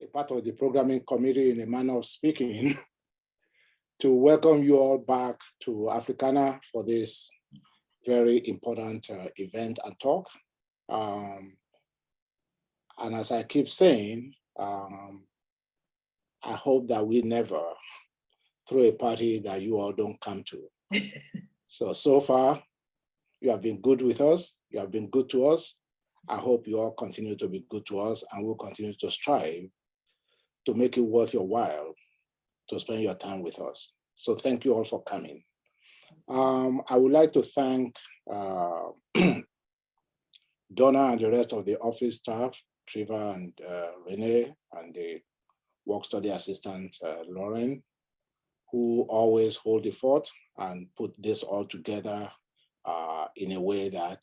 a part of the programming committee in a manner of speaking, to welcome you all back to Africana for this very important event and talk. And as I keep saying, I hope that we never throw a party that you all don't come to. So far, you have been good with us. You have been good to us. I hope you all continue to be good to us, and we'll continue to strive to make it worth your while to spend your time with us. So thank you all for coming. I would like to thank Donna and the rest of the office staff, Trevor and Renee, and the work study assistant, Lauren, who always hold the fort and put this all together in a way that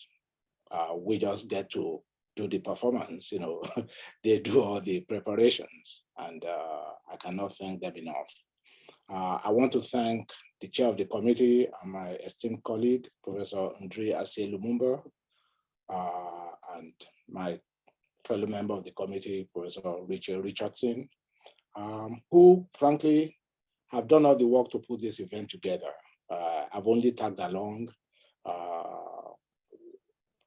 we just get to do the performance. You know, they do all the preparations, and I cannot thank them enough. I want to thank the chair of the committee and my esteemed colleague, Professor Andre Ase Lumumba, and my fellow member of the committee, Professor Richard Richardson, who frankly have done all the work to put this event together. I've only tagged along.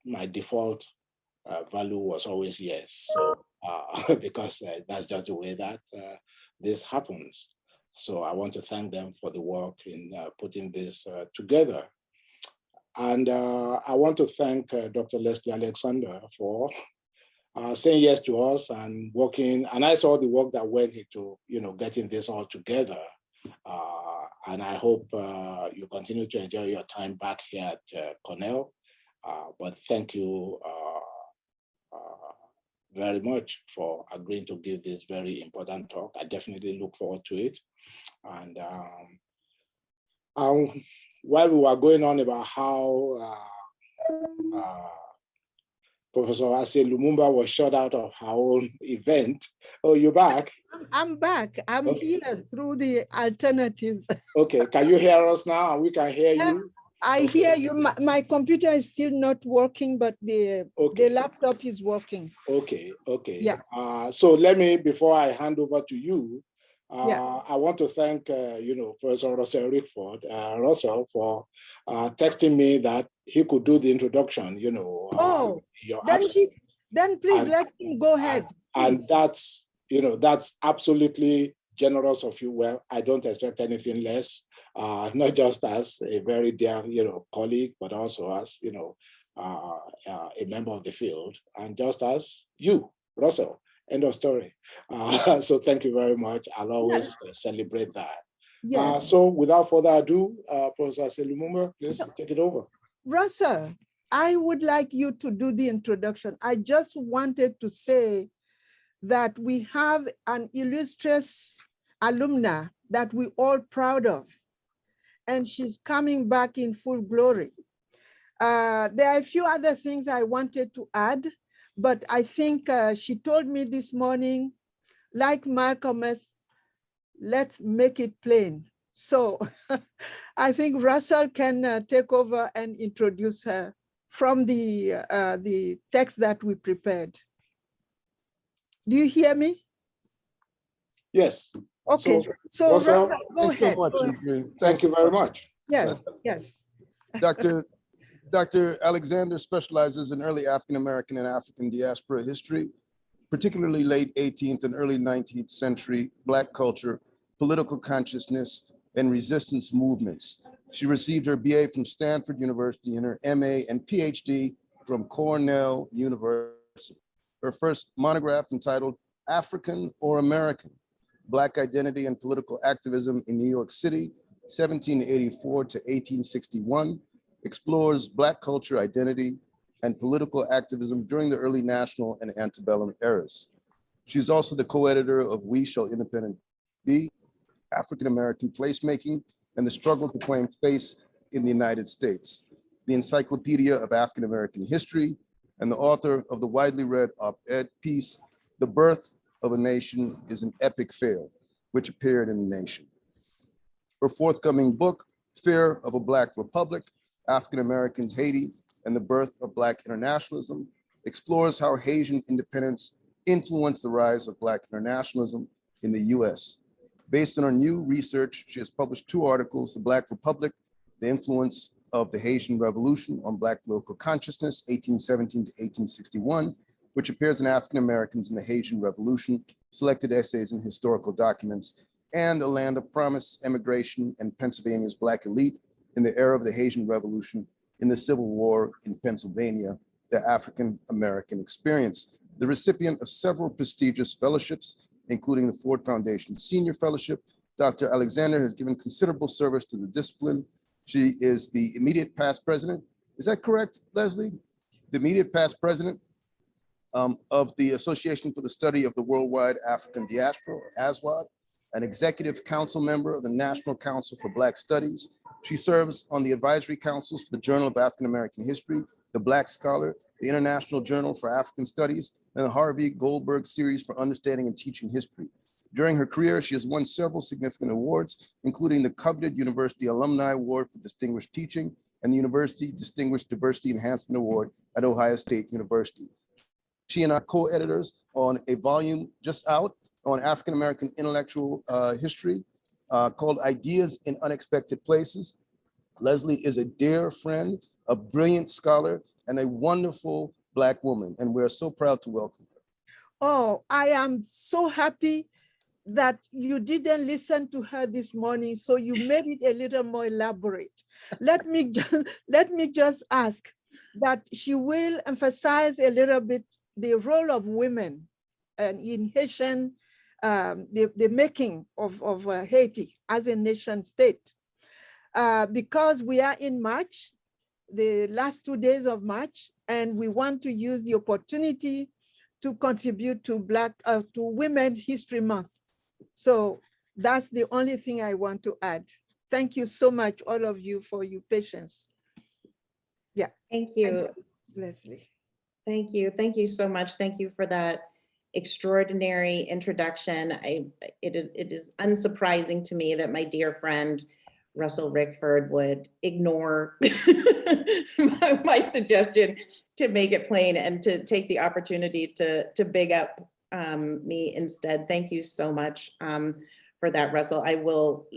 My default value was always yes, so because that's just the way that this happens. So I want to thank them for the work in putting this together. And I want to thank Dr. Leslie Alexander for saying yes to us and working. And I saw the work that went into, you know, getting this all together. And I hope you continue to enjoy your time back here at Cornell. But thank you very much for agreeing to give this very important talk. I definitely look forward to it. And while we were going on about how Professor Ase Lumumba was shut out of her own event. Oh, you're back? I'm back. I'm here through the alternative. Okay, can you hear us now? And we can hear you? I hear you. My computer is still not working, but the laptop is working. Okay. Yeah. So let me, before I hand over to you, I want to thank, Professor Russell Rickford, Russell, for texting me that he could do the introduction, then please let him go ahead. And that's, that's absolutely generous of you. Well, I don't expect anything less, not just as a very dear, colleague, but also as, a member of the field, and just as you, Russell. End of story. So thank you very much. I'll always celebrate that. Yes. So without further ado, Professor Ase Lumumba, please take it over. Russell, I would like you to do the introduction. I just wanted to say that we have an illustrious alumna that we're all proud of, and she's coming back in full glory. There are a few other things I wanted to add, but I think she told me this morning, like Malcolm S, let's make it plain. So I think Russell can take over and introduce her from the text that we prepared. Do you hear me? Yes. Okay, so Russell, go ahead. So much. Thank you very much. Yes, yes. Dr. Alexander specializes in early African-American and African diaspora history, particularly late 18th and early 19th century Black culture, political consciousness, and resistance movements. She received her BA from Stanford University and her MA and Ph.D. from Cornell University. Her first monograph, entitled African or American, Black Identity and Political Activism in New York City, 1784 to 1861, explores Black culture, identity, and political activism during the early national and antebellum eras. She's also the co-editor of We Shall Independent Be, African-American Placemaking and the Struggle to Claim Space in the United States, the Encyclopedia of African-American History, and the author of the widely read op-ed piece, The Birth of a Nation is an Epic Fail, which appeared in The Nation. Her forthcoming book, Fear of a Black Republic, African Americans, Haiti, and the Birth of Black Internationalism, explores how Haitian independence influenced the rise of Black internationalism in the US. Based on her new research, she has published 2 articles, The Black Republic, The Influence of the Haitian Revolution on Black Political Consciousness, 1817 to 1861, which appears in African Americans in the Haitian Revolution, Selected Essays and Historical Documents, and A Land of Promise, Emigration, and Pennsylvania's Black Elite in the Era of the Haitian Revolution in the Civil War in Pennsylvania, the African American Experience. The recipient of several prestigious fellowships, including the Ford Foundation Senior Fellowship, Dr. Alexander has given considerable service to the discipline. She is the immediate past president. Is that correct, Leslie? The immediate past president of the Association for the Study of the Worldwide African Diaspora, or ASWAD, an executive council member of the National Council for Black Studies. She serves on the advisory councils for the Journal of African American History, the Black Scholar, the International Journal for African Studies, and the Harvey Goldberg Series for Understanding and Teaching History. During her career, she has won several significant awards, including the coveted University Alumni Award for Distinguished Teaching and the University Distinguished Diversity Enhancement Award at Ohio State University. She and I are co-editors on a volume just out on African American intellectual history called Ideas in Unexpected Places. Leslie is a dear friend, a brilliant scholar, and a wonderful Black woman, and we're so proud to welcome her. Oh, I am so happy that you didn't listen to her this morning, so you made it a little more elaborate. Let me just ask that she will emphasize a little bit the role of women and in Haitian, the making of Haiti as a nation state. Because we are in March, the last 2 days of March, and we want to use the opportunity to contribute to Women's History Month. So that's the only thing I want to add. Thank you so much, all of you, for your patience. Yeah. Thank you, Leslie. Thank you. Thank you so much. Thank you for that extraordinary introduction. It is unsurprising to me that my dear friend, Russell Rickford, would ignore my suggestion to make it plain and to take the opportunity to big up me instead. Thank you so much for that, Russell. I will,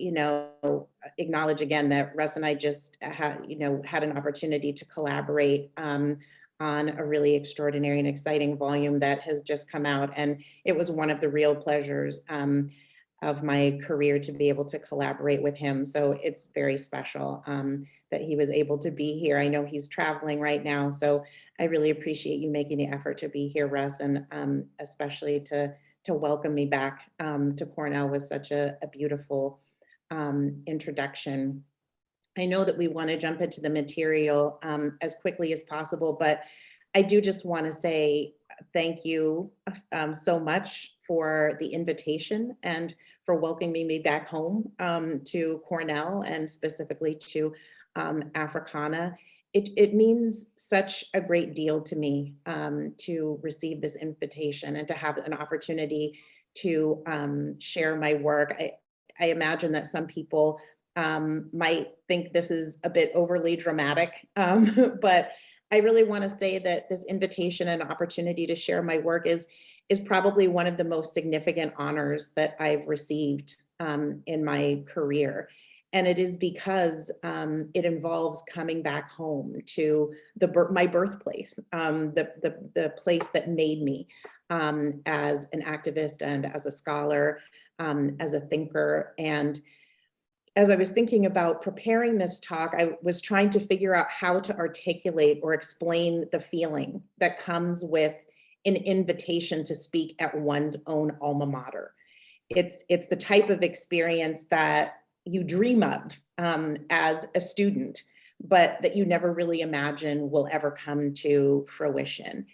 acknowledge again that Russ and I just had an opportunity to collaborate on a really extraordinary and exciting volume that has just come out. And it was one of the real pleasures of my career to be able to collaborate with him. So it's very special that he was able to be here. I know he's traveling right now, so I really appreciate you making the effort to be here, Russ, and especially to welcome me back to Cornell with such a beautiful introduction. I know that we want to jump into the material as quickly as possible, but I do just want to say thank you so much for the invitation and for welcoming me back home to Cornell and specifically to Africana. It means such a great deal to me to receive this invitation and to have an opportunity to share my work. I imagine that some people might think this is a bit overly dramatic, but I really want to say that this invitation and opportunity to share my work is probably one of the most significant honors that I've received in my career. And it is because it involves coming back home to my birthplace, the place that made me as an activist and as a scholar, as a thinker. And as I was thinking about preparing this talk, I was trying to figure out how to articulate or explain the feeling that comes with an invitation to speak at one's own alma mater. It's the type of experience that you dream of as a student, but that you never really imagine will ever come to fruition.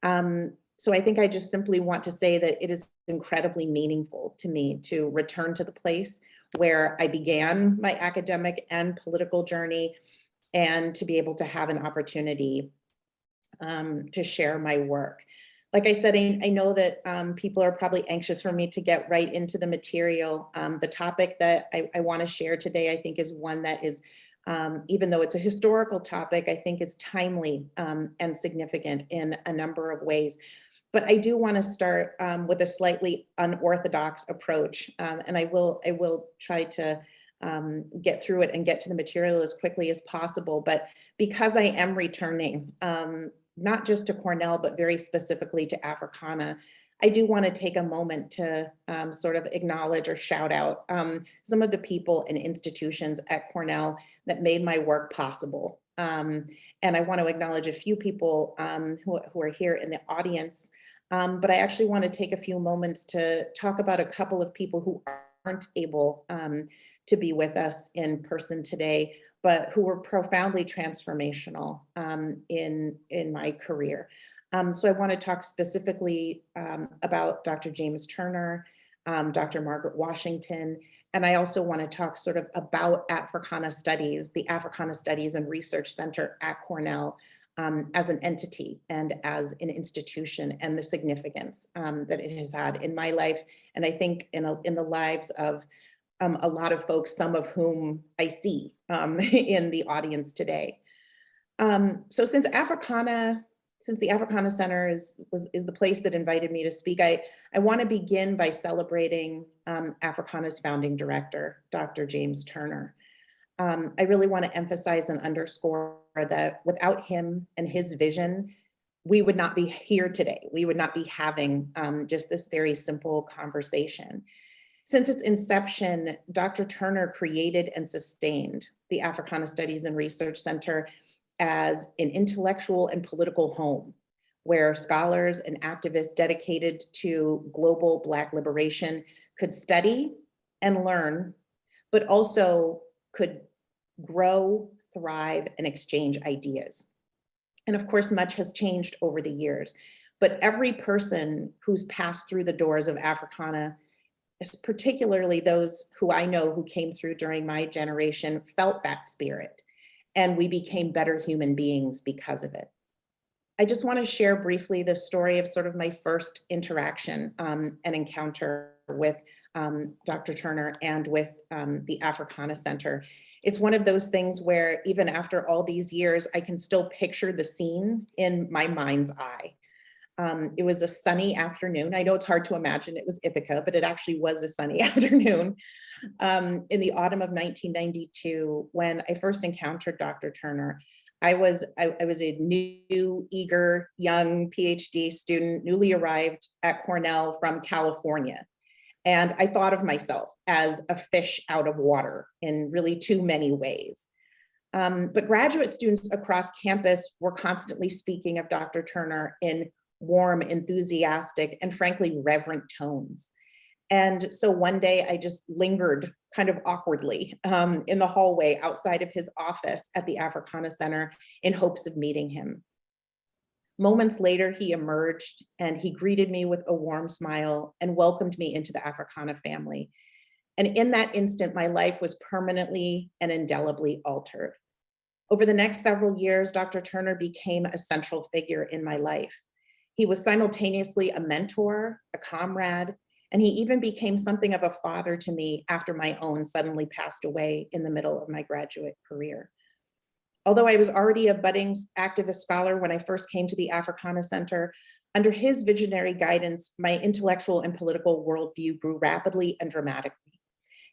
So I think I just simply want to say that it is incredibly meaningful to me to return to the place where I began my academic and political journey, and to be able to have an opportunity to share my work. Like I said, I know that people are probably anxious for me to get right into the material. The topic that I want to share today, I think, is one that is, even though it's a historical topic, I think is timely and significant in a number of ways. But I do want to start with a slightly unorthodox approach, and I will try to get through it and get to the material as quickly as possible. But because I am returning, not just to Cornell, but very specifically to Africana, I do want to take a moment to sort of acknowledge or shout out some of the people and institutions at Cornell that made my work possible. And I want to acknowledge a few people who are here in the audience, but I actually want to take a few moments to talk about a couple of people who aren't able to be with us in person today, but who were profoundly transformational in my career. So I want to talk specifically about Dr. James Turner, Dr. Margaret Washington, and I also want to talk sort of about Africana Studies, the Africana Studies and Research Center at Cornell as an entity and as an institution, and the significance that it has had in my life, and I think in the lives of a lot of folks, some of whom I see in the audience today. So since the Africana Center is the place that invited me to speak, I want to begin by celebrating Africana's founding director, Dr. James Turner. I really want to emphasize and underscore that without him and his vision, we would not be here today. We would not be having just this very simple conversation. Since its inception, Dr. Turner created and sustained the Africana Studies and Research Center as an intellectual and political home where scholars and activists dedicated to global Black liberation could study and learn, but also could grow, thrive, and exchange ideas. And of course, much has changed over the years, but every person who's passed through the doors of Africana, particularly those who I know who came through during my generation, felt that spirit. And we became better human beings because of it. I just want to share briefly the story of sort of my first interaction and encounter with Dr. Turner and with the Africana Center. It's one of those things where even after all these years, I can still picture the scene in my mind's eye. It was a sunny afternoon. I know it's hard to imagine it was Ithaca, but it actually was a sunny afternoon in the autumn of 1992 when I first encountered Dr. Turner. I was a new, eager, young Ph.D. student, newly arrived at Cornell from California. And I thought of myself as a fish out of water in really too many ways. But graduate students across campus were constantly speaking of Dr. Turner in warm, enthusiastic, and frankly, reverent tones. And so one day I just lingered kind of awkwardly in the hallway outside of his office at the Africana Center in hopes of meeting him. Moments later, he emerged and he greeted me with a warm smile and welcomed me into the Africana family. And in that instant, my life was permanently and indelibly altered. Over the next several years, Dr. Turner became a central figure in my life. He was simultaneously a mentor, a comrade, and he even became something of a father to me after my own suddenly passed away in the middle of my graduate career. Although I was already a budding activist scholar when I first came to the Africana Center, under his visionary guidance, my intellectual and political worldview grew rapidly and dramatically.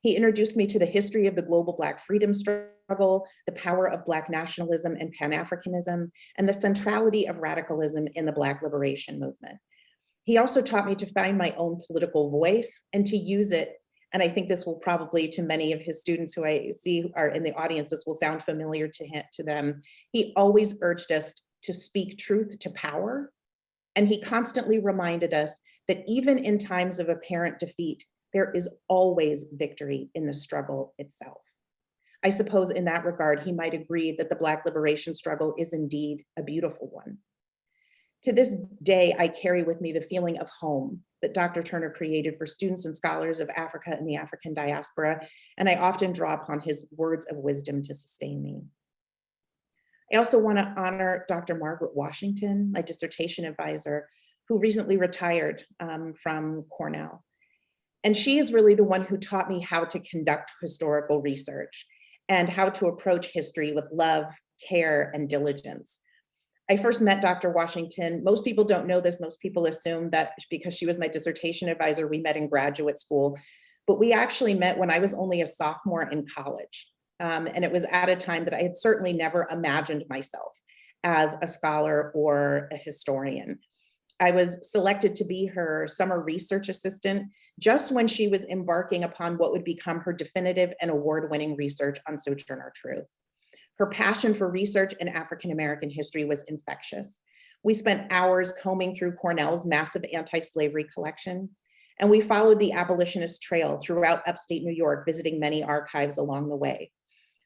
He introduced me to the history of the global Black freedom struggle, the power of Black nationalism and Pan-Africanism, and the centrality of radicalism in the Black liberation movement. He also taught me to find my own political voice and to use it. And I think this will probably, to many of his students who I see are in the audience, this will sound familiar to them. He always urged us to speak truth to power. And he constantly reminded us that even in times of apparent defeat, there is always victory in the struggle itself. I suppose in that regard, he might agree that the Black liberation struggle is indeed a beautiful one. To this day, I carry with me the feeling of home that Dr. Turner created for students and scholars of Africa and the African diaspora, and I often draw upon his words of wisdom to sustain me. I also want to honor Dr. Margaret Washington, my dissertation advisor, who recently retired from Cornell. And she is really the one who taught me how to conduct historical research and how to approach history with love, care, and diligence. I first met Dr. Washington. Most people don't know this. Most people assume that because she was my dissertation advisor, we met in graduate school. But we actually met when I was only a sophomore in college. And it was at a time that I had certainly never imagined myself as a scholar or a historian. I was selected to be her summer research assistant just when she was embarking upon what would become her definitive and award-winning research on Sojourner Truth. Her passion for research in African-American history was infectious. We spent hours combing through Cornell's massive anti-slavery collection, and we followed the abolitionist trail throughout upstate New York, visiting many archives along the way.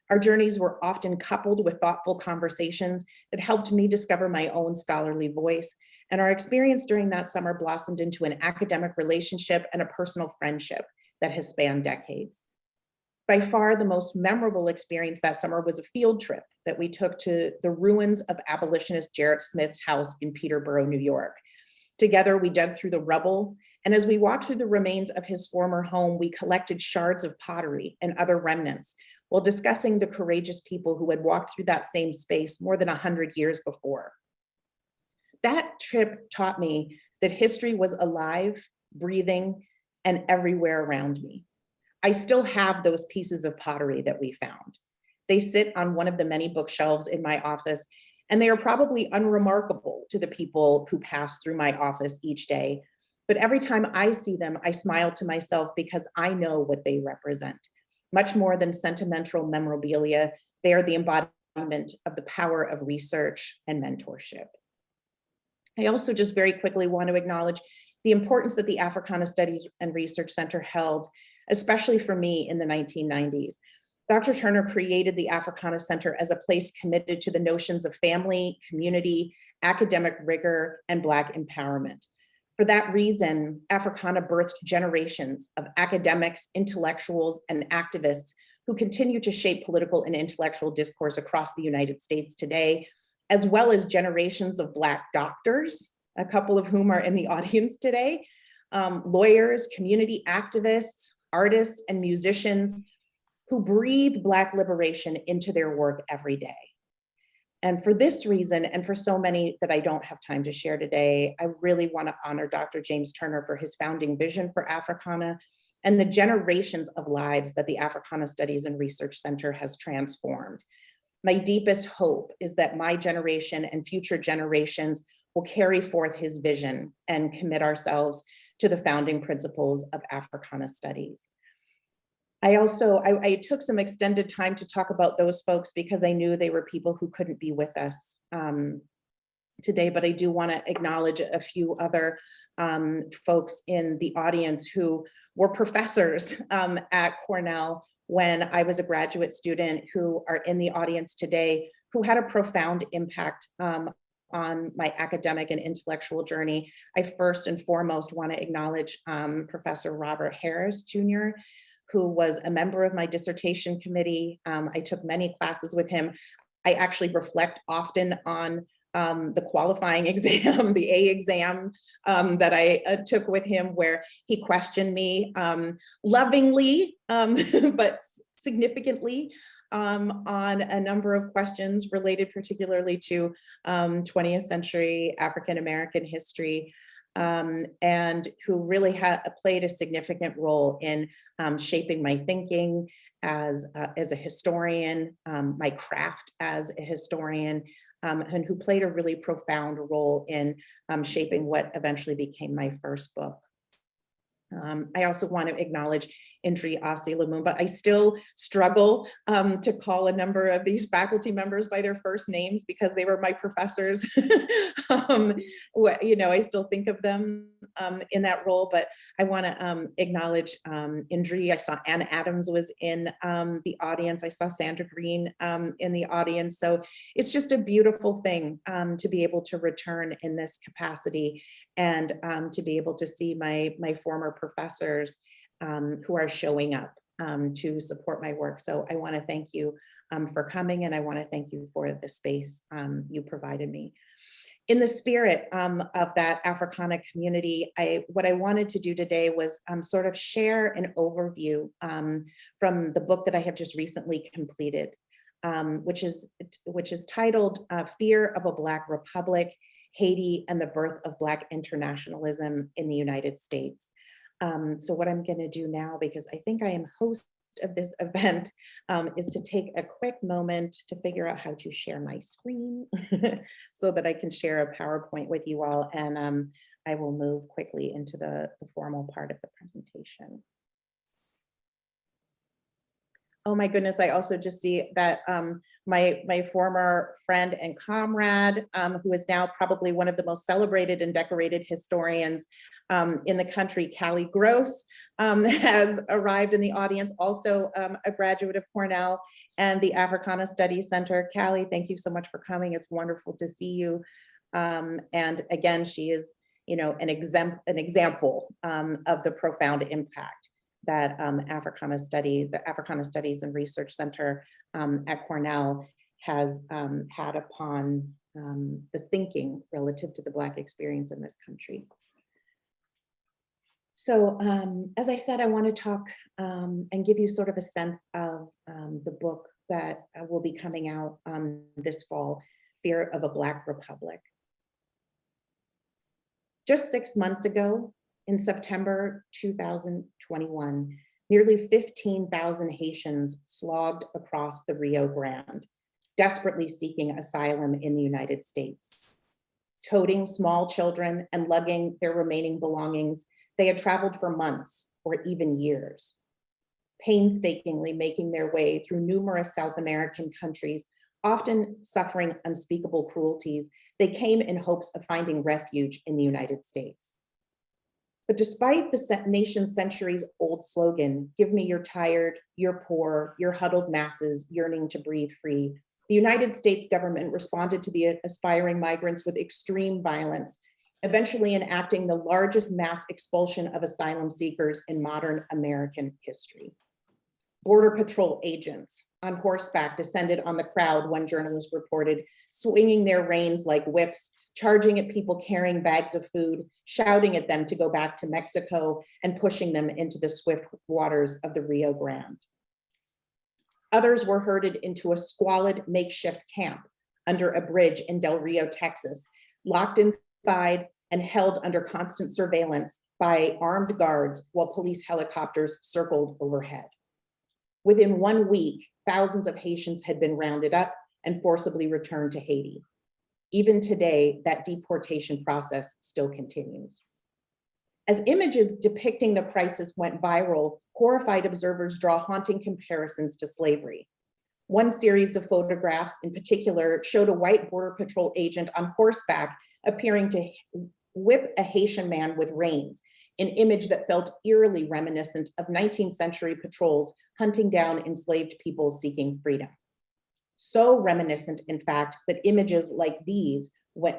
Our journeys were often coupled with thoughtful conversations that helped me discover my own scholarly voice, and our experience during that summer blossomed into an academic relationship and a personal friendship that has spanned decades. By far, the most memorable experience that summer was a field trip that we took to the ruins of abolitionist Gerrit Smith's house in Peterborough, New York. Together, we dug through the rubble, and as we walked through the remains of his former home, we collected shards of pottery and other remnants while discussing the courageous people who had walked through that same space more than 100 years before. That trip taught me that history was alive, breathing, and everywhere around me. I still have those pieces of pottery that we found. They sit on one of the many bookshelves in my office, and they are probably unremarkable to the people who pass through my office each day. But every time I see them, I smile to myself because I know what they represent. Much more than sentimental memorabilia, they are the embodiment of the power of research and mentorship. I also just very quickly want to acknowledge the importance that the Africana Studies and Research Center held, especially for me in the 1990s. Dr. Turner created the Africana Center as a place committed to the notions of family, community, academic rigor, and Black empowerment. For that reason, Africana birthed generations of academics, intellectuals, and activists who continue to shape political and intellectual discourse across the United States today, as well as generations of Black doctors, a couple of whom are in the audience today, lawyers, community activists, artists, and musicians who breathe Black liberation into their work every day. And for this reason, and for so many that I don't have time to share today, I really want to honor Dr. James Turner for his founding vision for Africana and the generations of lives that the Africana Studies and Research Center has transformed. My deepest hope is that my generation and future generations will carry forth his vision and commit ourselves to the founding principles of Africana Studies. I took some extended time to talk about those folks because I knew they were people who couldn't be with us today, but I do want to acknowledge a few other folks in the audience who were professors at Cornell when I was a graduate student, who are in the audience today, who had a profound impact on my academic and intellectual journey. I first and foremost want to acknowledge Professor Robert Harris, Jr., who was a member of my dissertation committee. I took many classes with him. I actually reflect often on the qualifying exam, the A exam that I took with him, where he questioned me lovingly, but significantly on a number of questions related particularly to 20th century African-American history, and who really played a significant role in shaping my thinking as a historian, my craft as a historian, and who played a really profound role in shaping what eventually became my first book. I also want to acknowledge Indri Asi Lumumba. I still struggle to call a number of these faculty members by their first names because they were my professors. I still think of them in that role, but I want to acknowledge Indri. I saw Anna Adams was in the audience. I saw Sandra Green in the audience. So it's just a beautiful thing to be able to return in this capacity and to be able to see my former professors who are showing up to support my work. So I want to thank you for coming, and I want to thank you for the space you provided me. In the spirit of that Africana community, what I wanted to do today was sort of share an overview from the book that I have just recently completed. which is titled Fear of a Black Republic, Haiti and the Birth of Black Internationalism in the United States. So what I'm gonna do now, because I think I am host of this event, is to take a quick moment to figure out how to share my screen so that I can share a PowerPoint with you all, and I will move quickly into the formal part of the presentation. Oh my goodness, I also just see that my former friend and comrade, who is now probably one of the most celebrated and decorated historians in the country, Callie Gross, has arrived in the audience, also a graduate of Cornell and the Africana Studies Center. Callie, thank you so much for coming. It's wonderful to see you. And again, she is, you know, an example of the profound impact that the Africana Studies and Research Center at Cornell has had upon the thinking relative to the Black experience in this country. So as I said, I want to talk and give you sort of a sense of the book that will be coming out this fall, Fear of a Black Republic. Just 6 months ago, in September 2021, nearly 15,000 Haitians slogged across the Rio Grande, desperately seeking asylum in the United States. Toting small children and lugging their remaining belongings, they had traveled for months or even years, painstakingly making their way through numerous South American countries, often suffering unspeakable cruelties. They came in hopes of finding refuge in the United States. But despite the nation's centuries-old slogan, "Give me your tired, your poor, your huddled masses yearning to breathe free," the United States government responded to the aspiring migrants with extreme violence, eventually enacting the largest mass expulsion of asylum seekers in modern American history. Border Patrol agents on horseback descended on the crowd, one journalist reported, swinging their reins like whips, charging at people carrying bags of food, shouting at them to go back to Mexico, and pushing them into the swift waters of the Rio Grande. Others were herded into a squalid makeshift camp under a bridge in Del Rio, Texas, locked inside and held under constant surveillance by armed guards while police helicopters circled overhead. Within 1 week, thousands of Haitians had been rounded up and forcibly returned to Haiti. Even today, that deportation process still continues. As images depicting the crisis went viral, horrified observers draw haunting comparisons to slavery. One series of photographs in particular showed a white Border Patrol agent on horseback appearing to whip a Haitian man with reins, an image that felt eerily reminiscent of 19th century patrols hunting down enslaved people seeking freedom. So reminiscent, in fact, that images like these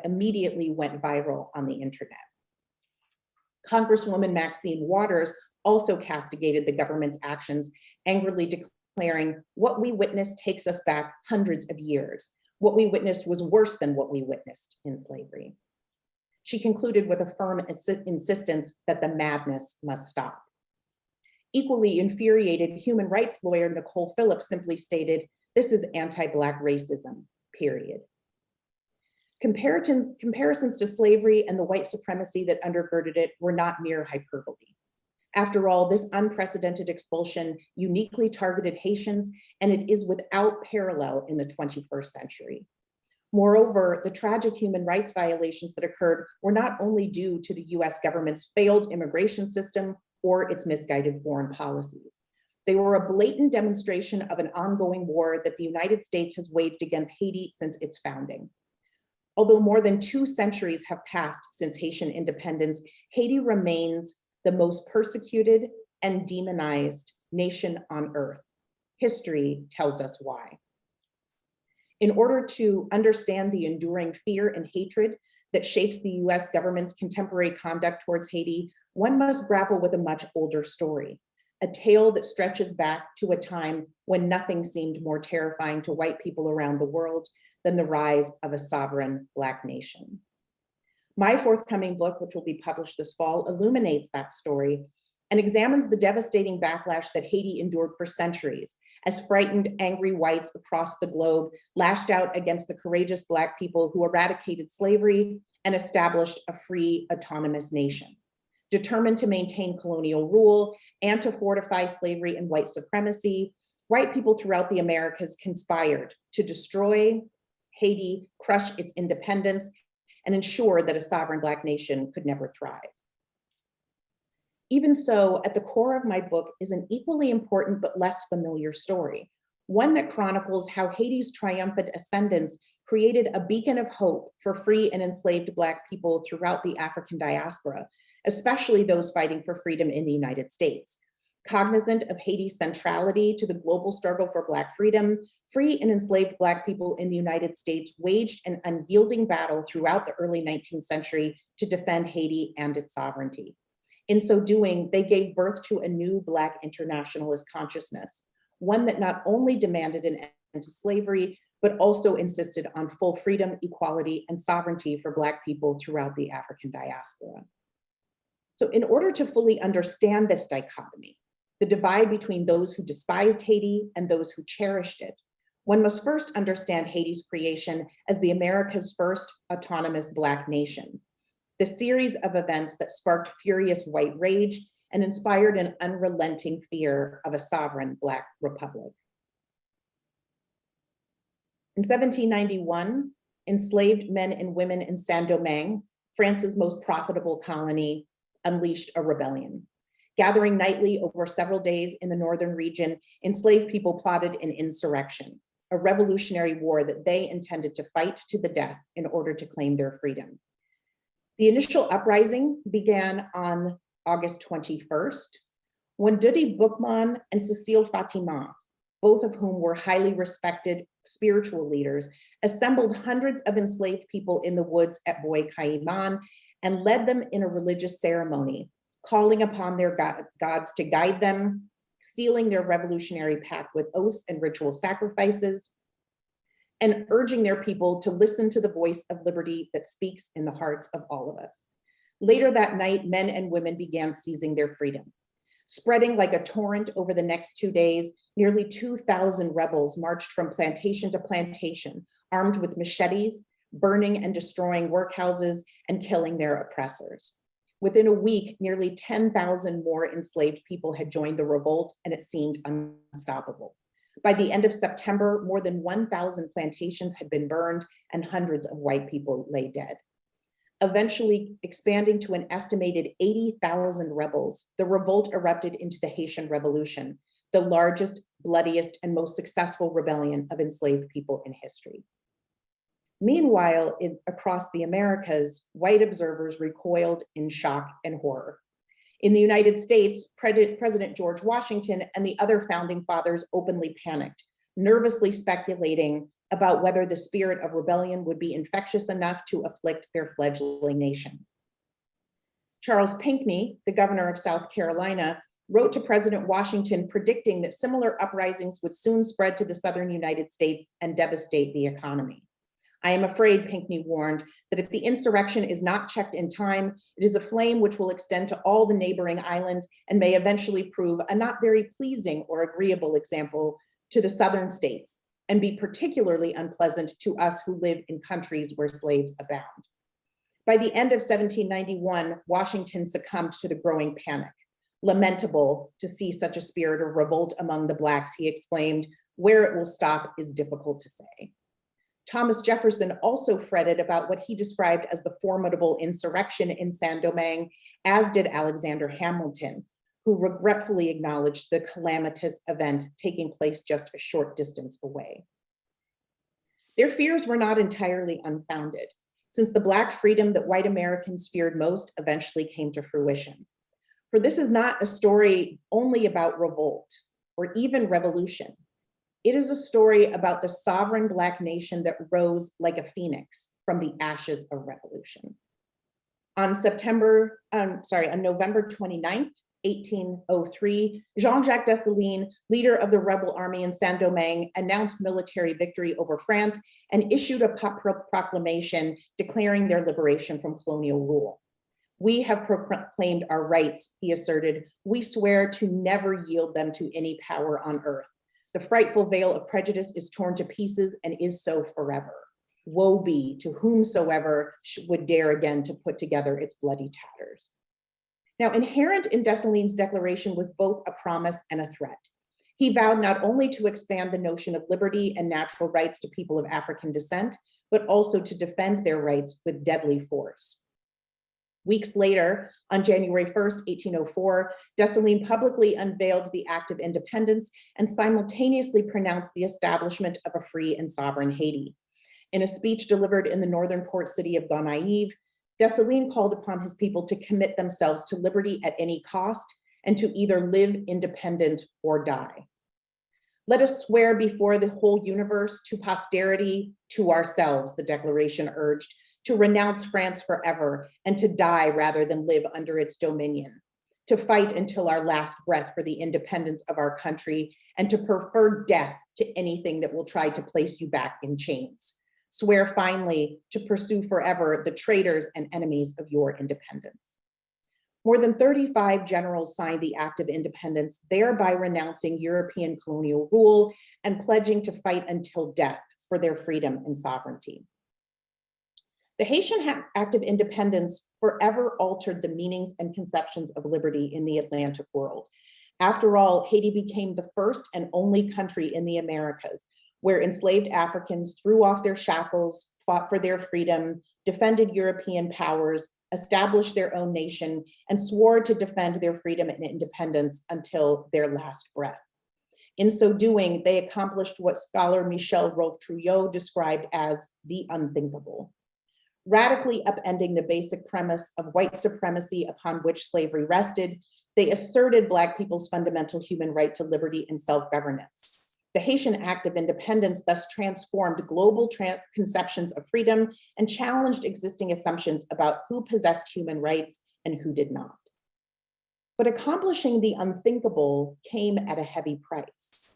immediately went viral on the internet. Congresswoman Maxine Waters also castigated the government's actions, angrily declaring, "What we witnessed takes us back hundreds of years. What we witnessed was worse than what we witnessed in slavery." She concluded with a firm insistence that the madness must stop. Equally infuriated, human rights lawyer Nicole Phillips simply stated, "This is anti-Black racism, period." Comparisons to slavery and the white supremacy that undergirded it were not mere hyperbole. After all, this unprecedented expulsion uniquely targeted Haitians, and it is without parallel in the 21st century. Moreover, the tragic human rights violations that occurred were not only due to the US government's failed immigration system or its misguided foreign policies. They were a blatant demonstration of an ongoing war that the United States has waged against Haiti since its founding. Although more than 2 centuries have passed since Haitian independence, Haiti remains the most persecuted and demonized nation on earth. History tells us why. In order to understand the enduring fear and hatred that shapes the US government's contemporary conduct towards Haiti, one must grapple with a much older story, a tale that stretches back to a time when nothing seemed more terrifying to white people around the world than the rise of a sovereign Black nation. My forthcoming book, which will be published this fall, illuminates that story and examines the devastating backlash that Haiti endured for centuries as frightened, angry whites across the globe lashed out against the courageous Black people who eradicated slavery and established a free, autonomous nation. Determined to maintain colonial rule and to fortify slavery and white supremacy, white people throughout the Americas conspired to destroy Haiti, crush its independence, and ensure that a sovereign Black nation could never thrive. Even so, at the core of my book is an equally important but less familiar story, one that chronicles how Haiti's triumphant ascendance created a beacon of hope for free and enslaved Black people throughout the African diaspora, especially those fighting for freedom in the United States. Cognizant of Haiti's centrality to the global struggle for Black freedom, free and enslaved Black people in the United States waged an unyielding battle throughout the early 19th century to defend Haiti and its sovereignty. In so doing, they gave birth to a new Black internationalist consciousness, one that not only demanded an end to slavery, but also insisted on full freedom, equality, and sovereignty for Black people throughout the African diaspora. So in order to fully understand this dichotomy, the divide between those who despised Haiti and those who cherished it, one must first understand Haiti's creation as the America's first autonomous Black nation, the series of events that sparked furious white rage and inspired an unrelenting fear of a sovereign Black republic. In 1791, enslaved men and women in Saint-Domingue, France's most profitable colony, unleashed a rebellion. Gathering nightly over several days in the northern region, enslaved people plotted an insurrection, a revolutionary war that they intended to fight to the death in order to claim their freedom. The initial uprising began on August 21st, when Dudi Boukman and Cécile Fatima, both of whom were highly respected spiritual leaders, assembled hundreds of enslaved people in the woods at Boy Caiman and led them in a religious ceremony, calling upon their gods to guide them, sealing their revolutionary pact with oaths and ritual sacrifices, and urging their people to listen to the voice of liberty that speaks in the hearts of all of us. Later that night, men and women began seizing their freedom. Spreading like a torrent over the next 2 days, nearly 2,000 rebels marched from plantation to plantation, armed with machetes, burning and destroying workhouses and killing their oppressors. Within a week, nearly 10,000 more enslaved people had joined the revolt, and it seemed unstoppable. By the end of September, more than 1,000 plantations had been burned and hundreds of white people lay dead. Eventually expanding to an estimated 80,000 rebels, the revolt erupted into the Haitian Revolution, the largest, bloodiest, and most successful rebellion of enslaved people in history. Meanwhile, across the Americas, white observers recoiled in shock and horror. In the United States, President George Washington and the other founding fathers openly panicked, nervously speculating about whether the spirit of rebellion would be infectious enough to afflict their fledgling nation. Charles Pinckney, the governor of South Carolina, wrote to President Washington predicting that similar uprisings would soon spread to the southern United States and devastate the economy. I am afraid, Pinckney warned, that if the insurrection is not checked in time, it is a flame which will extend to all the neighboring islands and may eventually prove a not very pleasing or agreeable example to the southern states, and be particularly unpleasant to us who live in countries where slaves abound. By the end of 1791, Washington succumbed to the growing panic. Lamentable to see such a spirit of revolt among the Blacks, he exclaimed, "Where it will stop is difficult to say." Thomas Jefferson also fretted about what he described as the formidable insurrection in Saint-Domingue, as did Alexander Hamilton, who regretfully acknowledged the calamitous event taking place just a short distance away. Their fears were not entirely unfounded, since the Black freedom that white Americans feared most eventually came to fruition. For this is not a story only about revolt or even revolution. It is a story about the sovereign Black nation that rose like a phoenix from the ashes of revolution. On November 29th, 1803, Jean-Jacques Dessalines, leader of the rebel army in Saint-Domingue, announced military victory over France and issued a proclamation declaring their liberation from colonial rule. "We have proclaimed our rights," he asserted. "We swear to never yield them to any power on earth. The frightful veil of prejudice is torn to pieces and is so forever. Woe be to whomsoever would dare again to put together its bloody tatters. Now, inherent in Dessalines' declaration was both a promise and a threat. He vowed not only to expand the notion of liberty and natural rights to people of African descent, but also to defend their rights with deadly force. Weeks later, on January 1st, 1804, Dessalines publicly unveiled the Act of Independence and simultaneously pronounced the establishment of a free and sovereign Haiti. In a speech delivered in the northern port city of Gonaïves, Dessalines called upon his people to commit themselves to liberty at any cost and to either live independent or die. Let us swear before the whole universe, to posterity, to ourselves, the declaration urged, to renounce France forever and to die rather than live under its dominion, to fight until our last breath for the independence of our country, and to prefer death to anything that will try to place you back in chains. Swear finally to pursue forever the traitors and enemies of your independence. More than 35 generals signed the Act of Independence, thereby renouncing European colonial rule and pledging to fight until death for their freedom and sovereignty. The Haitian Act of Independence forever altered the meanings and conceptions of liberty in the Atlantic world. After all, Haiti became the first and only country in the Americas where enslaved Africans threw off their shackles, fought for their freedom, defended European powers, established their own nation, and swore to defend their freedom and independence until their last breath. In so doing, they accomplished what scholar Michel Rolfe-Trouillot described as the unthinkable, radically upending the basic premise of white supremacy upon which slavery rested. They asserted Black people's fundamental human right to liberty and self-governance. The Haitian Act of Independence thus transformed global conceptions of freedom and challenged existing assumptions about who possessed human rights and who did not. But accomplishing the unthinkable came at a heavy price.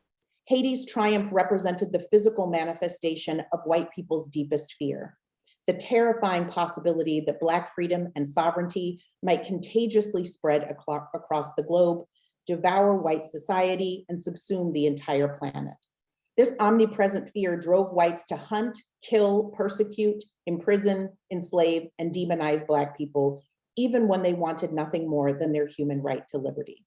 Haiti's triumph represented the physical manifestation of white people's deepest fear, the terrifying possibility that Black freedom and sovereignty might contagiously spread across the globe, devour white society, and subsume the entire planet. This omnipresent fear drove whites to hunt, kill, persecute, imprison, enslave, and demonize Black people, even when they wanted nothing more than their human right to liberty.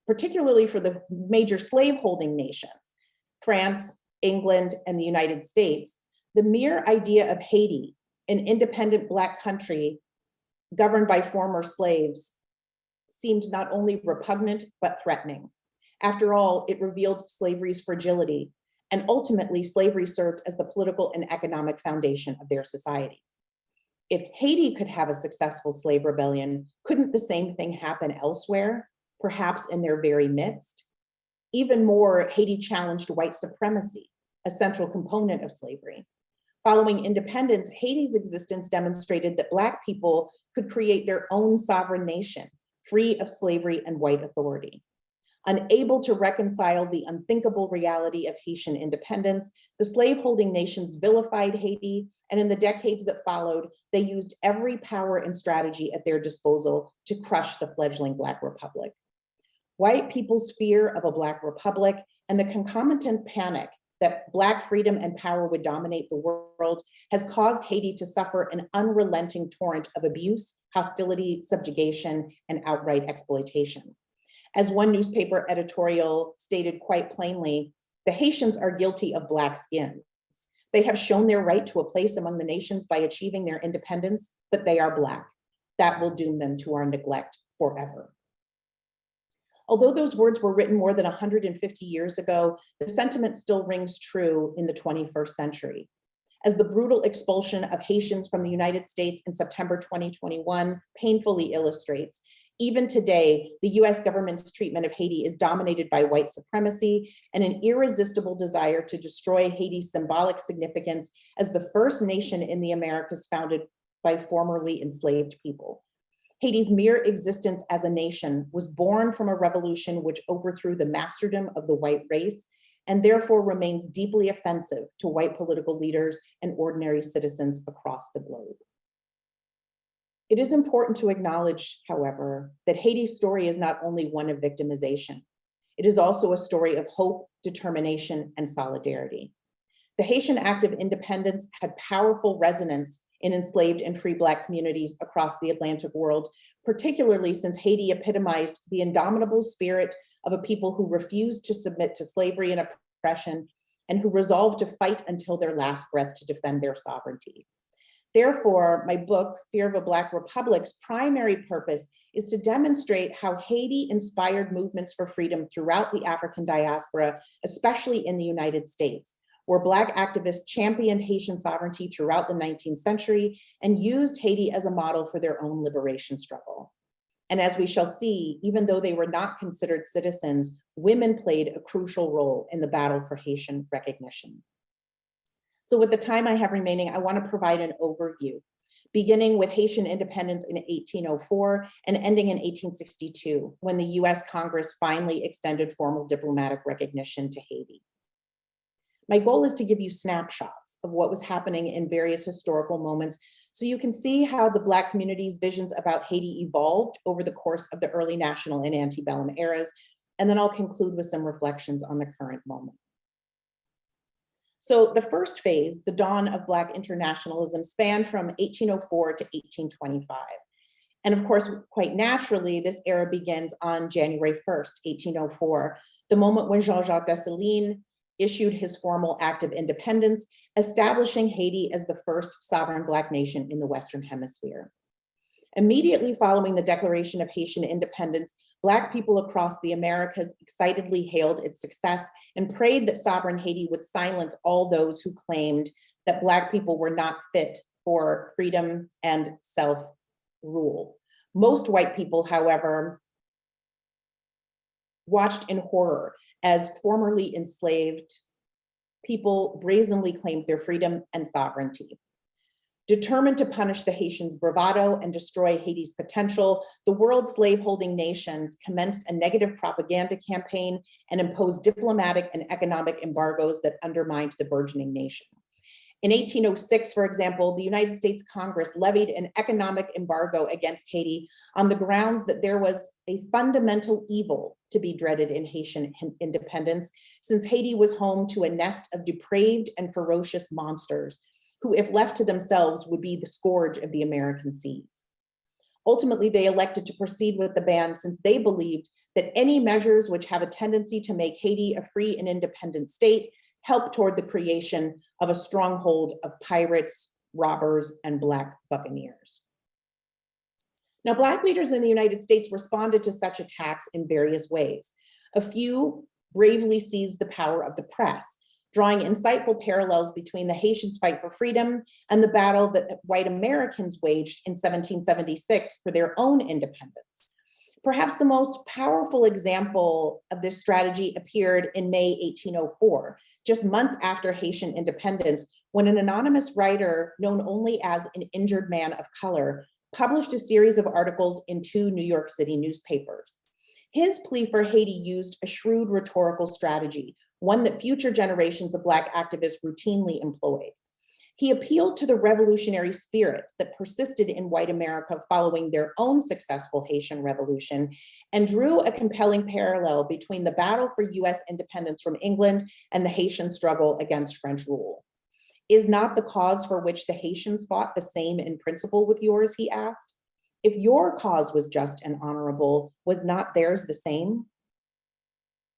Particularly for the major slaveholding nations, France, England, and the United States, the mere idea of Haiti, an independent Black country governed by former slaves, seemed not only repugnant, but threatening. After all, it revealed slavery's fragility, and ultimately slavery served as the political and economic foundation of their societies. If Haiti could have a successful slave rebellion, couldn't the same thing happen elsewhere, perhaps in their very midst? Even more, Haiti challenged white supremacy, a central component of slavery. Following independence, Haiti's existence demonstrated that Black people could create their own sovereign nation, free of slavery and white authority. Unable to reconcile the unthinkable reality of Haitian independence, the slaveholding nations vilified Haiti, and in the decades that followed, they used every power and strategy at their disposal to crush the fledgling Black Republic. White people's fear of a Black Republic and the concomitant panic that Black freedom and power would dominate the world has caused Haiti to suffer an unrelenting torrent of abuse, hostility, subjugation, and outright exploitation. As one newspaper editorial stated quite plainly, the Haitians are guilty of Black skins. They have shown their right to a place among the nations by achieving their independence, but they are Black. That will doom them to our neglect forever. Although those words were written more than 150 years ago, the sentiment still rings true in the 21st century. As the brutal expulsion of Haitians from the United States in September 2021 painfully illustrates, even today, the US government's treatment of Haiti is dominated by white supremacy and an irresistible desire to destroy Haiti's symbolic significance as the first nation in the Americas founded by formerly enslaved people. Haiti's mere existence as a nation was born from a revolution which overthrew the masterdom of the white race and therefore remains deeply offensive to white political leaders and ordinary citizens across the globe. It is important to acknowledge, however, that Haiti's story is not only one of victimization. It is also a story of hope, determination, and solidarity. The Haitian Act of Independence had powerful resonance in enslaved and free Black communities across the Atlantic world, particularly since Haiti epitomized the indomitable spirit of a people who refused to submit to slavery and oppression and who resolved to fight until their last breath to defend their sovereignty. Therefore, my book, Fear of a Black Republic's primary purpose is to demonstrate how Haiti inspired movements for freedom throughout the African diaspora, especially in the United States, where Black activists championed Haitian sovereignty throughout the 19th century and used Haiti as a model for their own liberation struggle. And as we shall see, even though they were not considered citizens, women played a crucial role in the battle for Haitian recognition. So with the time I have remaining, I want to provide an overview, beginning with Haitian independence in 1804 and ending in 1862, when the US Congress finally extended formal diplomatic recognition to Haiti. My goal is to give you snapshots of what was happening in various historical moments so you can see how the Black community's visions about Haiti evolved over the course of the early national and antebellum eras, and then I'll conclude with some reflections on the current moment. So the first phase, the dawn of Black internationalism, spanned from 1804 to 1825. And of course, quite naturally, this era begins on January 1st, 1804, the moment when Jean-Jacques Dessalines issued his formal act of independence, establishing Haiti as the first sovereign Black nation in the Western Hemisphere. Immediately following the declaration of Haitian independence, Black people across the Americas excitedly hailed its success and prayed that sovereign Haiti would silence all those who claimed that Black people were not fit for freedom and self-rule. Most white people, however, watched in horror as formerly enslaved people brazenly claimed their freedom and sovereignty. Determined to punish the Haitians' bravado and destroy Haiti's potential, the world slaveholding nations commenced a negative propaganda campaign and imposed diplomatic and economic embargoes that undermined the burgeoning nation. In 1806, for example, the United States Congress levied an economic embargo against Haiti on the grounds that there was a fundamental evil to be dreaded in Haitian independence, since Haiti was home to a nest of depraved and ferocious monsters who, if left to themselves, would be the scourge of the American seas. Ultimately, they elected to proceed with the ban since they believed that any measures which have a tendency to make Haiti a free and independent state help toward the creation of a stronghold of pirates, robbers, and Black buccaneers. Now, Black leaders in the United States responded to such attacks in various ways. A few bravely seized the power of the press, drawing insightful parallels between the Haitians' fight for freedom and the battle that white Americans waged in 1776 for their own independence. Perhaps the most powerful example of this strategy appeared in May 1804, just months after Haitian independence, when an anonymous writer known only as an injured man of color published a series of articles in 2 New York City newspapers. His plea for Haiti used a shrewd rhetorical strategy, one that future generations of Black activists routinely employed. He appealed to the revolutionary spirit that persisted in white America following their own successful Haitian revolution and drew a compelling parallel between the battle for US independence from England and the Haitian struggle against French rule. Is not the cause for which the Haitians fought the same in principle with yours, he asked? If your cause was just and honorable, was not theirs the same?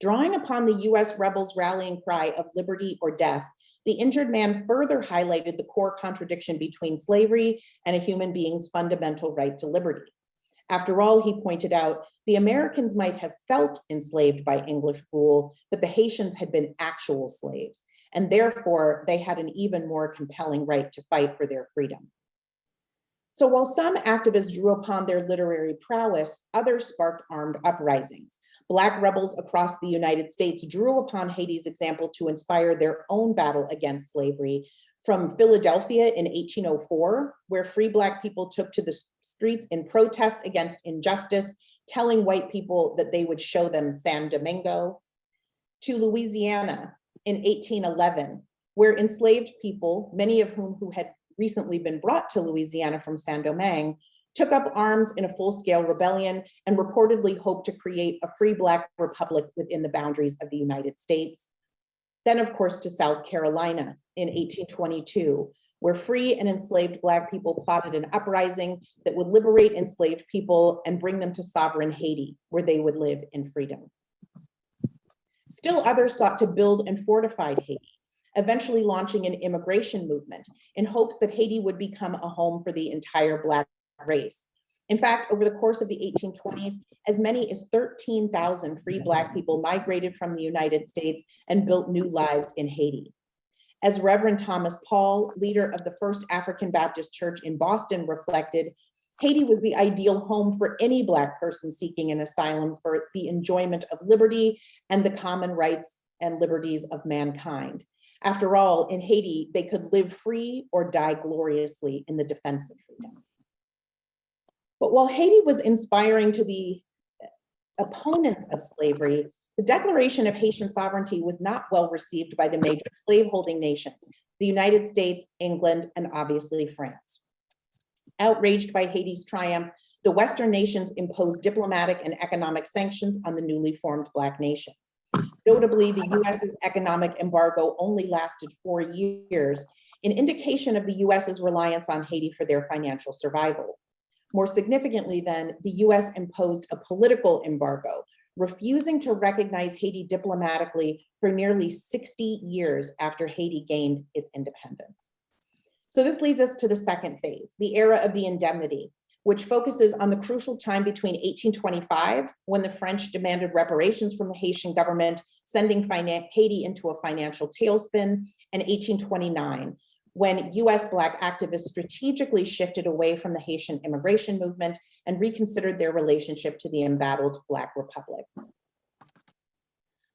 Drawing upon the US rebels' rallying cry of liberty or death, the injured man further highlighted the core contradiction between slavery and a human being's fundamental right to liberty. After all, he pointed out, the Americans might have felt enslaved by English rule, but the Haitians had been actual slaves, and therefore they had an even more compelling right to fight for their freedom. So while some activists drew upon their literary prowess, others sparked armed uprisings. Black rebels across the United States drew upon Haiti's example to inspire their own battle against slavery, from Philadelphia in 1804, where free Black people took to the streets in protest against injustice, telling white people that they would show them San Domingo, to Louisiana in 1811, where enslaved people, many of whom had recently been brought to Louisiana from Saint-Domingue, took up arms in a full-scale rebellion, and reportedly hoped to create a free Black republic within the boundaries of the United States. Then, of course, to South Carolina in 1822, where free and enslaved Black people plotted an uprising that would liberate enslaved people and bring them to sovereign Haiti, where they would live in freedom. Still others sought to build and fortify Haiti, eventually launching an immigration movement in hopes that Haiti would become a home for the entire Black race. In fact, over the course of the 1820s, as many as 13,000 free Black people migrated from the United States and built new lives in Haiti. As Reverend Thomas Paul, leader of the First African Baptist Church in Boston, reflected, Haiti was the ideal home for any Black person seeking an asylum for the enjoyment of liberty and the common rights and liberties of mankind. After all, in Haiti, they could live free or die gloriously in the defense of freedom. But while Haiti was inspiring to the opponents of slavery, the Declaration of Haitian Sovereignty was not well received by the major slaveholding nations, the United States, England, and obviously France. Outraged by Haiti's triumph, the Western nations imposed diplomatic and economic sanctions on the newly formed Black nation. Notably, the US's economic embargo only lasted 4 years, an indication of the US's reliance on Haiti for their financial survival. More significantly then, the US imposed a political embargo, refusing to recognize Haiti diplomatically for nearly 60 years after Haiti gained its independence. So this leads us to the second phase, the era of the indemnity, which focuses on the crucial time between 1825, when the French demanded reparations from the Haitian government, sending Haiti into a financial tailspin, and 1829, when US Black activists strategically shifted away from the Haitian immigration movement and reconsidered their relationship to the embattled Black Republic.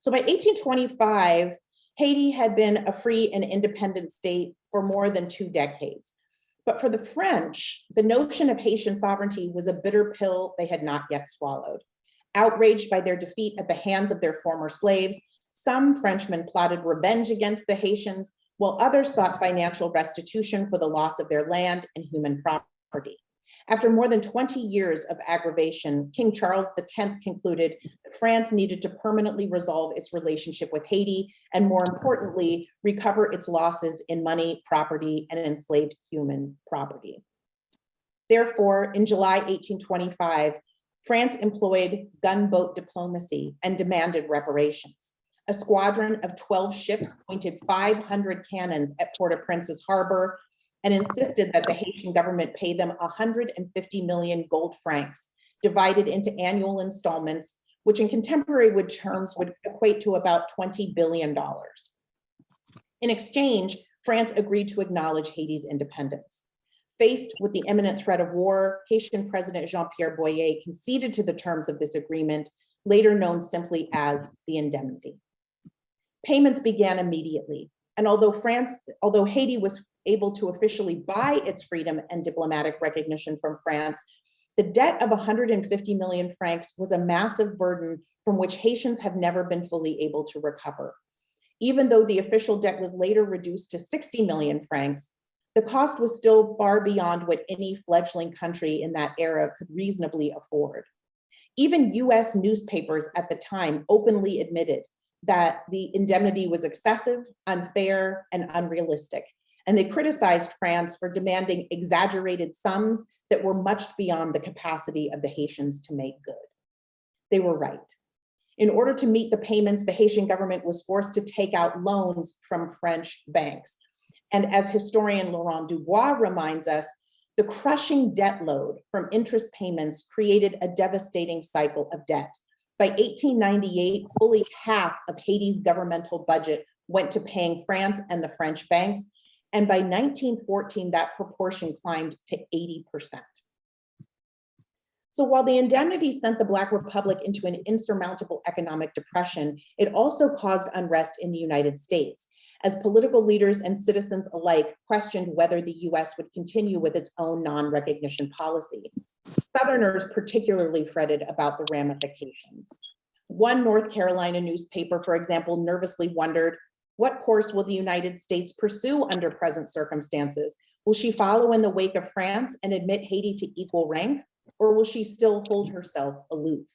So by 1825, Haiti had been a free and independent state for more than 2 decades. But for the French, the notion of Haitian sovereignty was a bitter pill they had not yet swallowed. Outraged by their defeat at the hands of their former slaves, some Frenchmen plotted revenge against the Haitians, while others sought financial restitution for the loss of their land and human property. After more than 20 years of aggravation, King Charles X concluded that France needed to permanently resolve its relationship with Haiti, and more importantly, recover its losses in money, property, and enslaved human property. Therefore, in July 1825, France employed gunboat diplomacy and demanded reparations. A squadron of 12 ships pointed 500 cannons at Port-au-Prince's harbor and insisted that the Haitian government pay them 150 million gold francs, divided into annual installments, which in contemporary terms would equate to about $20 billion. In exchange, France agreed to acknowledge Haiti's independence. Faced with the imminent threat of war, Haitian President Jean-Pierre Boyer conceded to the terms of this agreement, later known simply as the indemnity. Payments began immediately, and although Haiti was able to officially buy its freedom and diplomatic recognition from France, the debt of 150 million francs was a massive burden from which Haitians have never been fully able to recover. Even though the official debt was later reduced to 60 million francs, the cost was still far beyond what any fledgling country in that era could reasonably afford. Even US newspapers at the time openly admitted that the indemnity was excessive, unfair, and unrealistic. And they criticized France for demanding exaggerated sums that were much beyond the capacity of the Haitians to make good. They were right. In order to meet the payments, the Haitian government was forced to take out loans from French banks. And as historian Laurent Dubois reminds us, the crushing debt load from interest payments created a devastating cycle of debt. By 1898, fully half of Haiti's governmental budget went to paying France and the French banks. And by 1914, that proportion climbed to 80%. So while the indemnity sent the Black Republic into an insurmountable economic depression, it also caused unrest in the United States, as political leaders and citizens alike questioned whether the US would continue with its own non-recognition policy. Southerners particularly fretted about the ramifications. One North Carolina newspaper, for example, nervously wondered, what course will the United States pursue under present circumstances Will she follow in the wake of France and admit Haiti to equal rank, or will she still hold herself aloof?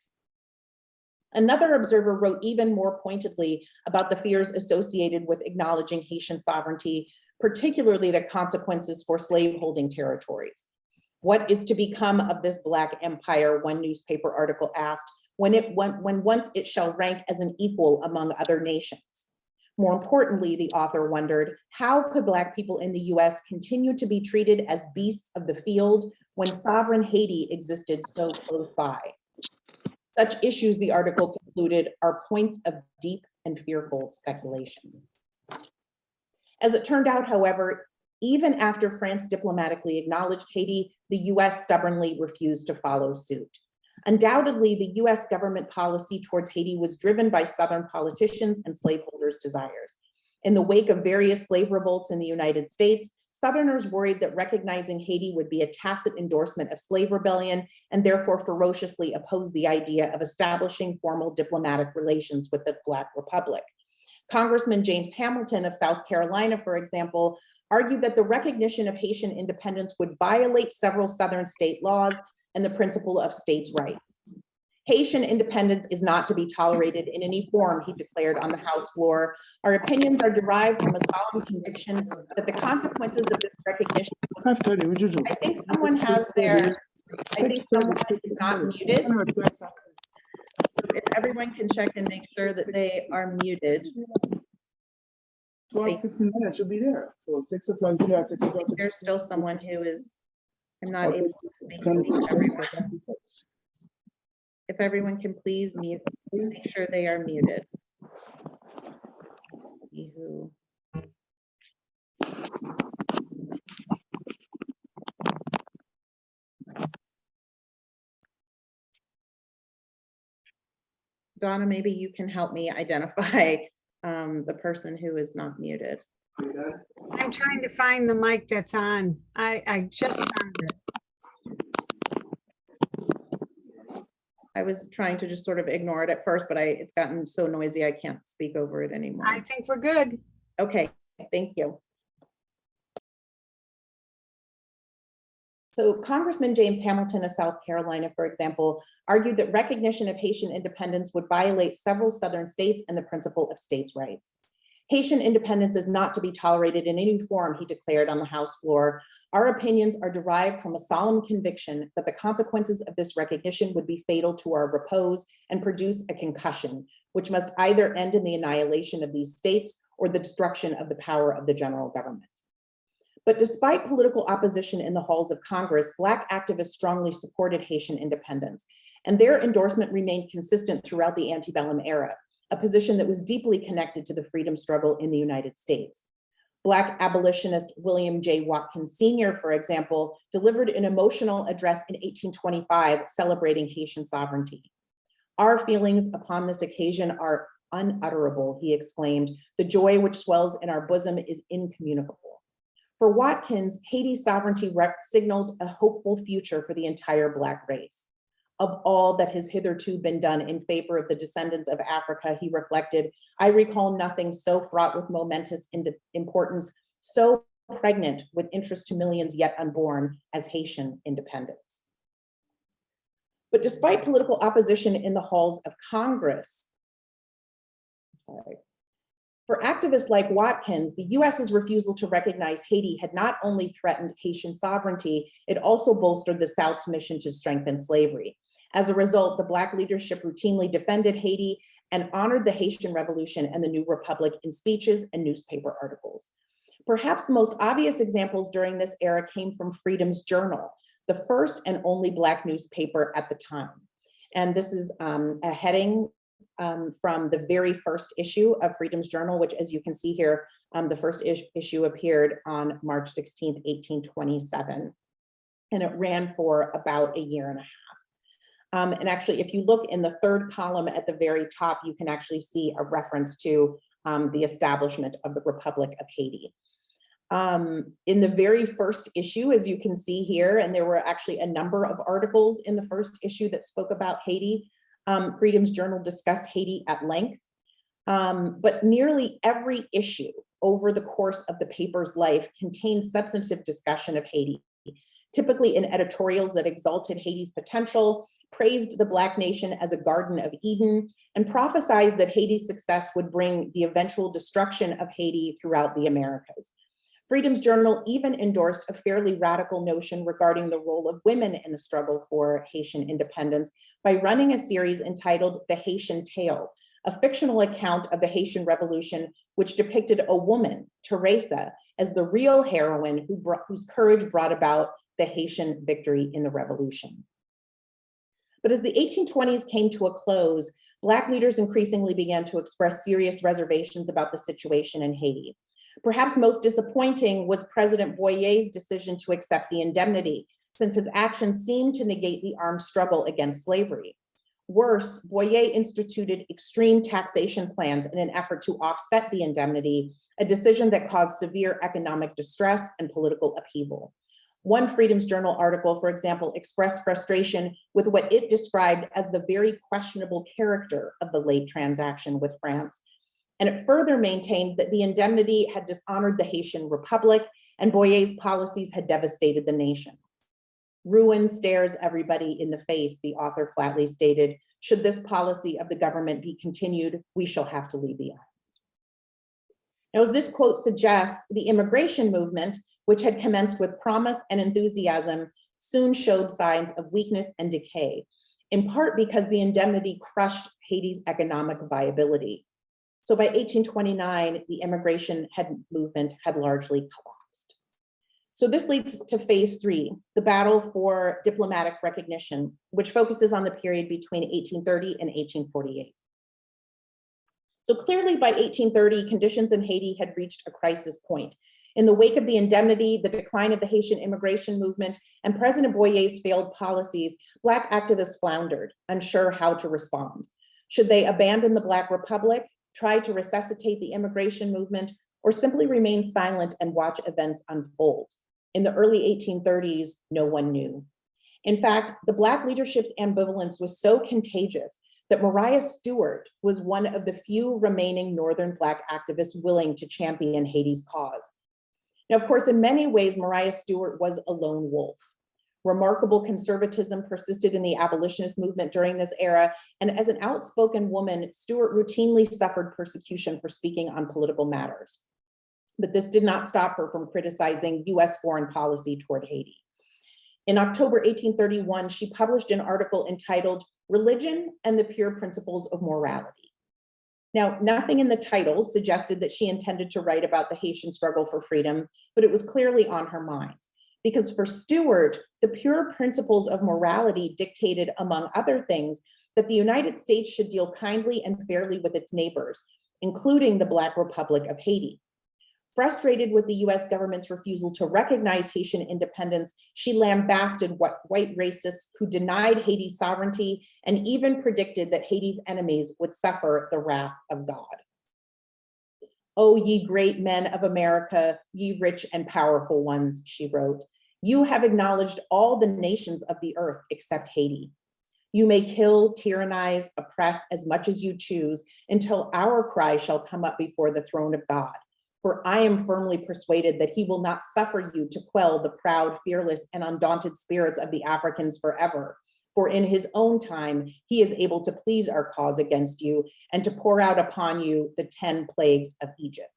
Another observer wrote even more pointedly about the fears associated with acknowledging Haitian sovereignty, particularly the consequences for slaveholding territories. What is to become of this Black empire, one newspaper article asked, when once it shall rank as an equal among other nations? More importantly, the author wondered, how could Black people in the US continue to be treated as beasts of the field when sovereign Haiti existed so close by? Such issues, the article concluded, are points of deep and fearful speculation. As it turned out, however, even after France diplomatically acknowledged Haiti, the US stubbornly refused to follow suit. Undoubtedly, the US government policy towards Haiti was driven by Southern politicians and slaveholders' desires. In the wake of various slave revolts in the United States, Southerners worried that recognizing Haiti would be a tacit endorsement of slave rebellion and therefore ferociously opposed the idea of establishing formal diplomatic relations with the Black Republic. Congressman James Hamilton of South Carolina, for example, argued that the recognition of Haitian independence would violate several Southern state laws and the principle of states' rights. Haitian independence is not to be tolerated in any form, he declared on the House floor. Our opinions are derived from a solemn conviction that the consequences of this recognition. I think someone has their, I think someone is not muted. If everyone can check and make sure that they are muted. 12, 15 minutes, you'll be there. So 6 o'clock, you have 6 o'clock. There's still someone who is, I'm not able to speak to everyone. If everyone can please mute, make sure they are muted. Let's see who. Donna, maybe you can help me identify the person who is not muted. I'm trying to find the mic that's on. I just found it. I was trying to just sort of ignore it at first, but it's gotten so noisy I can't speak over it anymore. I think we're good. Okay, thank you. So Congressman James Hamilton of South Carolina, for example, argued that recognition of Haitian independence would violate several Southern states and the principle of states' rights. Haitian independence is not to be tolerated in any form, he declared on the House floor. Our opinions are derived from a solemn conviction that the consequences of this recognition would be fatal to our repose and produce a concussion, which must either end in the annihilation of these states or the destruction of the power of the general government. But despite political opposition in the halls of Congress, Black activists strongly supported Haitian independence, and their endorsement remained consistent throughout the antebellum era, a position that was deeply connected to the freedom struggle in the United States. Black abolitionist William J. Watkins Sr., for example, delivered an emotional address in 1825 celebrating Haitian sovereignty. Our feelings upon this occasion are unutterable, he exclaimed. The joy which swells in our bosom is incommunicable. For Watkins, Haiti's sovereignty signaled a hopeful future for the entire Black race. Of all that has hitherto been done in favor of the descendants of Africa, he reflected, I recall nothing so fraught with momentous importance, so pregnant with interest to millions yet unborn as Haitian independence. But despite political opposition in the halls of Congress, for activists like Watkins, the US's refusal to recognize Haiti had not only threatened Haitian sovereignty, it also bolstered the South's mission to strengthen slavery. As a result, the Black leadership routinely defended Haiti and honored the Haitian Revolution and the new republic in speeches and newspaper articles. Perhaps the most obvious examples during this era came from Freedom's Journal, the first and only Black newspaper at the time. And this is a heading from the very first issue of Freedom's Journal, which, as you can see here, the first issue appeared on March 16th, 1827. And it ran for about a year and a half. And actually, if you look in the third column at the very top, you can actually see a reference to the establishment of the Republic of Haiti. In the very first issue, as you can see here, and there were actually a number of articles in the first issue that spoke about Haiti, Freedom's Journal discussed Haiti at length, but nearly every issue over the course of the paper's life contained substantive discussion of Haiti, typically in editorials that exalted Haiti's potential, praised the Black nation as a Garden of Eden, and prophesied that Haiti's success would bring the eventual destruction of Haiti throughout the Americas. Freedom's Journal even endorsed a fairly radical notion regarding the role of women in the struggle for Haitian independence by running a series entitled The Haitian Tale, a fictional account of the Haitian Revolution, which depicted a woman, Teresa, as the real heroine whose courage brought about the Haitian victory in the revolution. But as the 1820s came to a close, Black leaders increasingly began to express serious reservations about the situation in Haiti. Perhaps most disappointing was President Boyer's decision to accept the indemnity, since his actions seemed to negate the armed struggle against slavery. Worse, Boyer instituted extreme taxation plans in an effort to offset the indemnity, a decision that caused severe economic distress and political upheaval. One Freedom's Journal article, for example, expressed frustration with what it described as the very questionable character of the late transaction with France. And it further maintained that the indemnity had dishonored the Haitian Republic and Boyer's policies had devastated the nation. Ruin stares everybody in the face, the author flatly stated. Should this policy of the government be continued, we shall have to leave the island. Now, as this quote suggests, the immigration movement, which had commenced with promise and enthusiasm, soon showed signs of weakness and decay, in part because the indemnity crushed Haiti's economic viability. So by 1829, the immigration movement had largely collapsed. So this leads to phase 3, the battle for diplomatic recognition, which focuses on the period between 1830 and 1848. So clearly by 1830, conditions in Haiti had reached a crisis point. In the wake of the indemnity, the decline of the Haitian immigration movement, and President Boyer's failed policies, Black activists floundered, unsure how to respond. Should they abandon the Black Republic, try to resuscitate the immigration movement, or simply remain silent and watch events unfold? In the early 1830s, no one knew. In fact, the Black leadership's ambivalence was so contagious that Mariah Stewart was one of the few remaining Northern Black activists willing to champion Haiti's cause. Now, of course, in many ways, Mariah Stewart was a lone wolf. Remarkable conservatism persisted in the abolitionist movement during this era, and as an outspoken woman, Stewart routinely suffered persecution for speaking on political matters. But this did not stop her from criticizing US foreign policy toward Haiti. In October 1831, she published an article entitled "Religion and the Pure Principles of Morality." Now, nothing in the title suggested that she intended to write about the Haitian struggle for freedom, but it was clearly on her mind. Because for Stewart, the pure principles of morality dictated, among other things, that the United States should deal kindly and fairly with its neighbors, including the Black Republic of Haiti. Frustrated with the US government's refusal to recognize Haitian independence, she lambasted white racists who denied Haiti's sovereignty and even predicted that Haiti's enemies would suffer the wrath of God. "O ye great men of America, ye rich and powerful ones," she wrote, "you have acknowledged all the nations of the earth except Haiti. You may kill, tyrannize, oppress as much as you choose until our cry shall come up before the throne of God. For I am firmly persuaded that he will not suffer you to quell the proud, fearless, and undaunted spirits of the Africans forever. For in his own time, he is able to please our cause against you and to pour out upon you the 10 plagues of Egypt."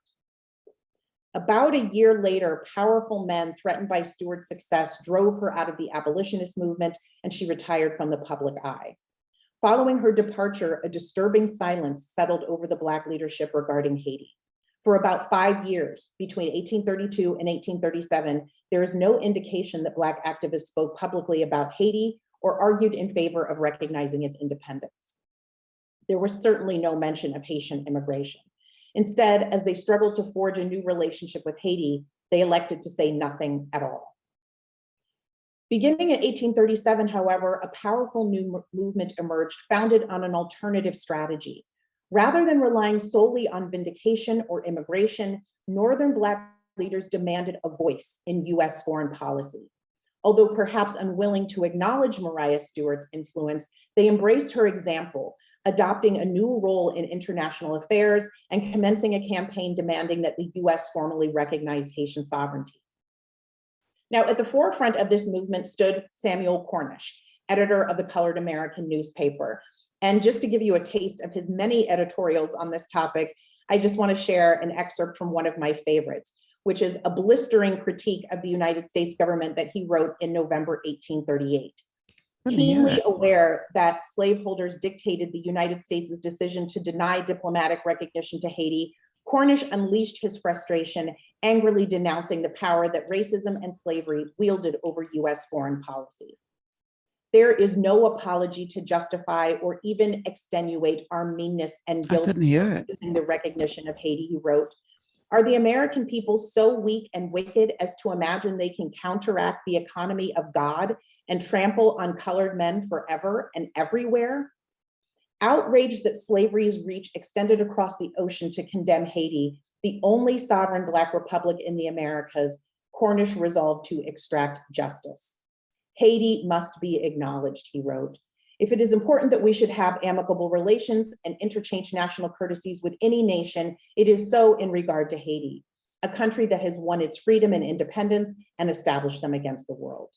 About a year later, powerful men threatened by Stewart's success drove her out of the abolitionist movement, and she retired from the public eye. Following her departure, a disturbing silence settled over the Black leadership regarding Haiti. For about 5 years, between 1832 and 1837, there is no indication that Black activists spoke publicly about Haiti or argued in favor of recognizing its independence. There was certainly no mention of Haitian immigration. Instead, as they struggled to forge a new relationship with Haiti, they elected to say nothing at all. Beginning in 1837, however, a powerful new movement emerged founded on an alternative strategy. Rather than relying solely on vindication or immigration, Northern Black leaders demanded a voice in US foreign policy. Although perhaps unwilling to acknowledge Mariah Stewart's influence, they embraced her example, adopting a new role in international affairs, and commencing a campaign demanding that the US formally recognize Haitian sovereignty. Now, at the forefront of this movement stood Samuel Cornish, editor of the Colored American newspaper. And just to give you a taste of his many editorials on this topic, I just want to share an excerpt from one of my favorites, which is a blistering critique of the United States government that he wrote in November 1838. Keenly aware that slaveholders dictated the United States' decision to deny diplomatic recognition to Haiti, Cornish unleashed his frustration, angrily denouncing the power that racism and slavery wielded over US foreign policy. There is no apology to justify or even extenuate our meanness and guilt in the recognition of Haiti, he wrote. Are the American people so weak and wicked as to imagine they can counteract the economy of God and trample on colored men forever and everywhere? Outraged that slavery's reach extended across the ocean to condemn Haiti, the only sovereign Black republic in the Americas, Cornish resolved to extract justice. Haiti must be acknowledged, he wrote. If it is important that we should have amicable relations and interchange national courtesies with any nation, it is so in regard to Haiti, a country that has won its freedom and independence and established them against the world.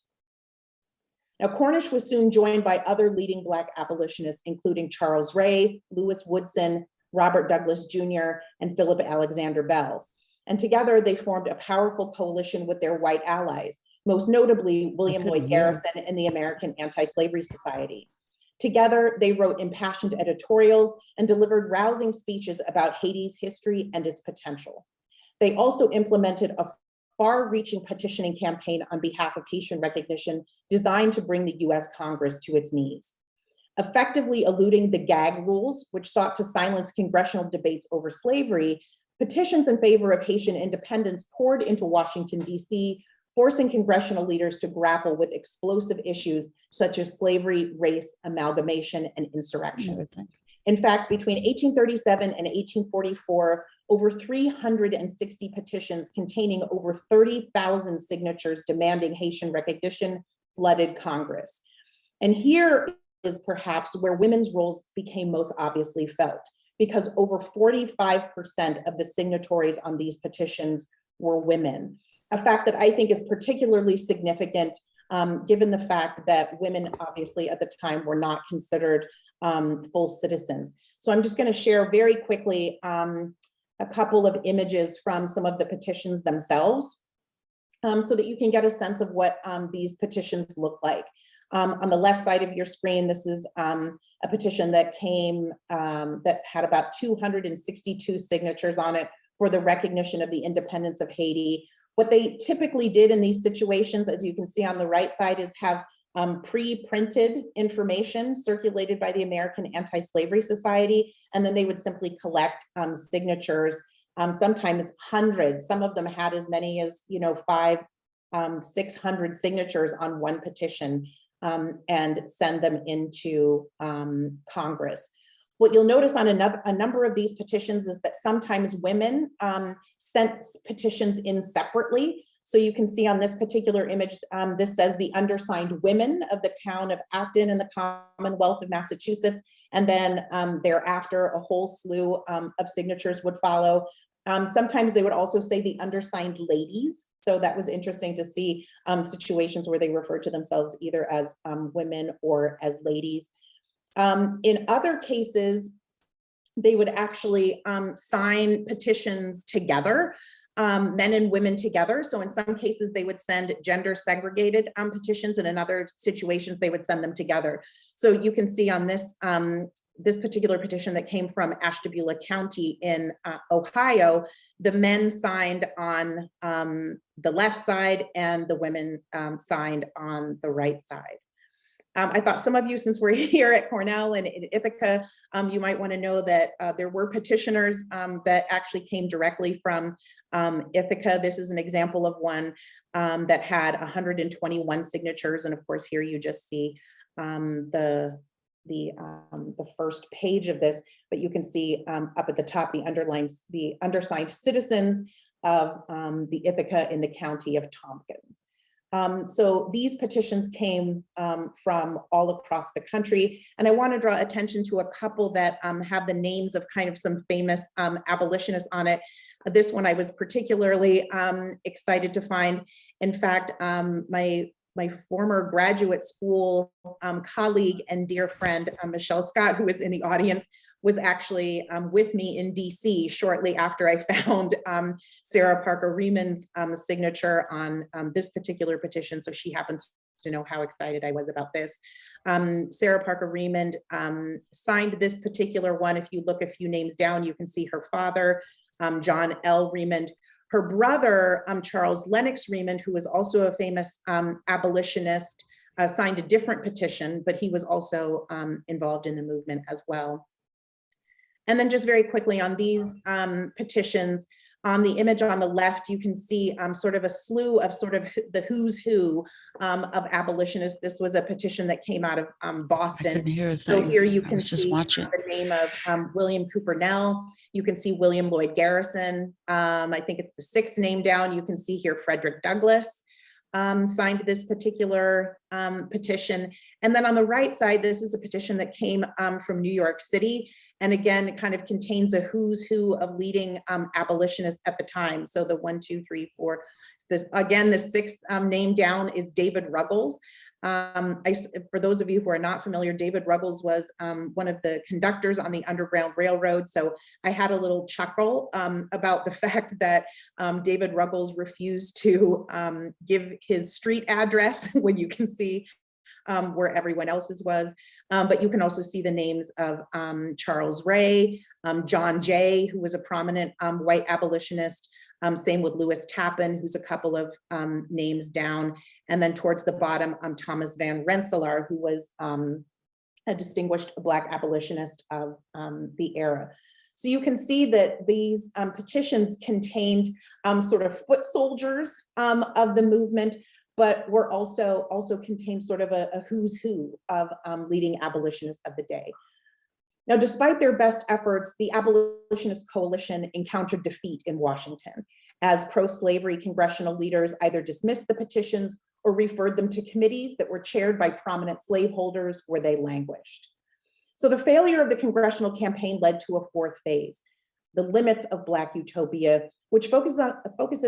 Now, Cornish was soon joined by other leading Black abolitionists, including Charles Ray, Lewis Woodson, Robert Douglas Jr., and Philip Alexander Bell. And together they formed a powerful coalition with their white allies, most notably William Lloyd Garrison and the American Anti-Slavery Society. Together, they wrote impassioned editorials and delivered rousing speeches about Haiti's history and its potential. They also implemented a far-reaching petitioning campaign on behalf of Haitian recognition designed to bring the US Congress to its knees. Effectively eluding the gag rules, which sought to silence congressional debates over slavery, petitions in favor of Haitian independence poured into Washington, D.C., forcing congressional leaders to grapple with explosive issues such as slavery, race, amalgamation, and insurrection. In fact, between 1837 and 1844, over 360 petitions containing over 30,000 signatures demanding Haitian recognition flooded Congress. And here is perhaps where women's roles became most obviously felt, because over 45% of the signatories on these petitions were women. A fact that I think is particularly significant given the fact that women obviously at the time were not considered full citizens. So I'm just going to share very quickly a couple of images from some of the petitions themselves so that you can get a sense of what these petitions look like. On the left side of your screen, this is a petition that came, that had about 262 signatures on it for the recognition of the independence of Haiti. What they typically did in these situations, as you can see on the right side, is have pre-printed information circulated by the American Anti-Slavery Society, and then they would simply collect signatures, sometimes hundreds. Some of them had as many as 600 signatures on one petition, and send them into Congress. What you'll notice on a number of these petitions is that sometimes women sent petitions in separately. So you can see on this particular image, this says the undersigned women of the town of Acton in the Commonwealth of Massachusetts. And then thereafter, a whole slew of signatures would follow. Sometimes they would also say the undersigned ladies. So that was interesting to see situations where they referred to themselves either as women or as ladies. In other cases, they would actually sign petitions together, men and women together. So in some cases, they would send gender segregated petitions, and in other situations, they would send them together. So you can see on this, this particular petition that came from Ashtabula County in Ohio, the men signed on the left side and the women signed on the right side. I thought some of you, since we're here at Cornell and in Ithaca, you might want to know that there were petitioners that actually came directly from Ithaca. This is an example of one that had 121 signatures. And of course, here you just see the first page of this, but you can see up at the top, the undersigned citizens of the Ithaca in the county of Tompkins. So these petitions came from all across the country. And I want to draw attention to a couple that have the names of kind of some famous abolitionists on it. This one I was particularly excited to find. In fact, my former graduate school colleague and dear friend, Michelle Scott, who is in the audience, was actually with me in DC shortly after I found Sarah Parker Remond's signature on this particular petition. So she happens to know how excited I was about this. Sarah Parker Remond signed this particular one. If you look a few names down, you can see her father, John L. Remond. Her brother, Charles Lennox Remond, who was also a famous abolitionist, signed a different petition, but he was also involved in the movement as well. And then just very quickly on these petitions, on the image on the left, you can see sort of a slew of sort of the who's who of abolitionists. This was a petition that came out of Boston. I couldn't hear a So thing. here you I can was just see watching. the name of William Cooper Nell. You can see William Lloyd Garrison. I think it's the sixth name down. You can see here Frederick Douglass signed this particular petition. And then on the right side, this is a petition that came from New York City. And again, it kind of contains a who's who of leading abolitionists at the time. So the 1, 2, 3, 4, this again, the sixth name down is David Ruggles. For those of you who are not familiar, David Ruggles was one of the conductors on the Underground Railroad. So I had a little chuckle about the fact that David Ruggles refused to give his street address when you can see where everyone else's was. But you can also see the names of Charles Ray, John Jay, who was a prominent white abolitionist. Same with Lewis Tappan, who's a couple of names down. And then towards the bottom, Thomas Van Rensselaer, who was a distinguished Black abolitionist of the era. So you can see that these petitions contained sort of foot soldiers of the movement, but were also contained sort of a who's who of leading abolitionists of the day. Now, despite their best efforts, the abolitionist coalition encountered defeat in Washington, as pro-slavery congressional leaders either dismissed the petitions or referred them to committees that were chaired by prominent slaveholders where they languished. So the failure of the congressional campaign led to a fourth phase, the limits of Black Utopia, which focuses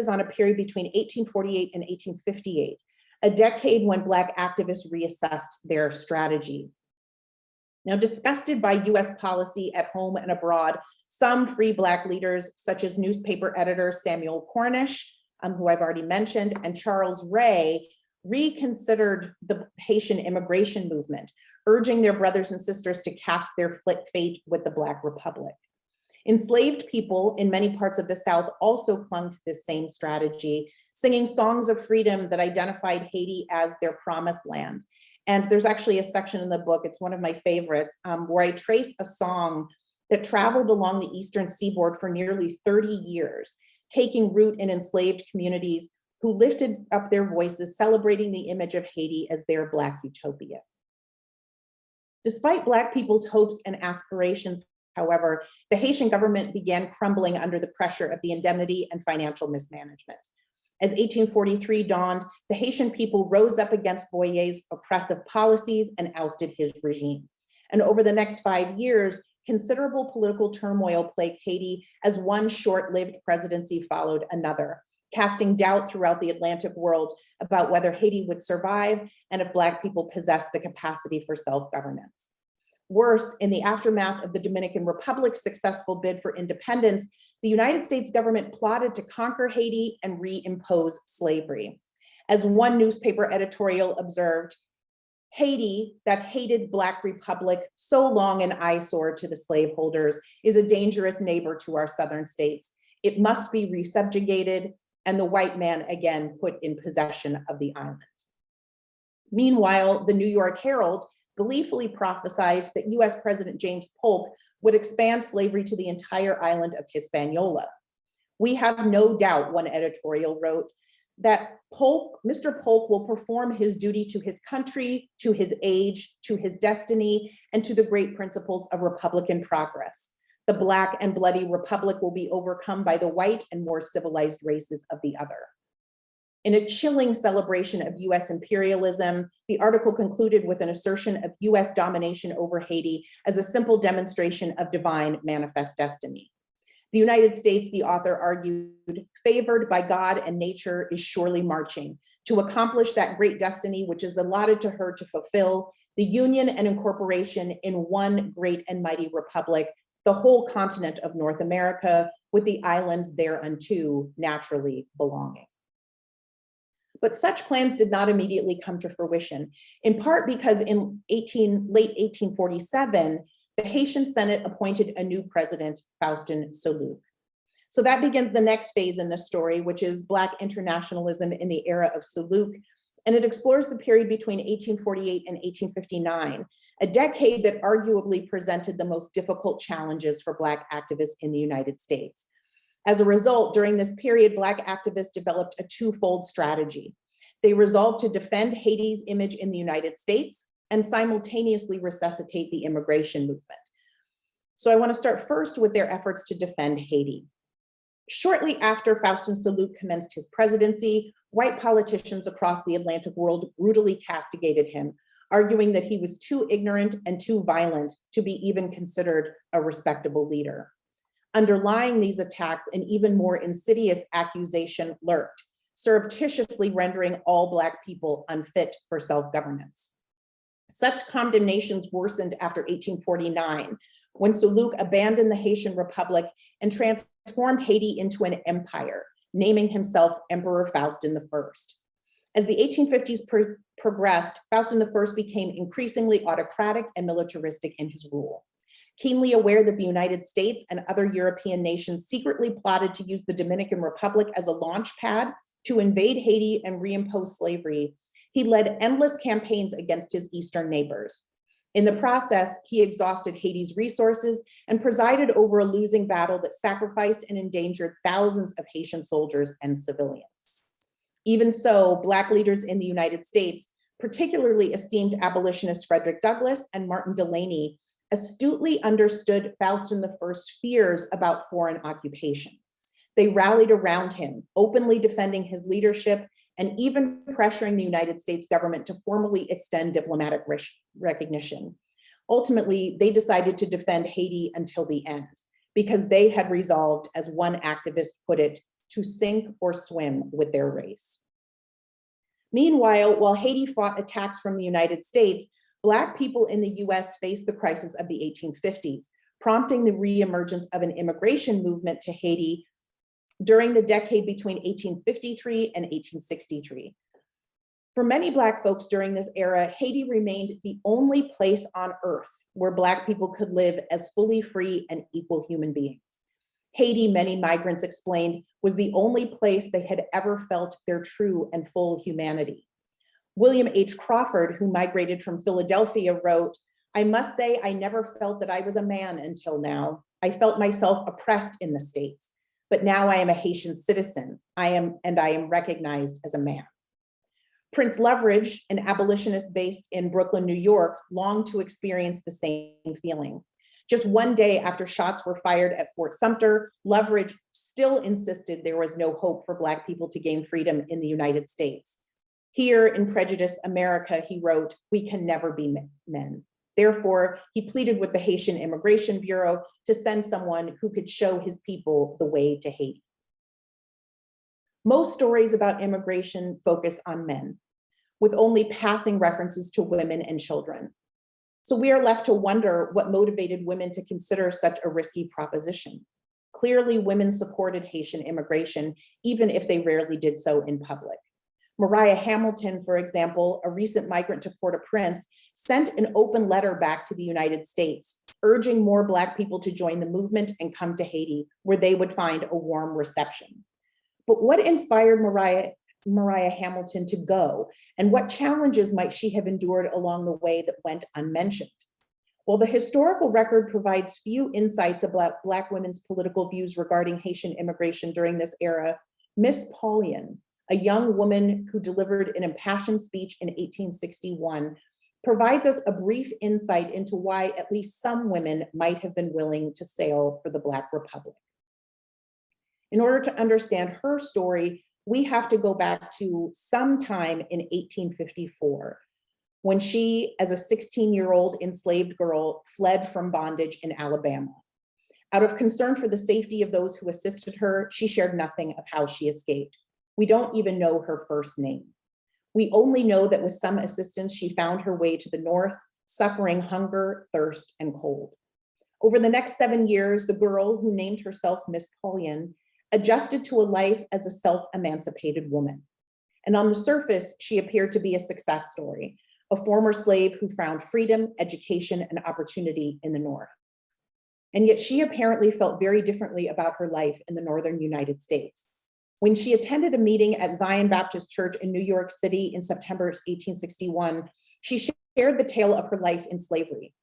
on a period between 1848 and 1858, a decade when Black activists reassessed their strategy. Now, disgusted by US policy at home and abroad, some free Black leaders, such as newspaper editor Samuel Cornish, who I've already mentioned, and Charles Ray, reconsidered the Haitian immigration movement, urging their brothers and sisters to cast their fate with the Black Republic. Enslaved people in many parts of the South also clung to this same strategy, singing songs of freedom that identified Haiti as their promised land. And there's actually a section in the book, it's one of my favorites, where I trace a song that traveled along the eastern seaboard for nearly 30 years, taking root in enslaved communities who lifted up their voices, celebrating the image of Haiti as their Black utopia. Despite Black people's hopes and aspirations, however, the Haitian government began crumbling under the pressure of the indemnity and financial mismanagement. As 1843 dawned, the Haitian people rose up against Boyer's oppressive policies and ousted his regime. And over the next 5 years, considerable political turmoil plagued Haiti as one short-lived presidency followed another, casting doubt throughout the Atlantic world about whether Haiti would survive and if Black people possess the capacity for self-governance. Worse, in the aftermath of the Dominican Republic's successful bid for independence, the United States government plotted to conquer Haiti and reimpose slavery. As one newspaper editorial observed, Haiti, that hated Black republic, so long an eyesore to the slaveholders, is a dangerous neighbor to our southern states. It must be resubjugated and the white man again put in possession of the island. Meanwhile, the New York Herald gleefully prophesied that US President James Polk would expand slavery to the entire island of Hispaniola. We have no doubt, one editorial wrote, that Mr. Polk will perform his duty to his country, to his age, to his destiny, and to the great principles of Republican progress. The Black and bloody republic will be overcome by the white and more civilized races of the other. In a chilling celebration of US imperialism, the article concluded with an assertion of US domination over Haiti as a simple demonstration of divine manifest destiny. The United States, the author argued, favored by God and nature, is surely marching to accomplish that great destiny which is allotted to her to fulfill the union and incorporation in one great and mighty republic, the whole continent of North America, with the islands thereunto naturally belonging. But such plans did not immediately come to fruition, in part because in late 1847, the Haitian Senate appointed a new president, Faustin Soulouque. So that begins the next phase in the story, which is Black internationalism in the era of Soulouque, and it explores the period between 1848 and 1859, a decade that arguably presented the most difficult challenges for Black activists in the United States. As a result, during this period, Black activists developed a twofold strategy. They resolved to defend Haiti's image in the United States and simultaneously resuscitate the immigration movement. So I want to start first with their efforts to defend Haiti. Shortly after Faustin Soulouque commenced his presidency, white politicians across the Atlantic world brutally castigated him, arguing that he was too ignorant and too violent to be even considered a respectable leader. Underlying these attacks, an even more insidious accusation lurked, surreptitiously rendering all Black people unfit for self-governance. Such condemnations worsened after 1849, when Soulouque abandoned the Haitian Republic and transformed Haiti into an empire, naming himself Emperor Faustin I. As the 1850s progressed, Faustin I became increasingly autocratic and militaristic in his rule. Keenly aware that the United States and other European nations secretly plotted to use the Dominican Republic as a launch pad to invade Haiti and reimpose slavery, he led endless campaigns against his eastern neighbors. In the process, he exhausted Haiti's resources and presided over a losing battle that sacrificed and endangered thousands of Haitian soldiers and civilians. Even so, Black leaders in the United States, particularly esteemed abolitionists Frederick Douglass and Martin Delany, astutely understood Faustin I's fears about foreign occupation. They rallied around him, openly defending his leadership and even pressuring the United States government to formally extend diplomatic recognition. Ultimately, they decided to defend Haiti until the end, because they had resolved, as one activist put it, to sink or swim with their race. Meanwhile, while Haiti fought attacks from the United States, Black people in the US faced the crisis of the 1850s, prompting the reemergence of an immigration movement to Haiti during the decade between 1853 and 1863. For many Black folks during this era, Haiti remained the only place on earth where Black people could live as fully free and equal human beings. Haiti, many migrants explained, was the only place they had ever felt their true and full humanity. William H. Crawford, who migrated from Philadelphia, wrote, "I must say I never felt that I was a man until now. I felt myself oppressed in the States, but now I am a Haitian citizen. I am recognized as a man." Prince Leverage, an abolitionist based in Brooklyn, New York, longed to experience the same feeling. Just one day after shots were fired at Fort Sumter, Leverage still insisted there was no hope for Black people to gain freedom in the United States. Here in Prejudice America, he wrote, "We can never be men." Therefore, he pleaded with the Haitian Immigration Bureau to send someone who could show his people the way to Haiti. Most stories about immigration focus on men, with only passing references to women and children. So we are left to wonder what motivated women to consider such a risky proposition. Clearly, women supported Haitian immigration, even if they rarely did so in public. Mariah Hamilton, for example, a recent migrant to Port-au-Prince, sent an open letter back to the United States, urging more Black people to join the movement and come to Haiti, where they would find a warm reception. But what inspired Mariah Hamilton to go, and what challenges might she have endured along the way that went unmentioned? While the historical record provides few insights about Black women's political views regarding Haitian immigration during this era, Miss Paulian, a young woman who delivered an impassioned speech in 1861, provides us a brief insight into why at least some women might have been willing to sail for the Black Republic. In order to understand her story, we have to go back to sometime in 1854, when she, as a 16-year-old enslaved girl, fled from bondage in Alabama. Out of concern for the safety of those who assisted her, she shared nothing of how she escaped. We don't even know her first name. We only know that with some assistance, she found her way to the north, suffering hunger, thirst, and cold. Over the next 7 years, the girl, who named herself Miss Paulian, adjusted to a life as a self-emancipated woman. And on the surface, she appeared to be a success story, a former slave who found freedom, education, and opportunity in the North. And yet she apparently felt very differently about her life in the Northern United States. When she attended a meeting at Zion Baptist Church in New York City in September 1861, she shared the tale of her life in slavery.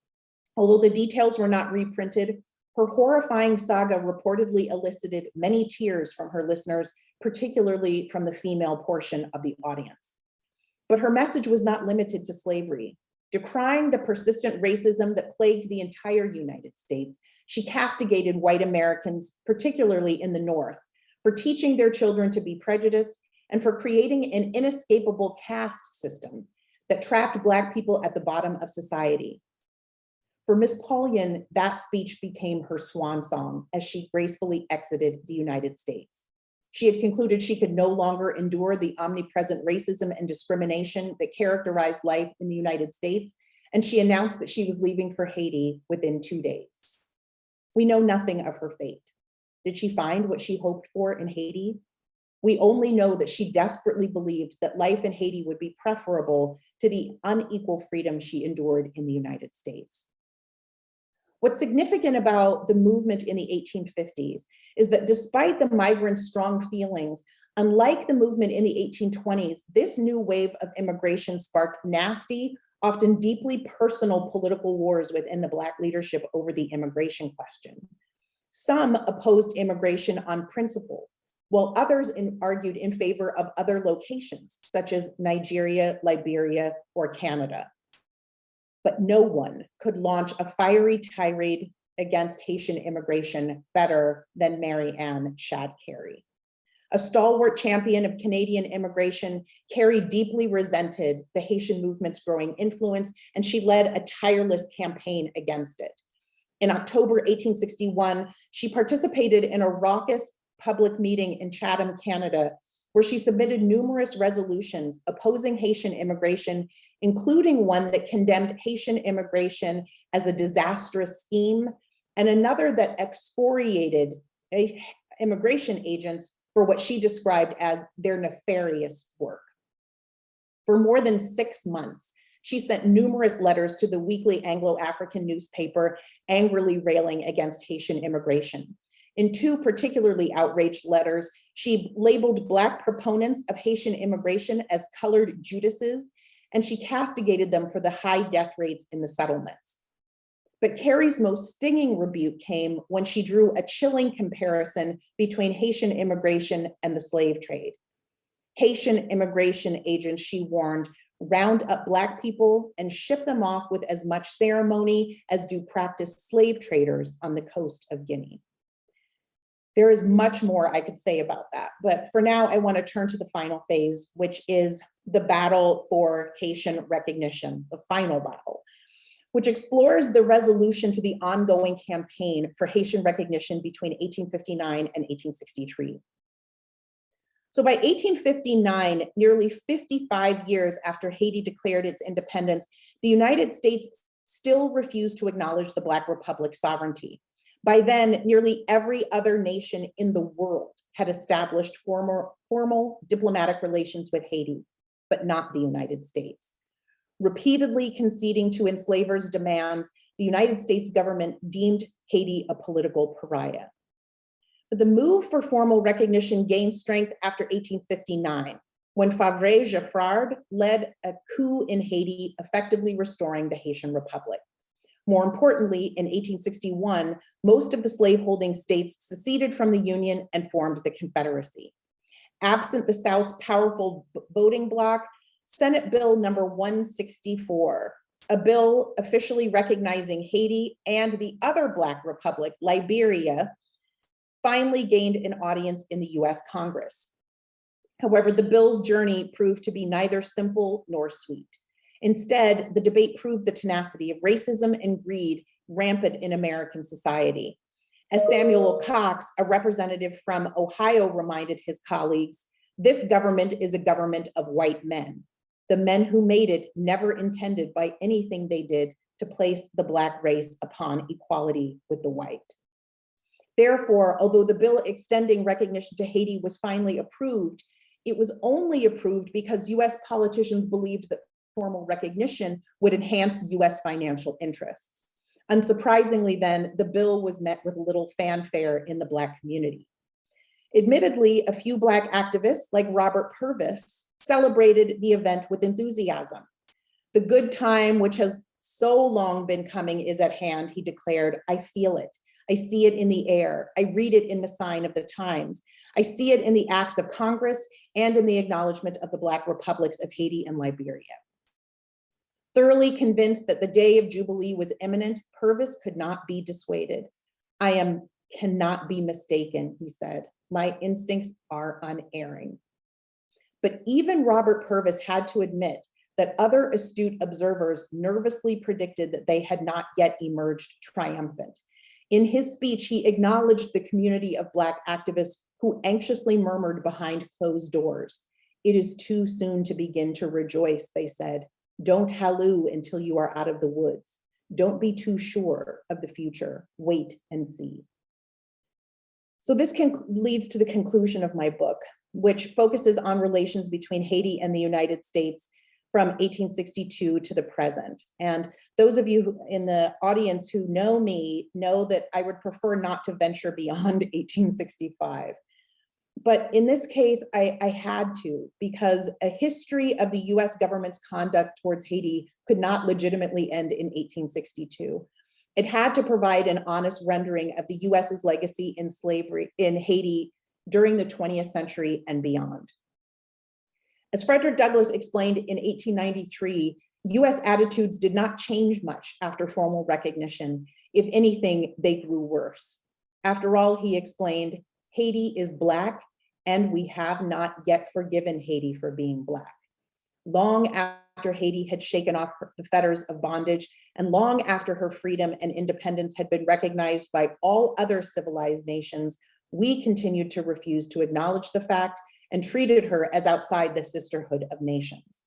Although the details were not reprinted, her horrifying saga reportedly elicited many tears from her listeners, particularly from the female portion of the audience. But her message was not limited to slavery. Decrying the persistent racism that plagued the entire United States, she castigated white Americans, particularly in the North, for teaching their children to be prejudiced and for creating an inescapable caste system that trapped Black people at the bottom of society. For Miss Paulian, that speech became her swan song as she gracefully exited the United States. She had concluded she could no longer endure the omnipresent racism and discrimination that characterized life in the United States, and she announced that she was leaving for Haiti within 2 days. We know nothing of her fate. Did she find what she hoped for in Haiti? We only know that she desperately believed that life in Haiti would be preferable to the unequal freedom she endured in the United States. What's significant about the movement in the 1850s is that despite the migrants' strong feelings, unlike the movement in the 1820s, this new wave of immigration sparked nasty, often deeply personal political wars within the Black leadership over the immigration question. Some opposed immigration on principle, while others argued in favor of other locations, such as Nigeria, Liberia, or Canada. But no one could launch a fiery tirade against Haitian immigration better than Mary Ann Shadd Cary. A stalwart champion of Canadian immigration, Cary deeply resented the Haitian movement's growing influence, and she led a tireless campaign against it. In October 1861, she participated in a raucous public meeting in Chatham, Canada, where she submitted numerous resolutions opposing Haitian immigration, including one that condemned Haitian immigration as a disastrous scheme, and another that excoriated immigration agents for what she described as their nefarious work. For more than 6 months, she sent numerous letters to the weekly Anglo-African newspaper, angrily railing against Haitian immigration. In 2 particularly outraged letters, she labeled Black proponents of Haitian immigration as colored Judases, and she castigated them for the high death rates in the settlements. But Cary's most stinging rebuke came when she drew a chilling comparison between Haitian immigration and the slave trade. Haitian immigration agents, she warned, round up Black people and ship them off with as much ceremony as do practiced slave traders on the coast of Guinea. There is much more I could say about that, but for now, I want to turn to the final phase, which is the battle for Haitian recognition, the final battle, which explores the resolution to the ongoing campaign for Haitian recognition between 1859 and 1863. So by 1859, nearly 55 years after Haiti declared its independence, the United States still refused to acknowledge the Black Republic's sovereignty. By then, nearly every other nation in the world had established formal diplomatic relations with Haiti, but not the United States. Repeatedly conceding to enslavers' demands, the United States government deemed Haiti a political pariah. But the move for formal recognition gained strength after 1859, when Fabre Giffard led a coup in Haiti, effectively restoring the Haitian Republic. More importantly, in 1861, most of the slaveholding states seceded from the Union and formed the Confederacy. Absent the South's powerful voting bloc, Senate Bill number 164, a bill officially recognizing Haiti and the other Black republic, Liberia, finally gained an audience in the US Congress. However, the bill's journey proved to be neither simple nor sweet. Instead, the debate proved the tenacity of racism and greed rampant in American society. As Samuel Cox, a representative from Ohio, reminded his colleagues, this government is a government of white men. The men who made it never intended by anything they did to place the Black race upon equality with the white. Therefore, although the bill extending recognition to Haiti was finally approved, it was only approved because US politicians believed that formal recognition would enhance US financial interests. Unsurprisingly then, the bill was met with little fanfare in the Black community. Admittedly, a few Black activists like Robert Purvis celebrated the event with enthusiasm. The good time, which has so long been coming, is at hand, he declared. I feel it. I see it in the air. I read it in the sign of the times. I see it in the acts of Congress and in the acknowledgement of the Black republics of Haiti and Liberia. Thoroughly convinced that the day of Jubilee was imminent, Purvis could not be dissuaded. Cannot be mistaken, he said. My instincts are unerring. But even Robert Purvis had to admit that other astute observers nervously predicted that they had not yet emerged triumphant. In his speech, he acknowledged the community of Black activists who anxiously murmured behind closed doors. It is too soon to begin to rejoice, they said. Don't halloo until you are out of the woods. Don't be too sure of the future. Wait and see. So this leads to the conclusion of my book, which focuses on relations between Haiti and the United States from 1862 to the present. And those of you in the audience who know me know that I would prefer not to venture beyond 1865. But in this case, I had to, because a history of the US government's conduct towards Haiti could not legitimately end in 1862. It had to provide an honest rendering of the US's legacy in slavery in Haiti during the 20th century and beyond. As Frederick Douglass explained in 1893, US attitudes did not change much after formal recognition. If anything, they grew worse. After all, he explained, Haiti is Black, and we have not yet forgiven Haiti for being Black. Long after Haiti had shaken off the fetters of bondage, and long after her freedom and independence had been recognized by all other civilized nations, we continued to refuse to acknowledge the fact and treated her as outside the sisterhood of nations.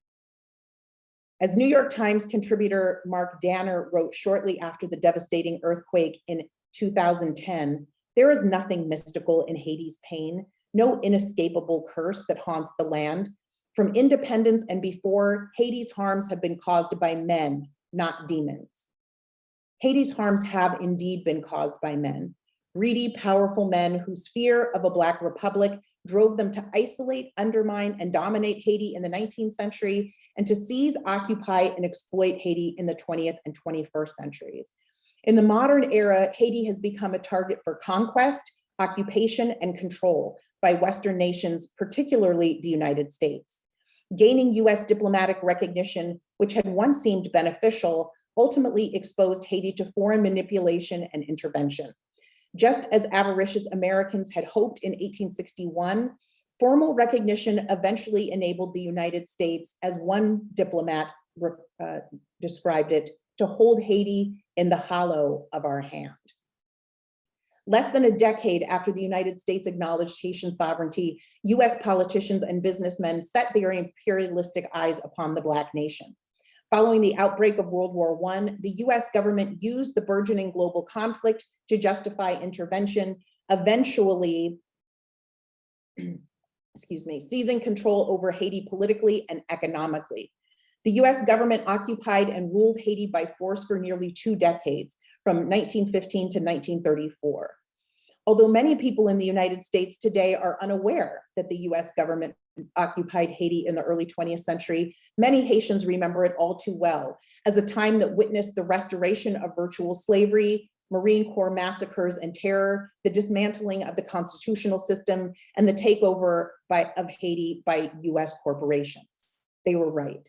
As New York Times contributor Mark Danner wrote shortly after the devastating earthquake in 2010, there is nothing mystical in Haiti's pain, no inescapable curse that haunts the land. From independence and before, Haiti's harms have been caused by men, not demons. Haiti's harms have indeed been caused by men, greedy, powerful men whose fear of a Black republic drove them to isolate, undermine, and dominate Haiti in the 19th century and to seize, occupy, and exploit Haiti in the 20th and 21st centuries. In the modern era, Haiti has become a target for conquest, occupation, and control by Western nations, particularly the United States. Gaining US diplomatic recognition, which had once seemed beneficial, ultimately exposed Haiti to foreign manipulation and intervention. Just as avaricious Americans had hoped in 1861, formal recognition eventually enabled the United States, as one diplomat described it, to hold Haiti in the hollow of our hand. Less than a decade after the United States acknowledged Haitian sovereignty, US politicians and businessmen set their imperialistic eyes upon the Black nation. Following the outbreak of World War I, the US government used the burgeoning global conflict to justify intervention, eventually, seizing control over Haiti politically and economically. The US government occupied and ruled Haiti by force for nearly 2 decades, from 1915 to 1934. Although many people in the United States today are unaware that the US government occupied Haiti in the early 20th century, many Haitians remember it all too well as a time that witnessed the restoration of virtual slavery, Marine Corps massacres and terror, the dismantling of the constitutional system, and the takeover of Haiti by US corporations. They were right.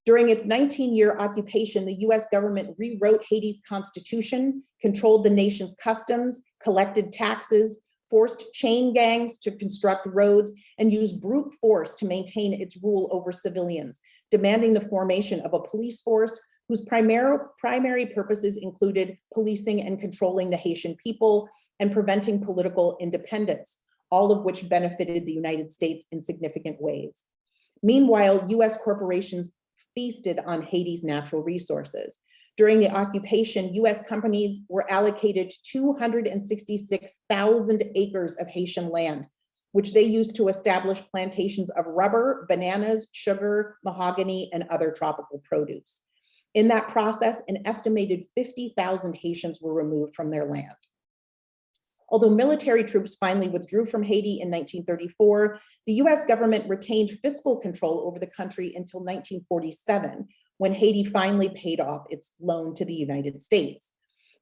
During its 19-year occupation, the US government rewrote Haiti's constitution, controlled the nation's customs, collected taxes, forced chain gangs to construct roads, and used brute force to maintain its rule over civilians, demanding the formation of a police force whose primary purposes included policing and controlling the Haitian people and preventing political independence, all of which benefited the United States in significant ways. Meanwhile, US corporations feasted on Haiti's natural resources. During the occupation, US companies were allocated 266,000 acres of Haitian land, which they used to establish plantations of rubber, bananas, sugar, mahogany, and other tropical produce. In that process, an estimated 50,000 Haitians were removed from their land. Although military troops finally withdrew from Haiti in 1934, the US government retained fiscal control over the country until 1947, when Haiti finally paid off its loan to the United States.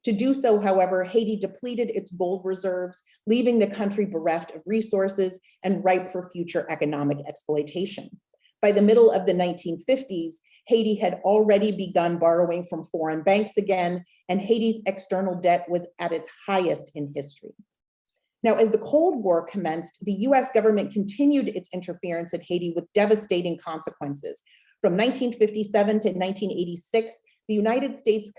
To do so, however, Haiti depleted its gold reserves, leaving the country bereft of resources and ripe for future economic exploitation. By the middle of the 1950s, Haiti had already begun borrowing from foreign banks again, and Haiti's external debt was at its highest in history. Now, as the Cold War commenced, the US government continued its interference in Haiti with devastating consequences. From 1957 to 1986, the United States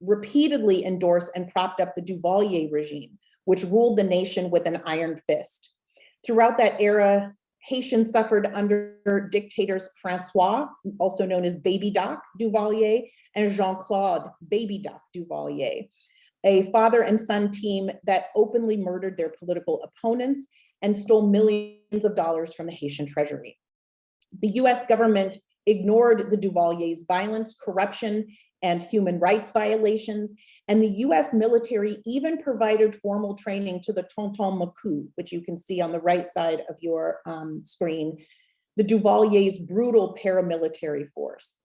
repeatedly endorsed and propped up the Duvalier regime, which ruled the nation with an iron fist. Throughout that era, Haitians suffered under dictators Francois, also known as Baby Doc Duvalier, and Jean-Claude Baby Doc Duvalier, a father and son team that openly murdered their political opponents and stole millions of dollars from the Haitian treasury. The US government ignored the Duvaliers' violence, corruption, and human rights violations, and the US military even provided formal training to the Tonton Macoute, which you can see on the right side of your screen, the Duvaliers' brutal paramilitary force.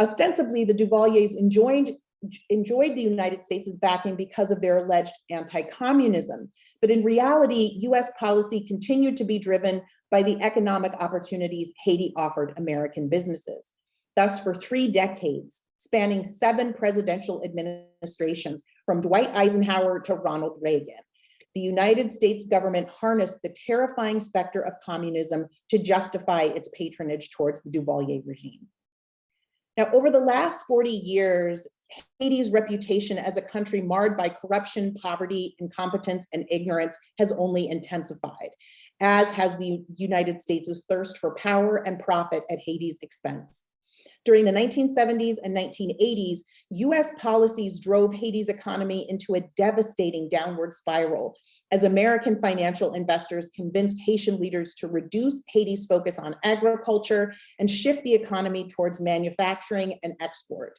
Ostensibly, the Duvaliers enjoyed the United States' backing because of their alleged anti-communism, but in reality, US policy continued to be driven by the economic opportunities Haiti offered American businesses. Thus, for 3 decades, spanning 7 presidential administrations, from Dwight Eisenhower to Ronald Reagan, the United States government harnessed the terrifying specter of communism to justify its patronage towards the Duvalier regime. Now, over the last 40 years, Haiti's reputation as a country marred by corruption, poverty, incompetence, and ignorance has only intensified, as has the United States' thirst for power and profit at Haiti's expense. During the 1970s and 1980s, US policies drove Haiti's economy into a devastating downward spiral as American financial investors convinced Haitian leaders to reduce Haiti's focus on agriculture and shift the economy towards manufacturing and export.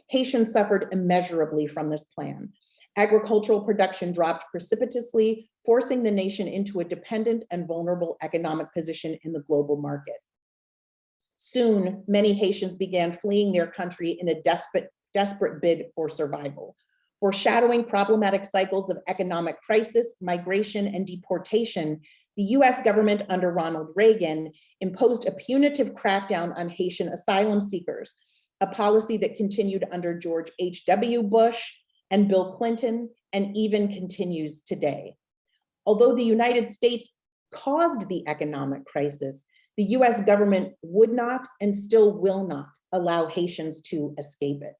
Haitians suffered immeasurably from this plan. Agricultural production dropped precipitously, forcing the nation into a dependent and vulnerable economic position in the global market. Soon, many Haitians began fleeing their country in a desperate bid for survival. Foreshadowing problematic cycles of economic crisis, migration, and deportation, the US government under Ronald Reagan imposed a punitive crackdown on Haitian asylum seekers, a policy that continued under George H.W. Bush and Bill Clinton, and even continues today. Although the United States caused the economic crisis, the US government would not and still will not allow Haitians to escape it.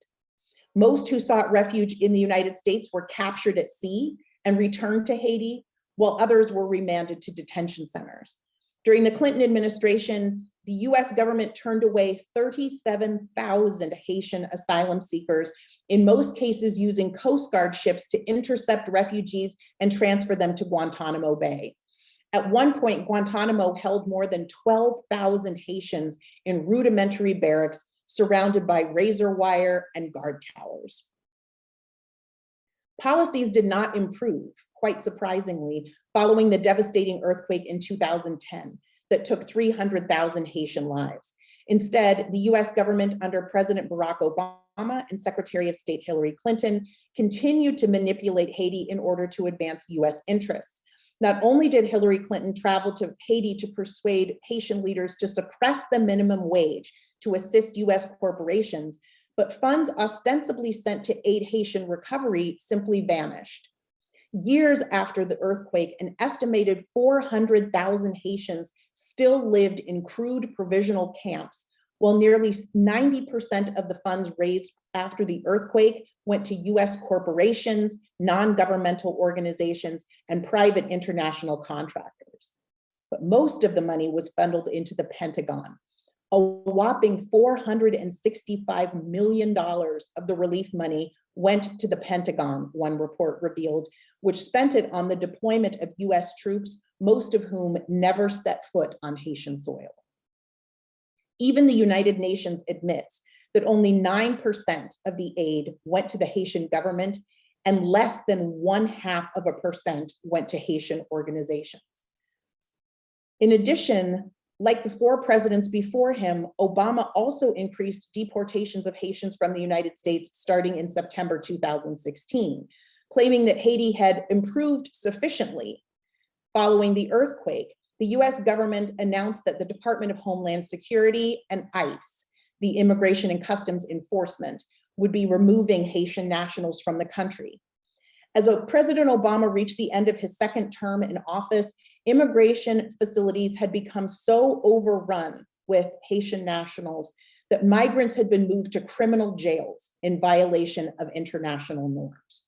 Most who sought refuge in the United States were captured at sea and returned to Haiti, while others were remanded to detention centers. During the Clinton administration, the US government turned away 37,000 Haitian asylum seekers, in most cases using Coast Guard ships to intercept refugees and transfer them to Guantanamo Bay. At one point, Guantanamo held more than 12,000 Haitians in rudimentary barracks surrounded by razor wire and guard towers. Policies did not improve, quite surprisingly, following the devastating earthquake in 2010 that took 300,000 Haitian lives. Instead, the US government under President Barack Obama and Secretary of State Hillary Clinton continued to manipulate Haiti in order to advance US interests. Not only did Hillary Clinton travel to Haiti to persuade Haitian leaders to suppress the minimum wage to assist US corporations, but funds ostensibly sent to aid Haitian recovery simply vanished. Years after the earthquake, an estimated 400,000 Haitians still lived in crude provisional camps, while nearly 90% of the funds raised after the earthquake went to US corporations, non-governmental organizations, and private international contractors. But most of the money was funneled into the Pentagon. A whopping $465 million of the relief money went to the Pentagon, one report revealed, which spent it on the deployment of US troops, most of whom never set foot on Haitian soil. Even the United Nations admits that only 9% of the aid went to the Haitian government and less than 0.5% went to Haitian organizations. In addition, like the 4 presidents before him, Obama also increased deportations of Haitians from the United States starting in September 2016, claiming that Haiti had improved sufficiently. Following the earthquake, the US government announced that the Department of Homeland Security and ICE, the Immigration and Customs Enforcement, would be removing Haitian nationals from the country. As President Obama reached the end of his second term in office, immigration facilities had become so overrun with Haitian nationals that migrants had been moved to criminal jails in violation of international norms.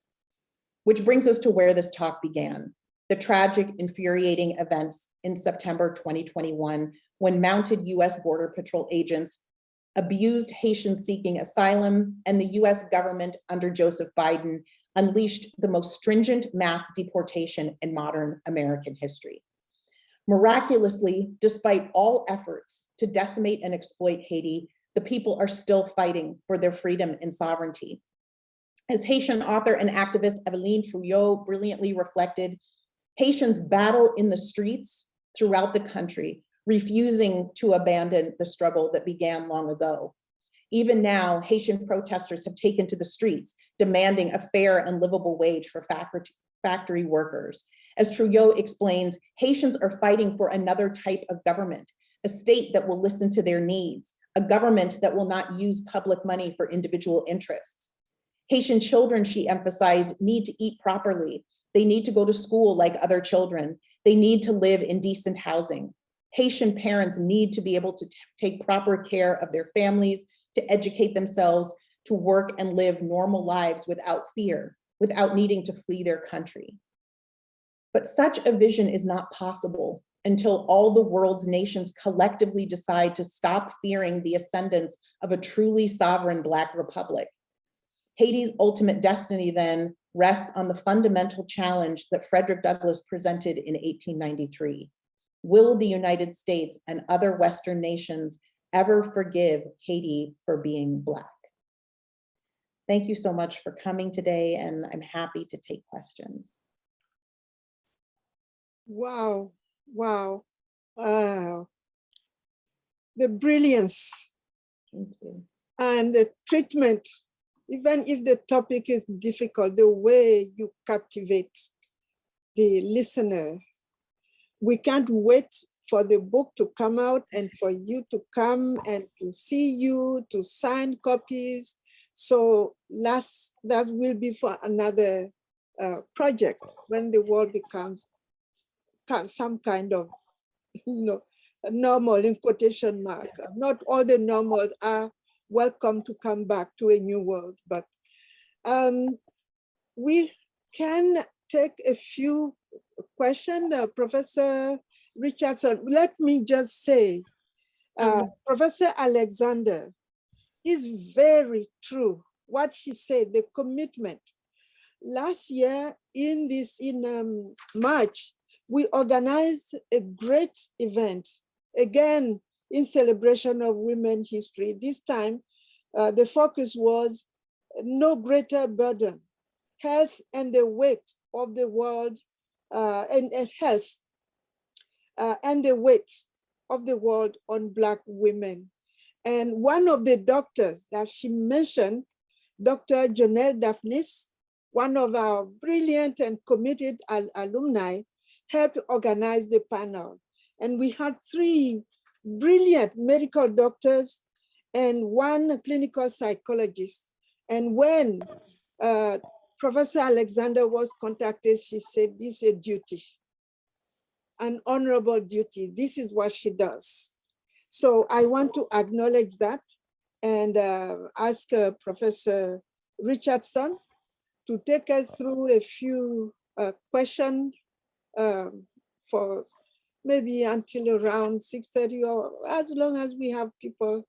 Which brings us to where this talk began, the tragic, infuriating events in September 2021, when mounted US Border Patrol agents abused Haitians seeking asylum, and the US government under Joseph Biden unleashed the most stringent mass deportation in modern American history. Miraculously, despite all efforts to decimate and exploit Haiti, the people are still fighting for their freedom and sovereignty. As Haitian author and activist Eveline Trouillot brilliantly reflected, Haitians battle in the streets throughout the country, refusing to abandon the struggle that began long ago. Even now, Haitian protesters have taken to the streets, demanding a fair and livable wage for factory workers. As Trouillot explains, Haitians are fighting for another type of government, a state that will listen to their needs, a government that will not use public money for individual interests. Haitian children, she emphasized, need to eat properly. They need to go to school like other children. They need to live in decent housing. Haitian parents need to be able to take proper care of their families, to educate themselves, to work and live normal lives without fear, without needing to flee their country. But such a vision is not possible until all the world's nations collectively decide to stop fearing the ascendance of a truly sovereign Black republic. Haiti's ultimate destiny then rests on the fundamental challenge that Frederick Douglass presented in 1893. Will the United States and other Western nations ever forgive Haiti for being Black? Thank you so much for coming today, and I'm happy to take questions. Wow, wow. The brilliance Thank you. and the treatment, even if the topic is difficult, the way you captivate the listener. We can't wait for the book to come out and for you to come and to see you, to sign copies. So that will be for another project when the world becomes some kind of, normal in quotation mark. Not all the normals are welcome to come back to a new world, but we can take a few questions. Professor Richardson, let me just say, Professor Alexander is very true. What she said, the commitment. Last year in March, we organized a great event, again, in celebration of women's history. This time, the focus was no greater burden, health and the weight of the world, and health and the weight of the world on Black women. And one of the doctors that she mentioned, Dr. Janelle Daphnis, one of our brilliant and committed alumni, helped organize the panel. And we had 3 brilliant medical doctors and 1 clinical psychologist. And when Professor Alexander was contacted, she said, this is a duty, an honorable duty. This is what she does. So I want to acknowledge that and ask Professor Richardson to take us through a few questions for maybe until around 6:30, or as long as we have people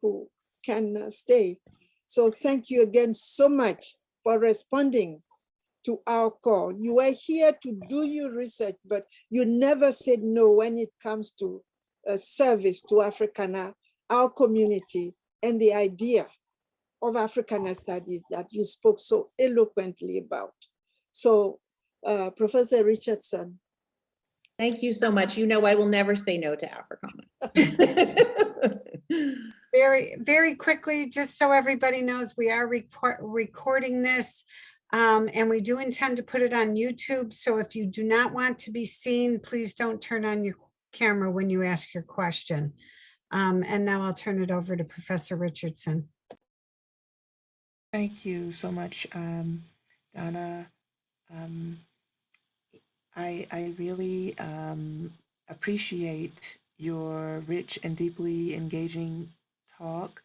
who can stay. So thank you again so much for responding to our call. You were here to do your research, but you never said no when it comes to service to Africana, our community, and the idea of Africana Studies that you spoke so eloquently about. So Professor Richardson. Thank you so much. You know, I will never say no to Africana. Very, very quickly, just so everybody knows, we are recording this and we do intend to put it on YouTube. So if you do not want to be seen, please don't turn on your camera when you ask your question. And now I'll turn it over to Professor Richardson. Thank you so much, Donna. I really appreciate your rich and deeply engaging talk,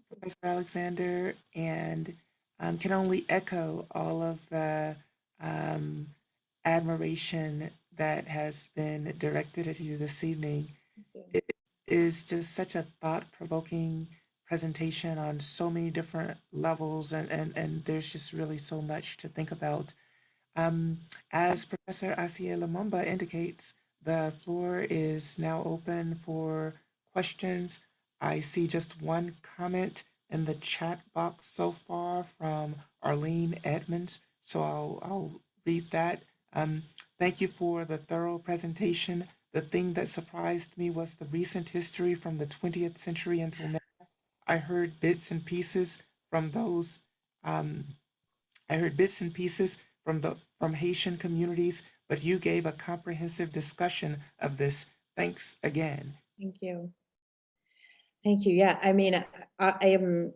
Professor Alexander, and can only echo all of the admiration that has been directed at you this evening. It is just such a thought-provoking presentation on so many different levels, and there's just really so much to think about. As Professor Asier Lumumba indicates, the floor is now open for questions. I see just one comment in the chat box so far from Arlene Edmonds, so I'll read that. Thank you for the thorough presentation. The thing that surprised me was the recent history from the 20th century until now. I heard bits and pieces from those. I heard bits and pieces from Haitian communities, but you gave a comprehensive discussion of this. Thanks again. Thank you. Thank you. Yeah, I mean, I am,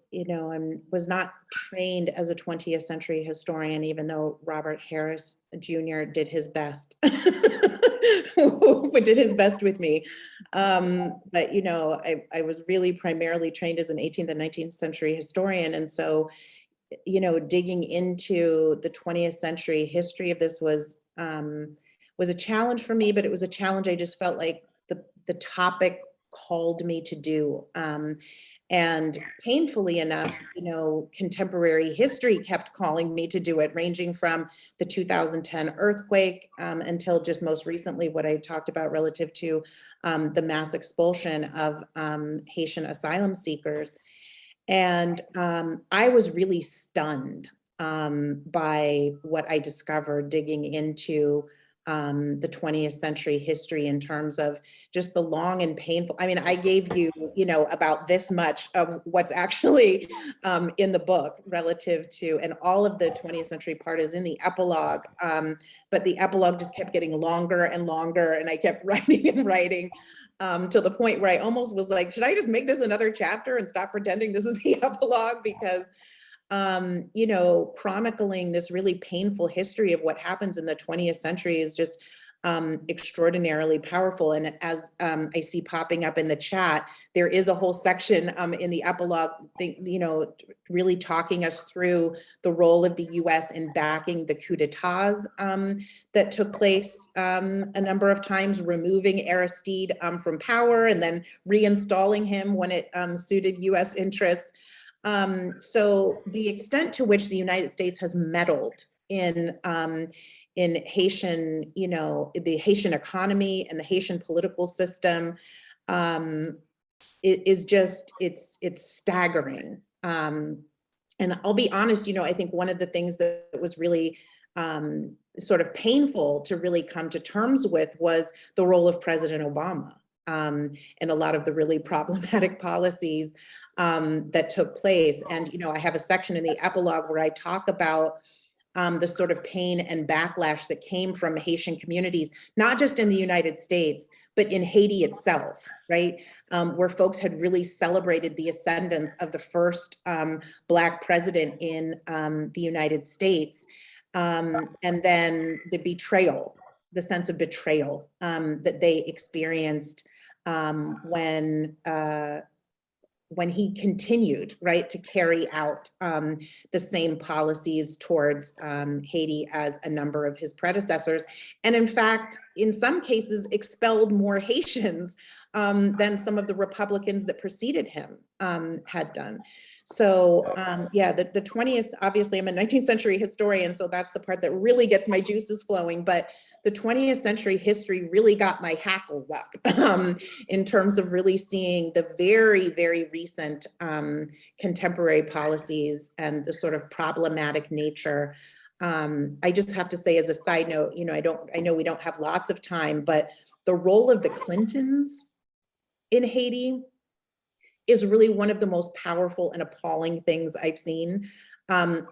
was not trained as a 20th century historian, even though Robert Harris Jr. did his best, did his best with me. But, I was really primarily trained as an 18th and 19th century historian. And so, digging into the 20th century history of this was a challenge for me, but it was a challenge I just felt like the topic called me to do. And painfully enough, contemporary history kept calling me to do it, ranging from the 2010 earthquake until just most recently what I talked about relative to the mass expulsion of Haitian asylum seekers. And I was really stunned by what I discovered digging into the 20th century history in terms of just the long and painful. I mean, I gave you, about this much of what's actually in the book relative to, and all of the 20th century part is in the epilogue, but the epilogue just kept getting longer and longer, and I kept writing and writing to the point where I almost was like, should I just make this another chapter and stop pretending this is the epilogue? Because chronicling this really painful history of what happens in the 20th century is just extraordinarily powerful. And as I see popping up in the chat, there is a whole section in the epilogue, really talking us through the role of the US in backing the coup d'etats that took place a number of times, removing Aristide from power and then reinstalling him when it suited US interests. So the extent to which the United States has meddled in Haitian, the Haitian economy and the Haitian political system is just, it's staggering. And I'll be honest, I think one of the things that was really sort of painful to really come to terms with was the role of President Obama and a lot of the really problematic policies that took place. And, I have a section in the epilogue where I talk about the sort of pain and backlash that came from Haitian communities, not just in the United States, but in Haiti itself, right? Where folks had really celebrated the ascendance of the first Black president in the United States. And then the betrayal, the sense of betrayal that they experienced when he continued, right, to carry out the same policies towards Haiti as a number of his predecessors. And in fact, in some cases, expelled more Haitians than some of the Republicans that preceded him had done. So yeah, the 20th, obviously I'm a 19th century historian, so that's the part that really gets my juices flowing, but the 20th century history really got my hackles up in terms of really seeing the very, very recent contemporary policies and the sort of problematic nature. I just have to say as a side note, you know, I know we don't have lots of time, but the role of the Clintons in Haiti is really one of the most powerful and appalling things I've seen.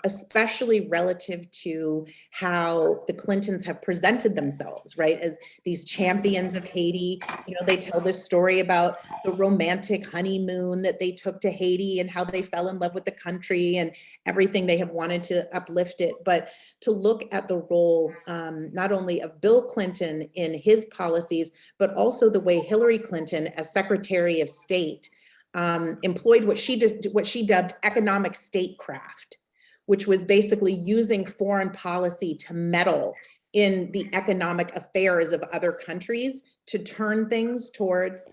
Especially relative to how the Clintons have presented themselves, right? As these champions of Haiti. You know, they tell this story about the romantic honeymoon that they took to Haiti and how they fell in love with the country and everything they have wanted to uplift it. But to look at the role, not only of Bill Clinton in his policies, but also the way Hillary Clinton as Secretary of State employed what she dubbed economic statecraft, which was basically using foreign policy to meddle in the economic affairs of other countries to turn things towards,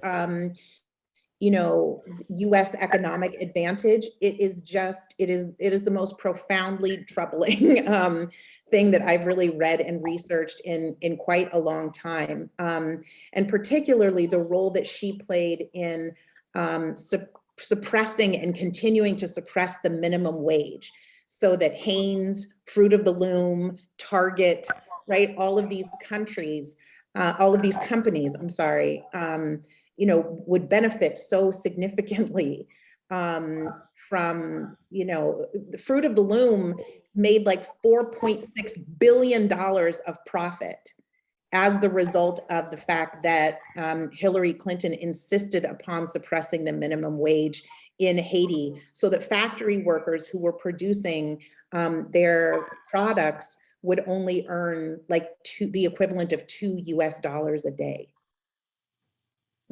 you know, U.S. economic advantage. It is the most profoundly troubling thing that I've really read and researched in quite a long time, and particularly the role that she played in suppressing and continuing to suppress the minimum wage, so that Hanes, Fruit of the Loom, Target, right, all of these countries, all of these companies, I'm sorry, you know, would benefit so significantly from, you know, the Fruit of the Loom made like $4.6 billion of profit as the result of the fact that Hillary Clinton insisted upon suppressing the minimum wage in Haiti, so that factory workers who were producing their products would only earn like the equivalent of $2 US a day.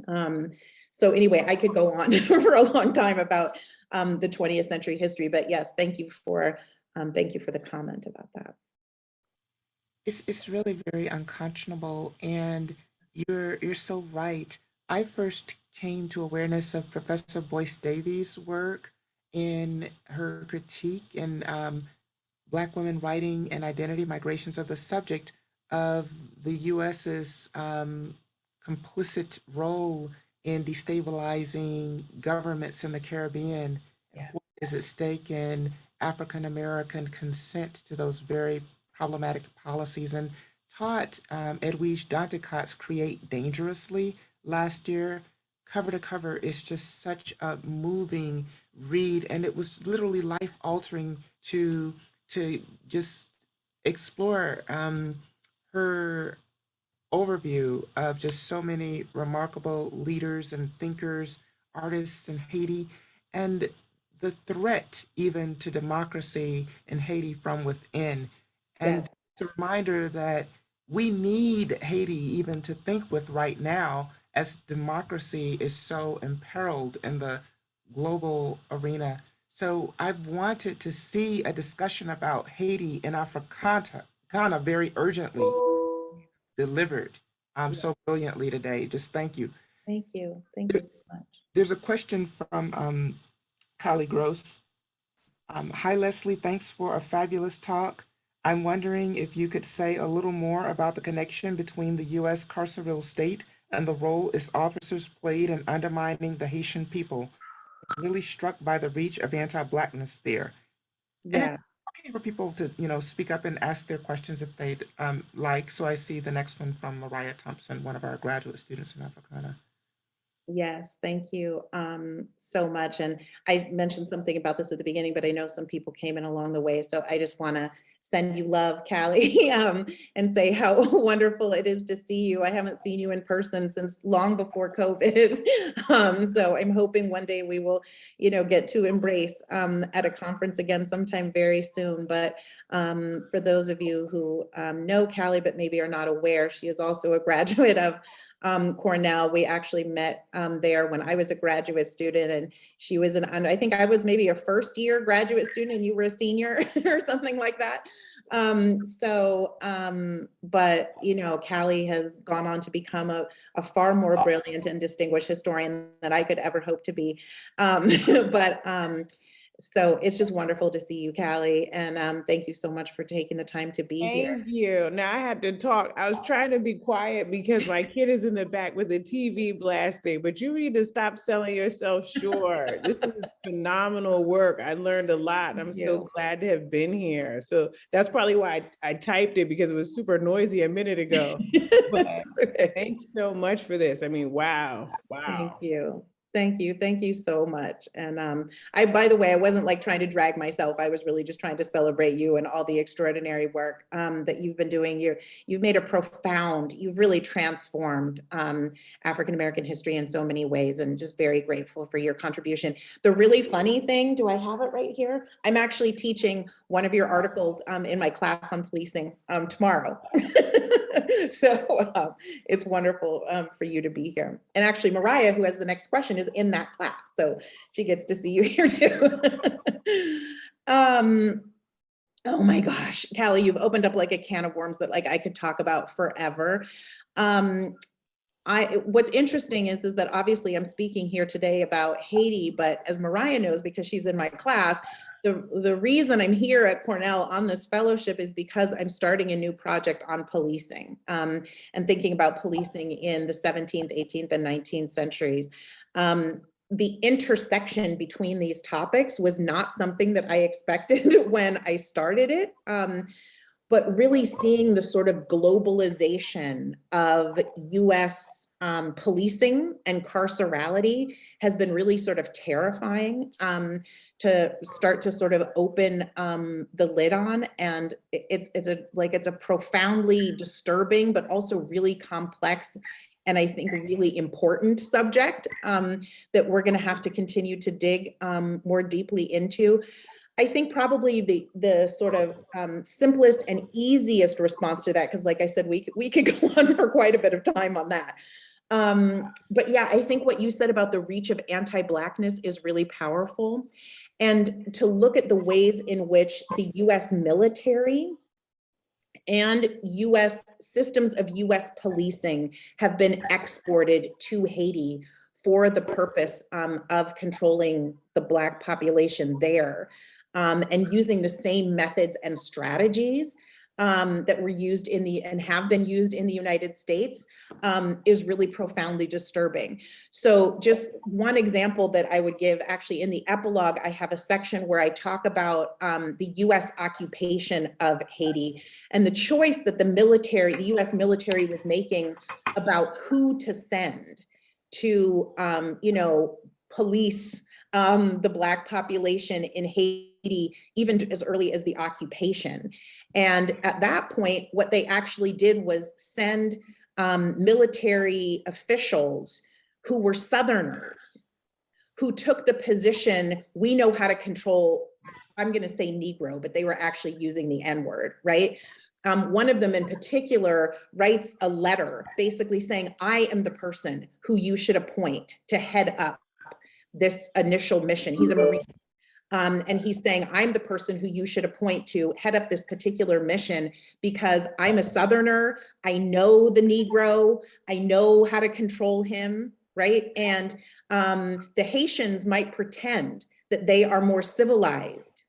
So anyway, I could go on for a long time about the 20th century history, but yes, thank you for the comment about that. It's really very unconscionable, and you're so right. I first came to awareness of Professor Boyce Davies' work in her critique in Black Women Writing and Identity, Migrations of the Subject of the US's complicit role in destabilizing governments in the Caribbean. Yeah. What is at stake in African American consent to those very problematic policies, and taught Edwige Danticott's Create Dangerously last year. Cover to cover, it's just such a moving read, and it was literally life altering to just explore her overview of just so many remarkable leaders and thinkers, artists in Haiti, and the threat even to democracy in Haiti from within. And Yes. it's a reminder that we need Haiti even to think with right now, as democracy is so imperiled in the global arena. So I've wanted to see a discussion about Haiti and Africana very urgently delivered so brilliantly today. Just thank you. Thank you. Thank you so much. There's a question from Kylie Gross. Hi, Leslie. Thanks for a fabulous talk. I'm wondering if you could say a little more about the connection between the U.S. carceral state and the role its officers played in undermining the Haitian people. I was really struck by the reach of anti-Blackness there. And Yes. it's okay for people to, you know, speak up and ask their questions if they'd like. So I see the next one from Mariah Thompson, one of our graduate students in Africana. Yes, thank you so much. And I mentioned something about this at the beginning, but I know some people came in along the way. So I just want to send you love, Callie, and say how wonderful it is to see you. I haven't seen you in person since long before COVID. So I'm hoping one day we will, get to embrace at a conference again sometime very soon. But for those of you who know Callie, but maybe are not aware, she is also a graduate of Cornell. We actually met there when I was a graduate student, and she was I think I was maybe a first year graduate student and you were a senior or something like that. But Callie has gone on to become a far more brilliant and distinguished historian than I could ever hope to be. So it's just wonderful to see you, Callie, and thank you so much for taking the time to be here. Thank you. Now I had to talk. I was trying to be quiet because my kid is in the back with the TV blasting, but you need to stop selling yourself short. This is phenomenal work. I learned a lot. I'm so glad to have been here. So that's probably why I typed it, because it was super noisy a minute ago. But thanks so much for this. I mean, wow. Thank you. Thank you. Thank you so much. And by the way, I wasn't like trying to drag myself. I was really just trying to celebrate you and all the extraordinary work that you've been doing. You've made you've really transformed African-American history in so many ways, and just very grateful for your contribution. The really funny thing, do I have it right here? I'm actually teaching one of your articles in my class on policing tomorrow. So it's wonderful for you to be here. And actually, Mariah, who has the next question, is in that class. So she gets to see you here too. Oh my gosh, Callie, you've opened up like a can of worms that like I could talk about forever. What's interesting is that obviously I'm speaking here today about Haiti, but as Mariah knows, because she's in my class, the reason I'm here at Cornell on this fellowship is because I'm starting a new project on policing and thinking about policing in the 17th, 18th, and 19th centuries. The intersection between these topics was not something that I expected when I started it, but really seeing the sort of globalization of US policing and carcerality has been really sort of terrifying to start to sort of open the lid on. And it's a profoundly disturbing, but also really complex and I think really important subject that we're going to have to continue to dig more deeply into. I think probably the sort of simplest and easiest response to that, because like I said, we could go on for quite a bit of time on that. But yeah, I think what you said about the reach of anti-Blackness is really powerful. And to look at the ways in which the US military and systems of US policing have been exported to Haiti for the purpose of controlling the Black population there, and using the same methods and strategies that were used and have been used in the United States is really profoundly disturbing. So just one example that I would give, actually in the epilogue, I have a section where I talk about the US occupation of Haiti and the choice that the US military was making about who to send to, police the Black population in Haiti, even as early as the occupation. And at that point, what they actually did was send military officials who were Southerners, who took the position, we know how to control, I'm gonna say Negro, but they were actually using the N-word, right? One of them in particular writes a letter basically saying, I am the person who you should appoint to head up this initial mission. He's a Marine. And he's saying, I'm the person who you should appoint to head up this particular mission because I'm a Southerner. I know the Negro. I know how to control him, right? And the Haitians might pretend that they are more civilized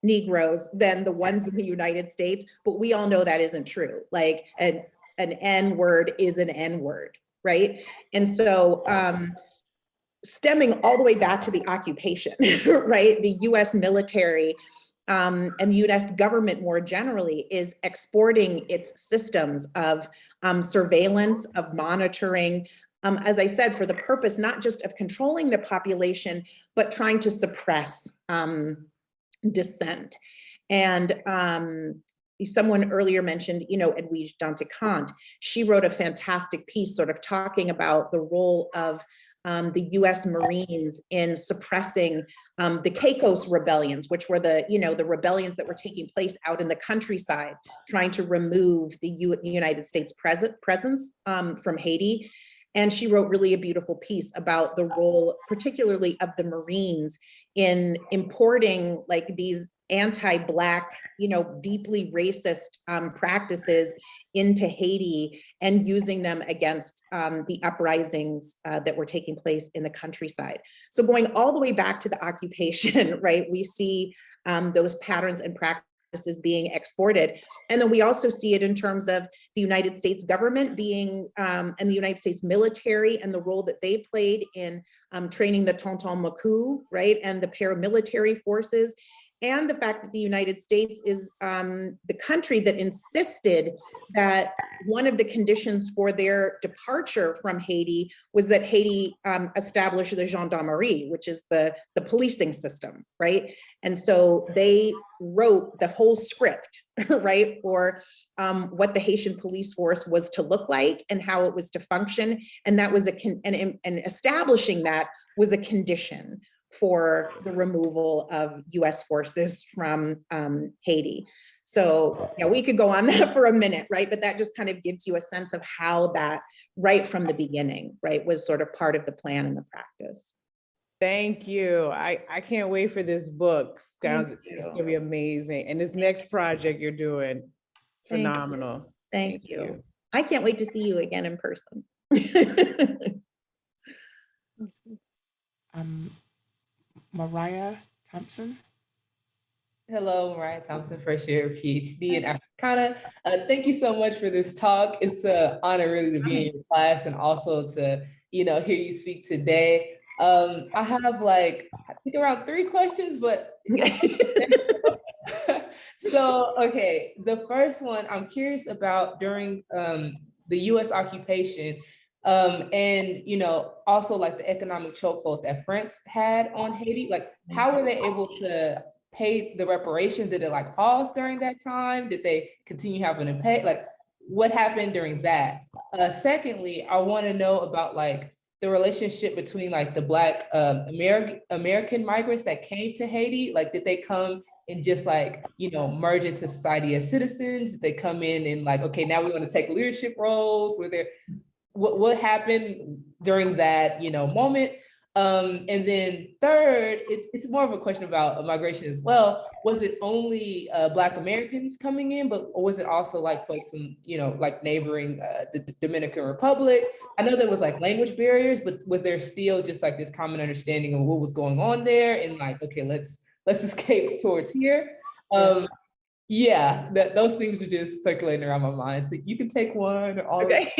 Negroes than the ones in the United States, but we all know that isn't true. Like an N-word is an N-word, right? And so, stemming all the way back to the occupation, right? The US military and the US government more generally is exporting its systems of surveillance, of monitoring, as I said, for the purpose not just of controlling the population, but trying to suppress dissent. And someone earlier mentioned, Edwige Danticant. She wrote a fantastic piece sort of talking about the role of the US Marines in suppressing the Caicos Rebellions, which were the rebellions that were taking place out in the countryside, trying to remove the United States presence from Haiti. And she wrote really a beautiful piece about the role, particularly of the Marines, in importing like these anti-Black, deeply racist practices into Haiti and using them against the uprisings that were taking place in the countryside. So going all the way back to the occupation, right, we see those patterns and practices being exported. And then we also see it in terms of the United States government being, and the United States military and the role that they played in training the Tonton Macoute, right, and the paramilitary forces. And the fact that the United States is the country that insisted that one of the conditions for their departure from Haiti was that Haiti establish the gendarmerie, which is the policing system, right? And so they wrote the whole script, right, for what the Haitian police force was to look like and how it was to function. And that was and establishing that was a condition for the removal of US forces from Haiti. So we could go on that for a minute, right? But that just kind of gives you a sense of how that right from the beginning, right, was sort of part of the plan and the practice. Thank you. I can't wait for this book. It's gonna be amazing. And this next project you're doing, phenomenal. Thank you. I can't wait to see you again in person. Mariah Thompson. Hello, Mariah Thompson, first year PhD in Africana. Thank you so much for this talk. It's an honor really to be in your class and also to hear you speak today. I have I think around 3 questions, but so okay, the first one I'm curious about during the US occupation. And also like the economic chokehold that France had on Haiti, like how were they able to pay the reparations? Did it like pause during that time? Did they continue having to pay? Like what happened during that? Secondly, I want to know about like the relationship between like the Black American migrants that came to Haiti. Like did they come and just like, merge into society as citizens? Did they come in and like, okay, now we want to take leadership roles? Were there what happened during that, moment? And then third, it's more of a question about migration as well. Was it only Black Americans coming in, or was it also like folks from, like neighboring the Dominican Republic? I know there was like language barriers, but was there still just like this common understanding of what was going on there and like, okay, let's escape towards here? Yeah, those things are just circulating around my mind. So you can take one or all. Okay.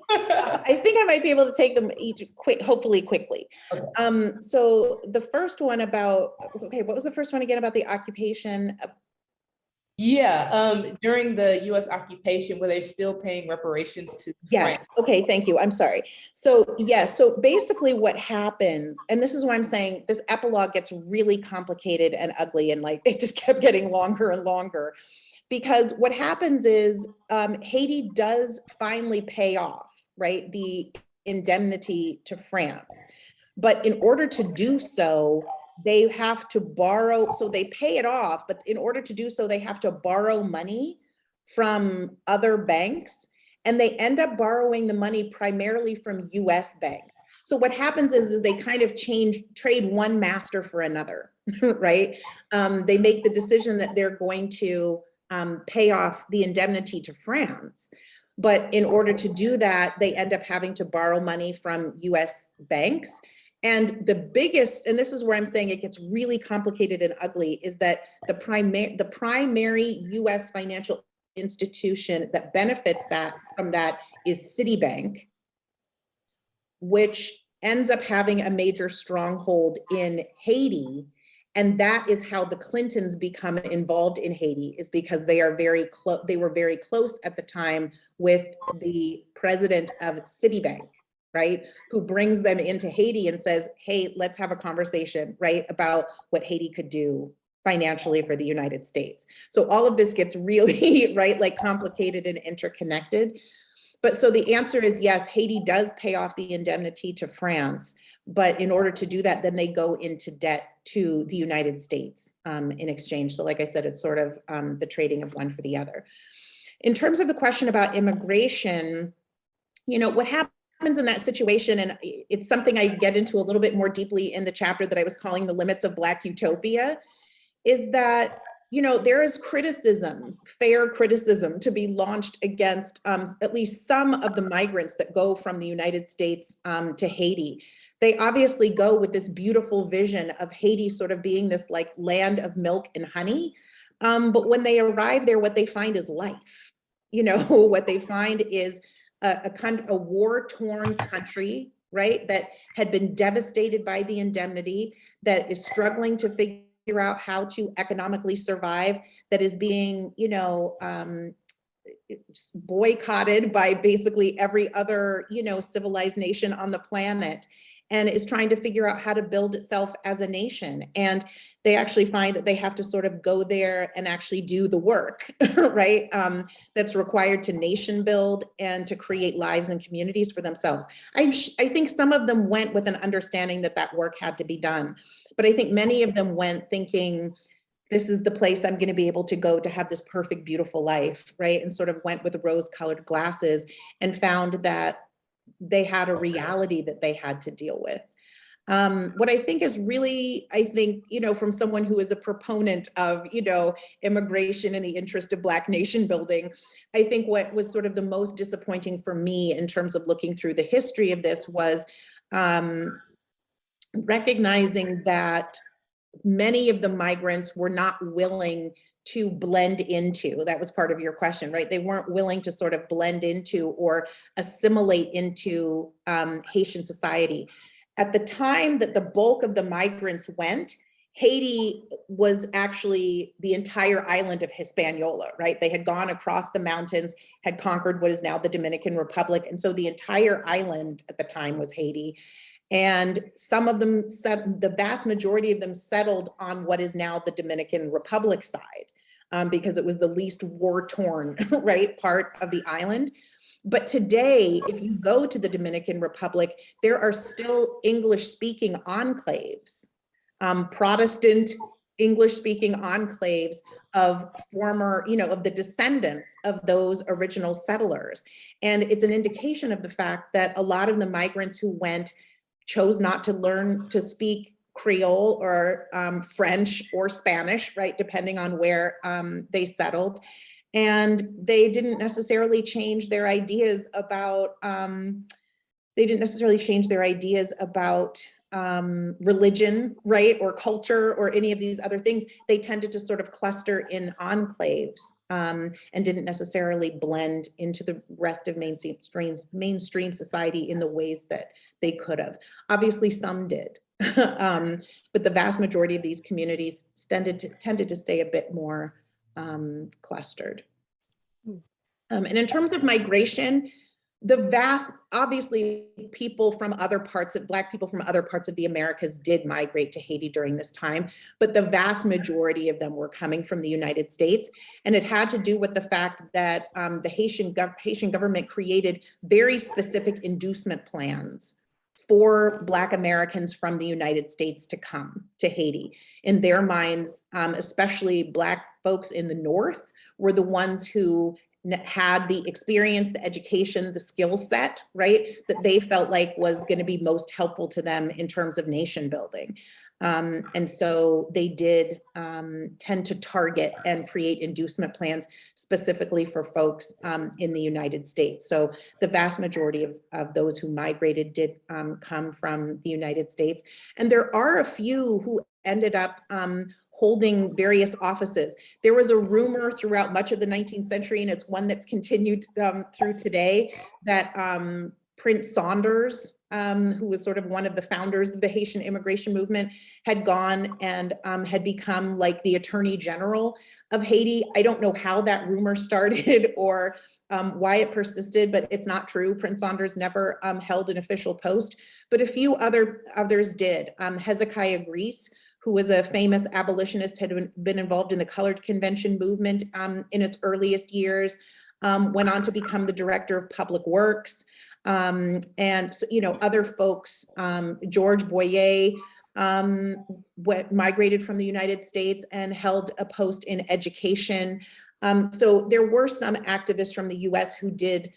I think I might be able to take them each hopefully quickly. Okay. So the first one about, what was the first one again about the occupation? Yeah, during the US occupation, were they still paying reparations to France? Yes, okay, thank you, I'm sorry. So yes, so basically what happens, and this is why I'm saying this epilogue gets really complicated and ugly and like it just kept getting longer and longer, because what happens is Haiti does finally pay off, right, the indemnity to France. But in order to do so, they have to borrow, so they pay it off, but in order to do so, they have to borrow money from other banks, and they end up borrowing the money primarily from US banks. So what happens is they kind of trade one master for another, right? They make the decision that they're going to pay off the indemnity to France. But in order to do that, they end up having to borrow money from US banks. And the biggest, and this is where I'm saying it gets really complicated and ugly, is that the primary US financial institution that benefits from that is Citibank, which ends up having a major stronghold in Haiti. And that is how the Clintons become involved in Haiti, is because they are they were very close at the time with the president of Citibank, right? Who brings them into Haiti and says, hey, let's have a conversation, right? About what Haiti could do financially for the United States. So all of this gets really, right, like complicated and interconnected. But so the answer is yes, Haiti does pay off the indemnity to France, but in order to do that, then they go into debt to the United States in exchange. So like I said, it's sort of the trading of one for the other. In terms of the question about immigration, you know, what happens in that situation, and it's something I get into a little bit more deeply in the chapter that I was calling The Limits of Black Utopia, is that, you know, there is criticism, fair criticism to be launched against at least some of the migrants that go from the United States to Haiti. They obviously go with this beautiful vision of Haiti sort of being this like land of milk and honey. But when they arrive there, what they find is life. You know, what they find is a war-torn country, right, that had been devastated by the indemnity, that is struggling to figure out how to economically survive, that is being, you know, boycotted by basically every other, you know, civilized nation on the planet, and is trying to figure out how to build itself as a nation. And they actually find that they have to sort of go there and actually do the work, right? That's required to nation build and to create lives and communities for themselves. I think some of them went with an understanding that that work had to be done. But I think many of them went thinking, this is the place I'm going to be able to go to have this perfect, beautiful life, right? And sort of went with rose-colored glasses and found that they had a reality that they had to deal with. What I think is really, I think, you know, from someone who is a proponent of, you know, immigration in the interest of Black nation building, I think what was sort of the most disappointing for me in terms of looking through the history of this was recognizing that many of the migrants were not willing to blend into, that was part of your question, right? They weren't willing to sort of blend into or assimilate into Haitian society. At the time that the bulk of the migrants went, Haiti was actually the entire island of Hispaniola, right? They had gone across the mountains, had conquered what is now the Dominican Republic. And so the entire island at the time was Haiti. And some of them, the vast majority of them settled on what is now the Dominican Republic side, because it was the least war-torn, right, part of the island. But today, if you go to the Dominican Republic, there are still English-speaking enclaves, Protestant English-speaking enclaves of former, you know, of the descendants of those original settlers. And it's an indication of the fact that a lot of the migrants who went chose not to learn to speak Creole or French or Spanish, right, depending on where they settled. And they didn't necessarily change their ideas about, religion, right, or culture or any of these other things. They tended to sort of cluster in enclaves and didn't necessarily blend into the rest of mainstream society in the ways that they could have. Obviously, some did, but the vast majority of these communities tended to stay a bit more clustered. And in terms of migration, obviously people from other parts of, Black people from other parts of the Americas did migrate to Haiti during this time, but the vast majority of them were coming from the United States. And it had to do with the fact that the Haitian government created very specific inducement plans for Black Americans from the United States to come to Haiti. In their minds, especially Black folks in the North were the ones who had the experience, the education, the skill set, right, that they felt like was going to be most helpful to them in terms of nation building. And so they did tend to target and create inducement plans specifically for folks in the United States. So the vast majority of those who migrated did come from the United States. And there are a few who ended up holding various offices. There was a rumor throughout much of the 19th century, and it's one that's continued through today, that Prince Saunders, who was sort of one of the founders of the Haitian immigration movement, had gone and had become like the Attorney General of Haiti. I don't know how that rumor started or why it persisted, but it's not true. Prince Saunders never held an official post, but a few others did. Hezekiah Grease, who was a famous abolitionist, had been involved in the Colored Convention movement in its earliest years, went on to become the director of public works. And other folks, George Boyer, migrated from the United States and held a post in education. So there were some activists from the US who did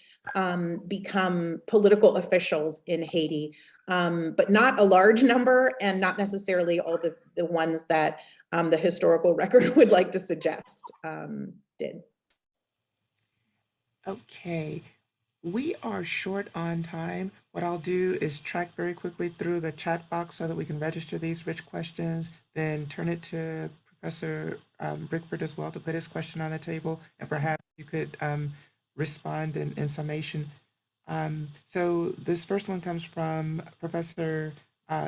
become political officials in Haiti, but not a large number, and not necessarily all the ones that the historical record would like to suggest did. Okay, we are short on time. What I'll do is track very quickly through the chat box so that we can register these rich questions, then turn it to Professor Rickford as well to put his question on the table, and perhaps you could respond in summation. So this first one comes from Professor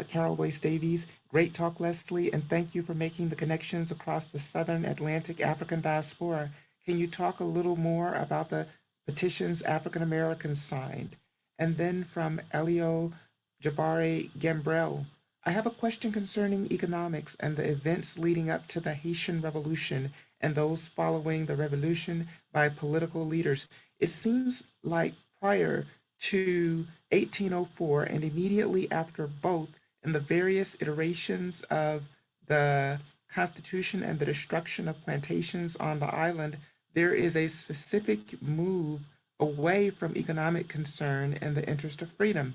Carol Boyce Davies. Great talk, Leslie, and thank you for making the connections across the Southern Atlantic African diaspora. Can you talk a little more about the petitions African Americans signed? And then from Elio Jabari Gambrell, I have a question concerning economics and the events leading up to the Haitian Revolution and those following the revolution by political leaders. It seems like prior to 1804 and immediately after both, in the various iterations of the Constitution and the destruction of plantations on the island, there is a specific move away from economic concern in the interest of freedom.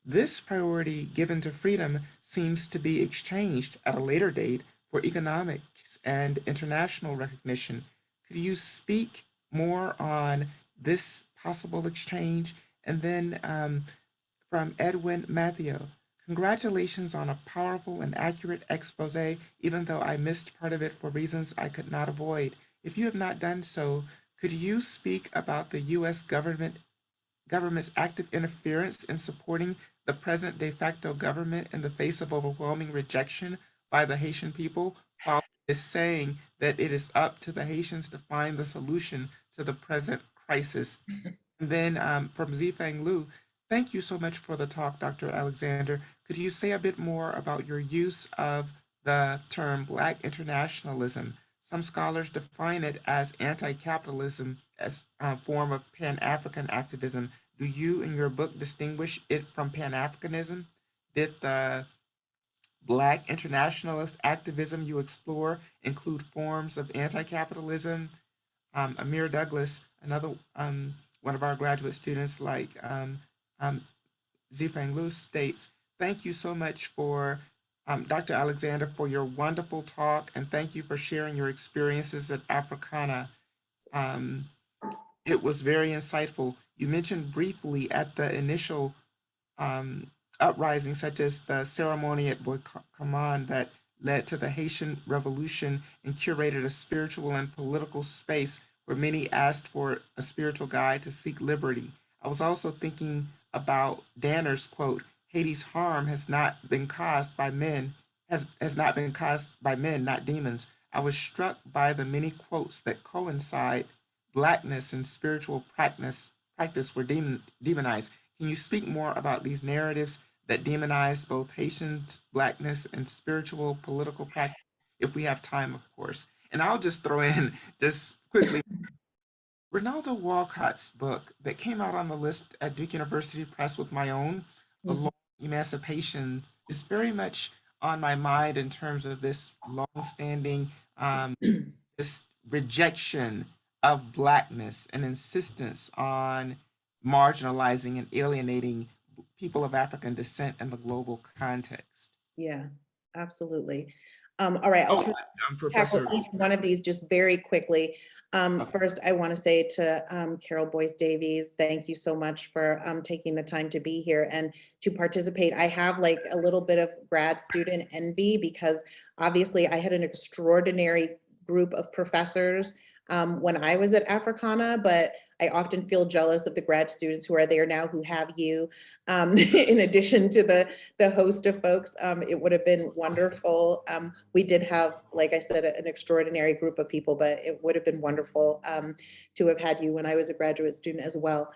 This priority given to freedom seems to be exchanged at a later date for economics and international recognition. Could you speak more on this possible exchange? And then from Edwin Matthew, congratulations on a powerful and accurate expose, even though I missed part of it for reasons I could not avoid. If you have not done so, could you speak about the U.S. government's active interference in supporting the present de facto government in the face of overwhelming rejection by the Haitian people, while it is saying that it is up to the Haitians to find the solution to the present crisis? And then from Zifeng Liu, thank you so much for the talk, Dr. Alexander. Could you say a bit more about your use of the term Black internationalism? Some scholars define it as anti-capitalism as a form of Pan-African activism. Do you, in your book, distinguish it from Pan-Africanism? Did the Black internationalist activism you explore include forms of anti-capitalism? Amir Douglas, another one of our graduate students, like Zifeng Liu states, thank you so much for Dr. Alexander, for your wonderful talk, and thank you for sharing your experiences at Africana. It was very insightful. You mentioned briefly at the initial uprising, such as the ceremony at Bois-Common that led to the Haitian Revolution and curated a spiritual and political space where many asked for a spiritual guide to seek liberty. I was also thinking about Danner's quote, Haiti's harm has not been caused by men, has not been caused by men, not demons. I was struck by the many quotes that coincide. Blackness and spiritual practice were demonized. Can you speak more about these narratives that demonize both Haitians, Blackness, and spiritual political practice, if we have time, of course? And I'll just throw in, just quickly, Ronaldo Walcott's book that came out on the list at Duke University Press with my own, Along Emancipation, is very much on my mind in terms of this long-standing this rejection of Blackness and insistence on marginalizing and alienating people of African descent in the global context. Yeah, absolutely. All right, I'll tackle each one of these just very quickly. First, I want to say to Carol Boyce Davies, thank you so much for taking the time to be here and to participate. I have like a little bit of grad student envy because obviously I had an extraordinary group of professors when I was at Africana, but I often feel jealous of the grad students who are there now who have you. In addition to the host of folks, it would have been wonderful. We did have, like I said, an extraordinary group of people, but it would have been wonderful to have had you when I was a graduate student as well.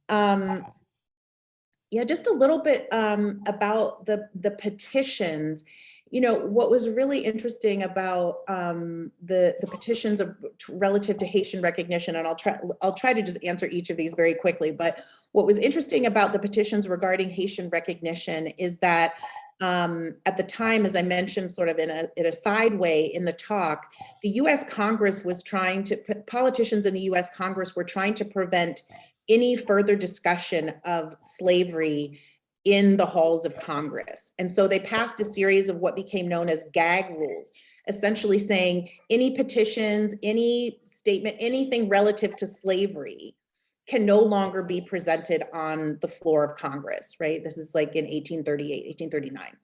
Yeah, just a little bit about the petitions. what was really interesting about the petitions relative to Haitian recognition, and I'll try to just answer each of these very quickly, but what was interesting about the petitions regarding Haitian recognition is that at the time, as I mentioned, sort of in a side way in the talk, the US Congress was politicians in the US Congress were trying to prevent any further discussion of slavery in the halls of Congress. And so they passed a series of what became known as gag rules, essentially saying any petitions, any statement, anything relative to slavery can no longer be presented on the floor of Congress, right? This is like in 1838, 1839.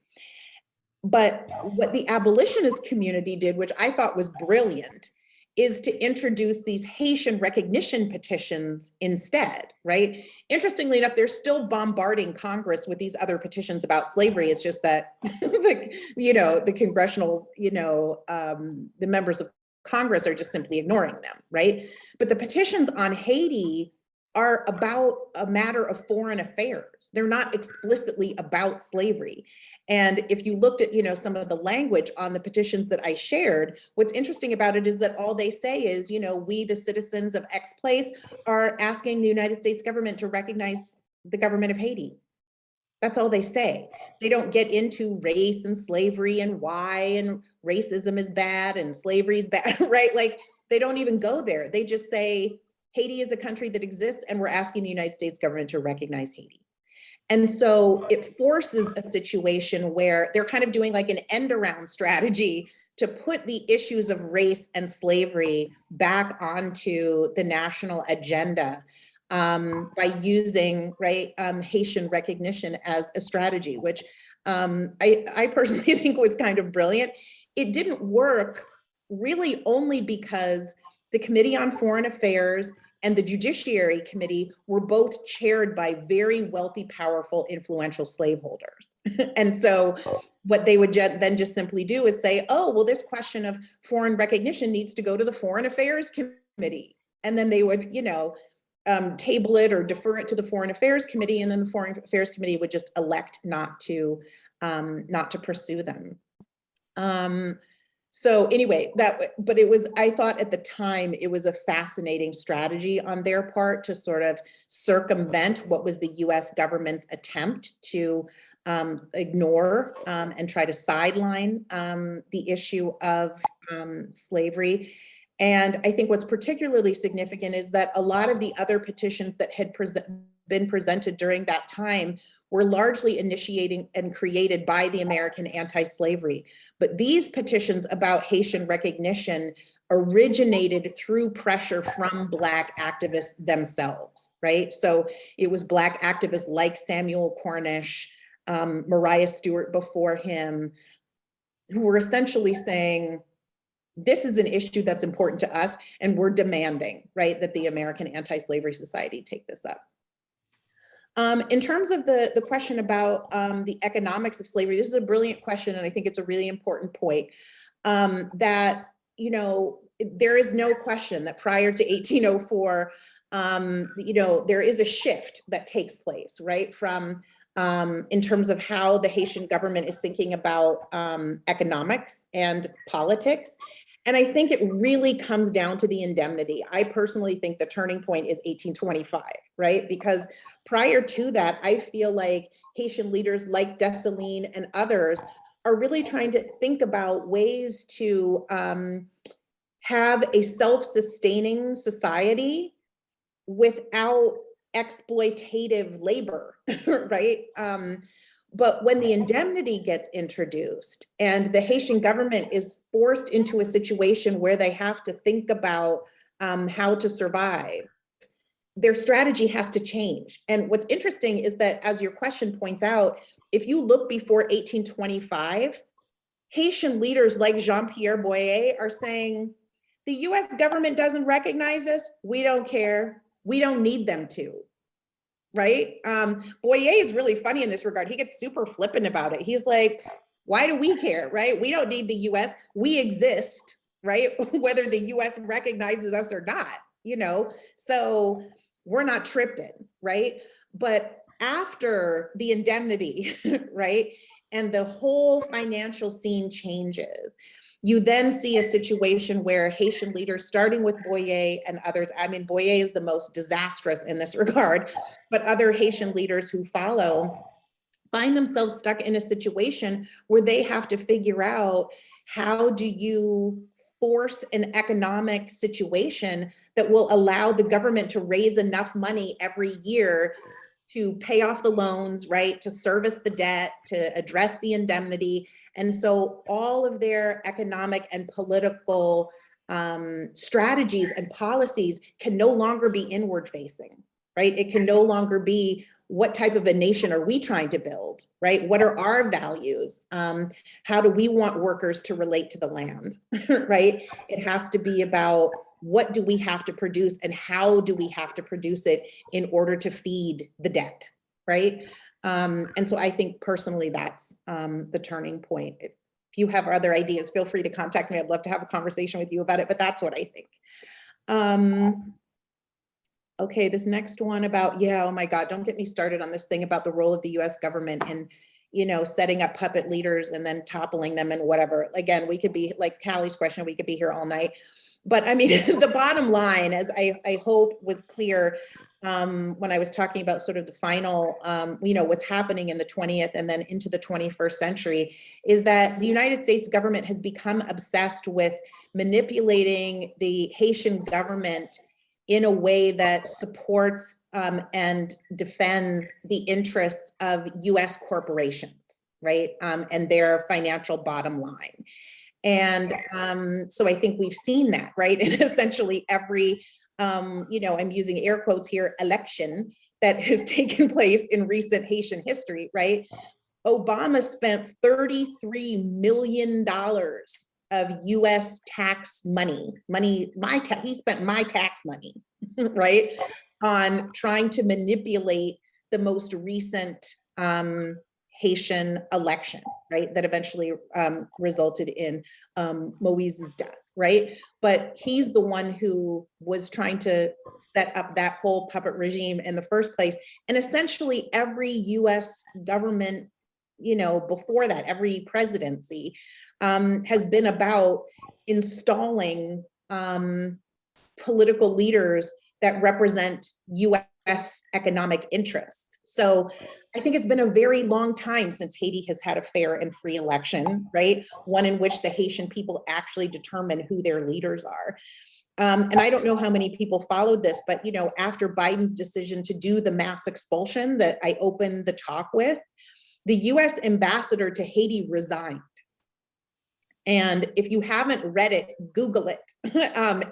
But what the abolitionist community did, which I thought was brilliant, is to introduce these Haitian recognition petitions instead, right? Interestingly enough, they're still bombarding Congress with these other petitions about slavery. It's just that, the congressional, the members of Congress are just simply ignoring them, right? But the petitions on Haiti are about a matter of foreign affairs. They're not explicitly about slavery. And if you looked at, some of the language on the petitions that I shared, what's interesting about it is that all they say is, we, the citizens of X place, are asking the United States government to recognize the government of Haiti. That's all they say. They don't get into race and slavery and why and racism is bad and slavery is bad, right? Like they don't even go there. They just say, Haiti is a country that exists and we're asking the United States government to recognize Haiti. And so it forces a situation where they're kind of doing like an end around strategy to put the issues of race and slavery back onto the national agenda by using Haitian recognition as a strategy, which I personally think was kind of brilliant. It didn't work really only because the Committee on Foreign Affairs and the Judiciary Committee were both chaired by very wealthy, powerful, influential slaveholders. And so what they would then just simply do is say, oh, well, this question of foreign recognition needs to go to the Foreign Affairs Committee. And then they would, table it or defer it to the Foreign Affairs Committee. And then the Foreign Affairs Committee would just elect not to pursue them. So anyway, but it was, I thought at the time, it was a fascinating strategy on their part to sort of circumvent what was the US government's attempt to ignore and try to sideline the issue of slavery. And I think what's particularly significant is that a lot of the other petitions that had been presented during that time were largely initiating and created by the American anti-slavery. But these petitions about Haitian recognition originated through pressure from Black activists themselves, right? So it was Black activists like Samuel Cornish, Mariah Stewart before him, who were essentially saying, this is an issue that's important to us, and we're demanding, right, that the American Anti-Slavery Society take this up. In terms of the question about the economics of slavery, this is a brilliant question, and I think it's a really important point, that, there is no question that prior to 1804, there is a shift that takes place, right, from in terms of how the Haitian government is thinking about economics and politics. And I think it really comes down to the indemnity. I personally think the turning point is 1825, right? Because prior to that, I feel like Haitian leaders like Dessalines and others are really trying to think about ways to have a self-sustaining society without exploitative labor, right? But when the indemnity gets introduced and the Haitian government is forced into a situation where they have to think about how to survive, their strategy has to change. And what's interesting is that, as your question points out, if you look before 1825, Haitian leaders like Jean-Pierre Boyer are saying, the US government doesn't recognize us, we don't care, we don't need them to. Right? Boyer is really funny in this regard. He gets super flippant about it. He's like, why do we care, right? We don't need the US, we exist, right? Whether the US recognizes us or not, so we're not tripping, right? But after the indemnity, right, and the whole financial scene changes. You then see a situation where Haitian leaders, starting with Boye and others, I mean, Boye is the most disastrous in this regard, but other Haitian leaders who follow find themselves stuck in a situation where they have to figure out, how do you force an economic situation that will allow the government to raise enough money every year to pay off the loans, right, to service the debt, to address the indemnity. And so all of their economic and political strategies and policies can no longer be inward facing, right? It can no longer be, what type of a nation are we trying to build, right? What are our values? How do we want workers to relate to the land, right? It has to be about, what do we have to produce and how do we have to produce it in order to feed the debt, right? And so I think personally that's the turning point. If you have other ideas, feel free to contact me. I'd love to have a conversation with you about it, but that's what I think. Okay, this next one about, yeah, oh my God, don't get me started on this thing about the role of the US government and, you know, setting up puppet leaders and then toppling them and whatever. Again, we could be, like Callie's question, we could be here all night. But I mean, the bottom line, as I hope was clear when I was talking about sort of the final, you know, what's happening in the 20th and then into the 21st century, is that the United States government has become obsessed with manipulating the Haitian government in a way that supports and defends the interests of US corporations, right? And their financial bottom line. And so I think we've seen that, right? In essentially every, you know, I'm using air quotes here, election that has taken place in recent Haitian history, right? Obama spent $33 million of US tax money, he spent my tax money, right? On trying to manipulate the most recent Haitian election, right? That eventually resulted in Moise's death, right? But he's the one who was trying to set up that whole puppet regime in the first place. And essentially every US government, you know, before that, every presidency has been about installing political leaders that represent US economic interests. So I think it's been a very long time since Haiti has had a fair and free election, right? One in which the Haitian people actually determine who their leaders are. And I don't know how many people followed this, but you know, after Biden's decision to do the mass expulsion that I opened the talk with, the US ambassador to Haiti resigned. And if you haven't read it, Google it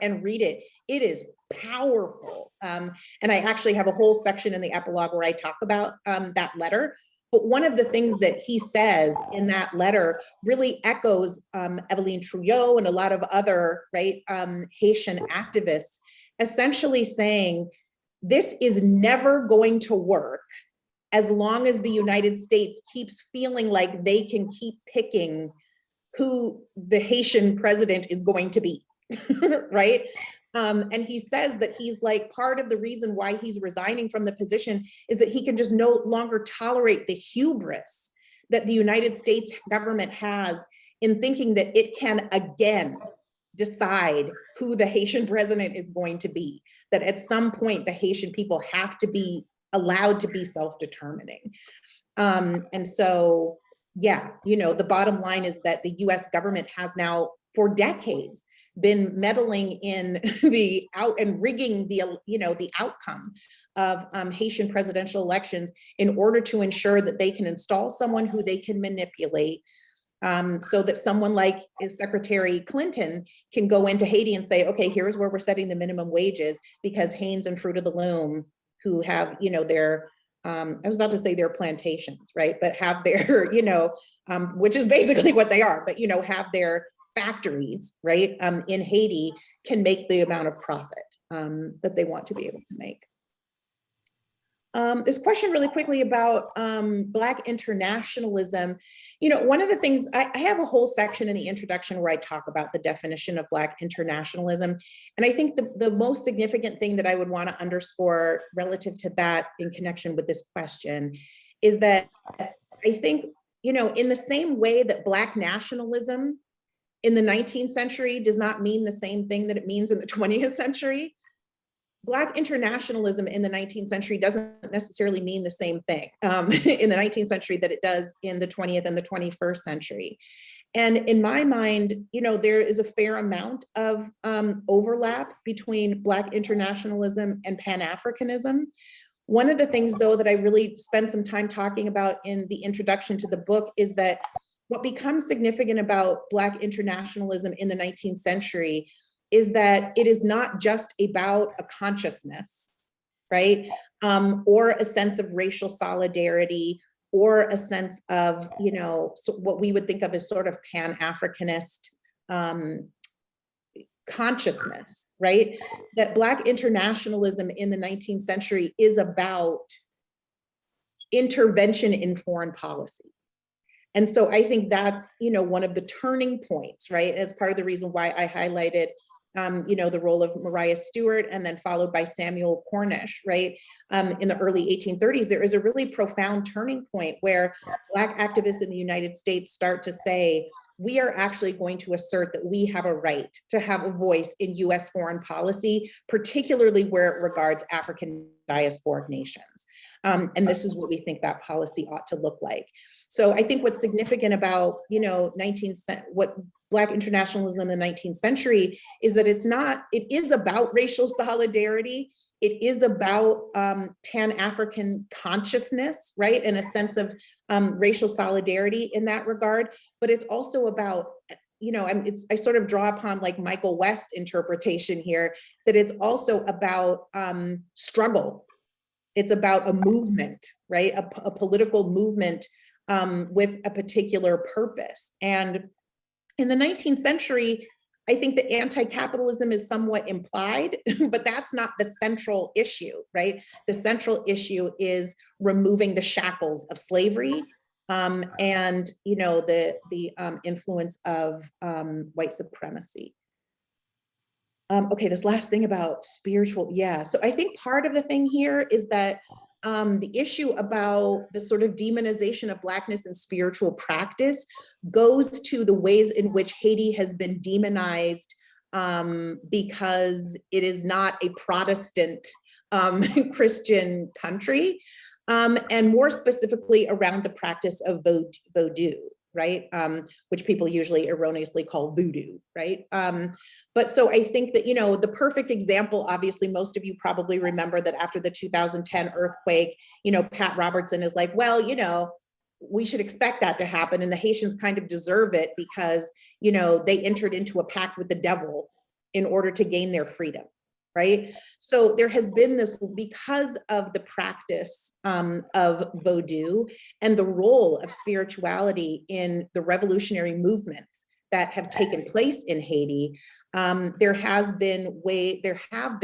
and read it. It is powerful. And I actually have a whole section in the epilogue where I talk about that letter. But one of the things that he says in that letter really echoes Eveline Trouillot and a lot of other, right, Haitian activists, essentially saying, this is never going to work as long as the United States keeps feeling like they can keep picking who the Haitian president is going to be, right? And he says that he's like, part of the reason why he's resigning from the position is that he can just no longer tolerate the hubris that the United States government has in thinking that it can again decide who the Haitian president is going to be, that at some point the Haitian people have to be allowed to be self-determining. And so, yeah, you know, the bottom line is that the US government has now for decades been meddling in the and rigging the, you know, the outcome of Haitian presidential elections in order to ensure that they can install someone who they can manipulate, so that someone like Secretary Clinton can go into Haiti and say, okay, here's where we're setting the minimum wages, because Haynes and Fruit of the Loom, who have, you know, their, I was about to say their plantations, right? But have their, you know, which is basically what they are, but, you know, have their factories, right, in Haiti, can make the amount of profit that they want to be able to make. This question really quickly about Black internationalism. You know, one of the things, I have a whole section in the introduction where I talk about the definition of Black internationalism. And I think the most significant thing that I would want to underscore relative to that in connection with this question is that I think, you know, in the same way that Black nationalism in the 19th century does not mean the same thing that it means in the 20th century, Black internationalism in the 19th century doesn't necessarily mean the same thing in the 19th century that it does in the 20th and the 21st century. And in my mind, you know, there is a fair amount of overlap between Black internationalism and Pan-Africanism. One of the things, though, that I really spent some time talking about in the introduction to the book is that what becomes significant about Black internationalism in the 19th century is that it is not just about a consciousness, right? Or a sense of racial solidarity, or a sense of, you know, so what we would think of as sort of Pan-Africanist consciousness, right? That Black internationalism in the 19th century is about intervention in foreign policy. And so I think that's, you know, one of the turning points, right? And it's part of the reason why I highlighted, you know, the role of Mariah Stewart and then followed by Samuel Cornish, right? In the early 1830s, there is a really profound turning point where Black activists in the United States start to say, we are actually going to assert that we have a right to have a voice in US foreign policy, particularly where it regards African diasporic nations. And this is what we think that policy ought to look like. So I think what's significant about, you know, what Black internationalism in the 19th century is that it is about racial solidarity. It is about Pan-African consciousness, right? And a sense of racial solidarity in that regard, but it's also about, you know, I sort of draw upon like Michael West's interpretation here, that it's also about struggle. It's about a movement, right? A political movement with a particular purpose. And in the 19th century, I think that anti-capitalism is somewhat implied, but that's not the central issue, right? The central issue is removing the shackles of slavery and, you know, the influence of white supremacy. Okay, this last thing about spiritual, yeah. So I think part of the thing here is that the issue about the sort of demonization of Blackness and spiritual practice goes to the ways in which Haiti has been demonized because it is not a Protestant Christian country, and more specifically around the practice of Vodou, right? Which people usually erroneously call voodoo, right? But so I think that, you know, the perfect example, obviously, most of you probably remember that after the 2010 earthquake, you know, Pat Robertson is like, well, you know, we should expect that to happen. And the Haitians kind of deserve it because, you know, they entered into a pact with the devil in order to gain their freedom, right? So there has been this, because of the practice of Vodou and the role of spirituality in the revolutionary movements that have taken place in Haiti, there have been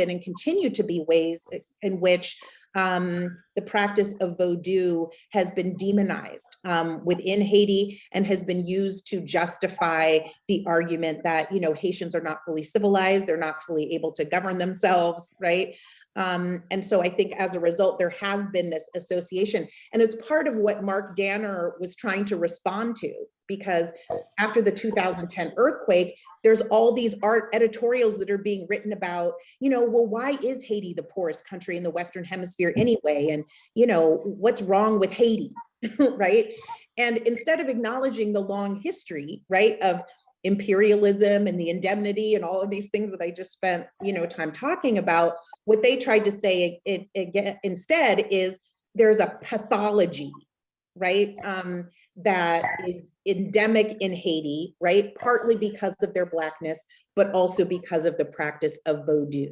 and continue to be ways in which the practice of Vodou has been demonized within Haiti and has been used to justify the argument that, you know, Haitians are not fully civilized, they're not fully able to govern themselves, right? And so I think as a result, there has been this association. And it's part of what Mark Danner was trying to respond to, because after the 2010 earthquake, there's all these art editorials that are being written about, you know, well, why is Haiti the poorest country in the Western Hemisphere anyway? And, you know, what's wrong with Haiti, right? And instead of acknowledging the long history, right, of imperialism and the indemnity and all of these things that I just spent, you know, time talking about, what they tried to say instead is there's a pathology, right, that is endemic in Haiti, right, partly because of their Blackness, but also because of the practice of Vodou.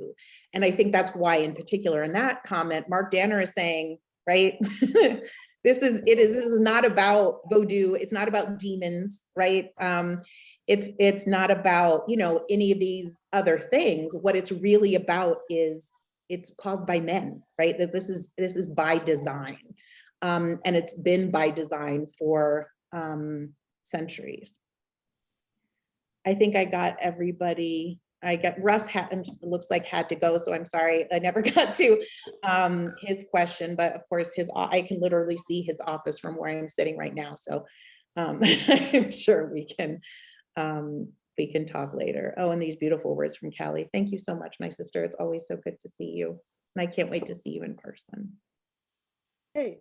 And I think that's why, in particular, in that comment, Mark Danner is saying, right, this is not about Vodou, it's not about demons, right? It's not about, you know, any of these other things. What it's really about is it's caused by men, right? That this is by design. And it's been by design for centuries. I think I got everybody. I got Russ looks like had to go, so I'm sorry I never got to his question, but of course I can literally see his office from where I'm sitting right now. So I'm sure we can talk later. Oh, and these beautiful words from Callie. Thank you so much, my sister. It's always so good to see you. And I can't wait to see you in person. Hey,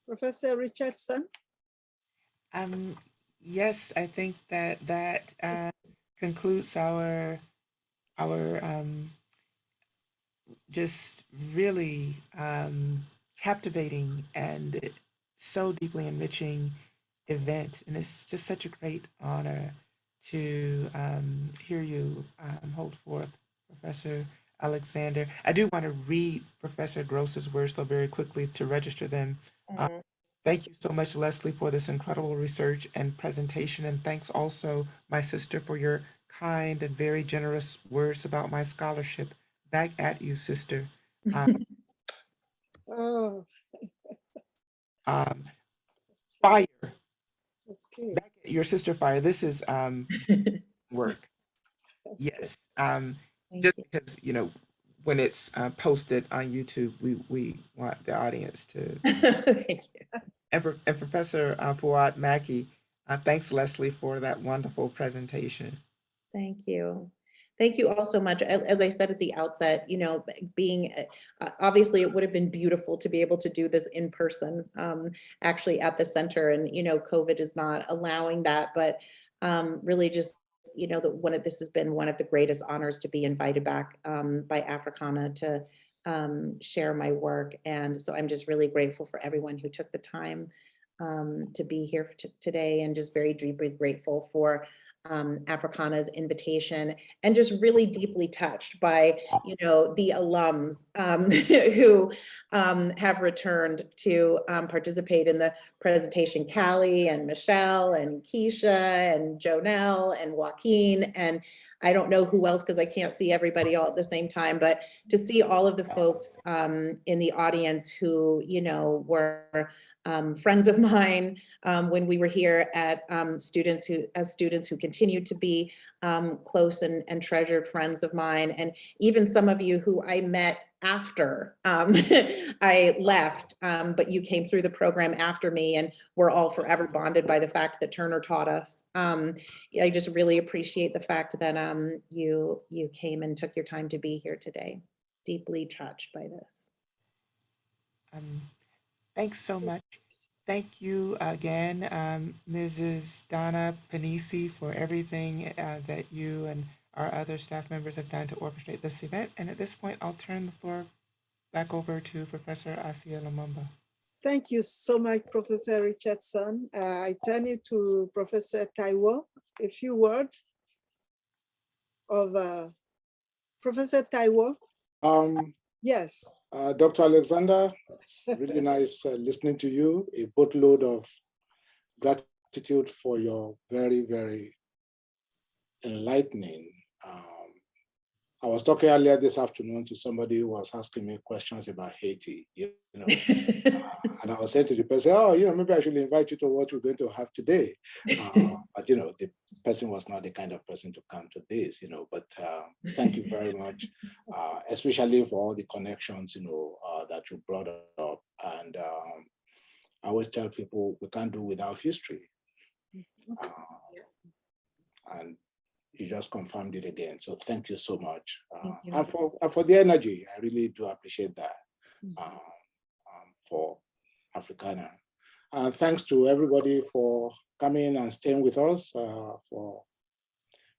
Professor Richardson. Yes, I think that concludes our just really captivating and so deeply enriching event. And it's just such a great honor to hear you hold forth, Professor Alexander. I do want to read Professor Gross's words though very quickly to register them. Thank you so much, Leslie, for this incredible research and presentation. And thanks also, my sister, for your kind and very generous words about my scholarship. Back at you, sister. Oh, Fire. okay. Back at your sister, Fire. This is work. Yes. Just because, you know, when it's posted on YouTube, we want the audience to. Thank you. And Professor Fuad Mackey, thanks, Leslie, for that wonderful presentation. Thank you. Thank you all so much. As I said at the outset, you know, being obviously it would have been beautiful to be able to do this in person, actually at the center, and you know, COVID is not allowing that, but really just, you know, this has been one of the greatest honors to be invited back by Africana to share my work. And so I'm just really grateful for everyone who took the time to be here today, and just very deeply grateful for Africana's invitation, and just really deeply touched by, you know, the alums who have returned to participate in the presentation. Callie and Michelle and Keisha and Jonelle and Joaquin, and I don't know who else because I can't see everybody all at the same time, but to see all of the folks in the audience who, you know, were friends of mine when we were here at students who continue to be close and treasured friends of mine, and even some of you who I met after I left, but you came through the program after me, and we're all forever bonded by the fact that Turner taught us. I just really appreciate the fact that you came and took your time to be here today. Deeply touched by this. Thanks so much. Thank you again, Mrs. Donna Panisi, for everything that you and our other staff members have done to orchestrate this event. And at this point, I'll turn the floor back over to Professor Asia Lumumba. Thank you so much, Professor Richardson. I turn it to Professor Taiwo. A few words of Professor Taiwo. Yes. Dr. Alexander, it's really nice listening to you. A boatload of gratitude for your very, very enlightening. I was talking earlier this afternoon to somebody who was asking me questions about Haiti, you know, and I was saying to the person, oh, you know, maybe I should invite you to what we're going to have today. But, you know, the person was not the kind of person to come to this, you know, but thank you very much, especially for all the connections, you know, that you brought up. And I always tell people we can't do without history. And you just confirmed it again. So thank you so much. And for the energy, I really do appreciate that for Africana. And thanks to everybody for coming and staying with us, for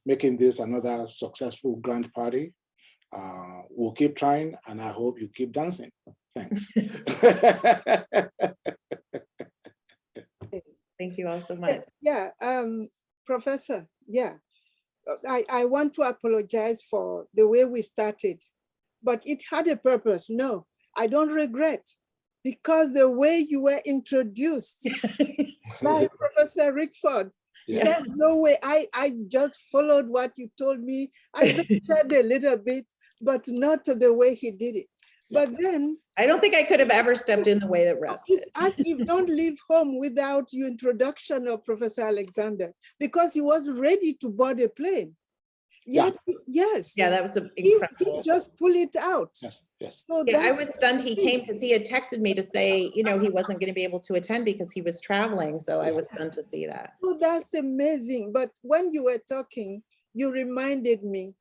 making this another successful grand party. We'll keep trying, and I hope you keep dancing. Thanks. Thank you all so much. Yeah, Professor, yeah. I want to apologize for the way we started, but it had a purpose. No, I don't regret, because the way you were introduced by Professor Rickford, there's no way. I just followed what you told me. I shared a little bit, but not the way he did it. But then I don't think I could have ever stepped in the way that Russ did. As if don't leave home without your introduction of Professor Alexander, because he was ready to board a plane. Yet, yes. Yeah, that was incredible. He just pulled it out. Yes. Yes. So Yeah, I that's was stunned he came because he had texted me to say, you know, he wasn't going to be able to attend because he was traveling. So I was stunned to see that. Oh, that's amazing. But when you were talking, you reminded me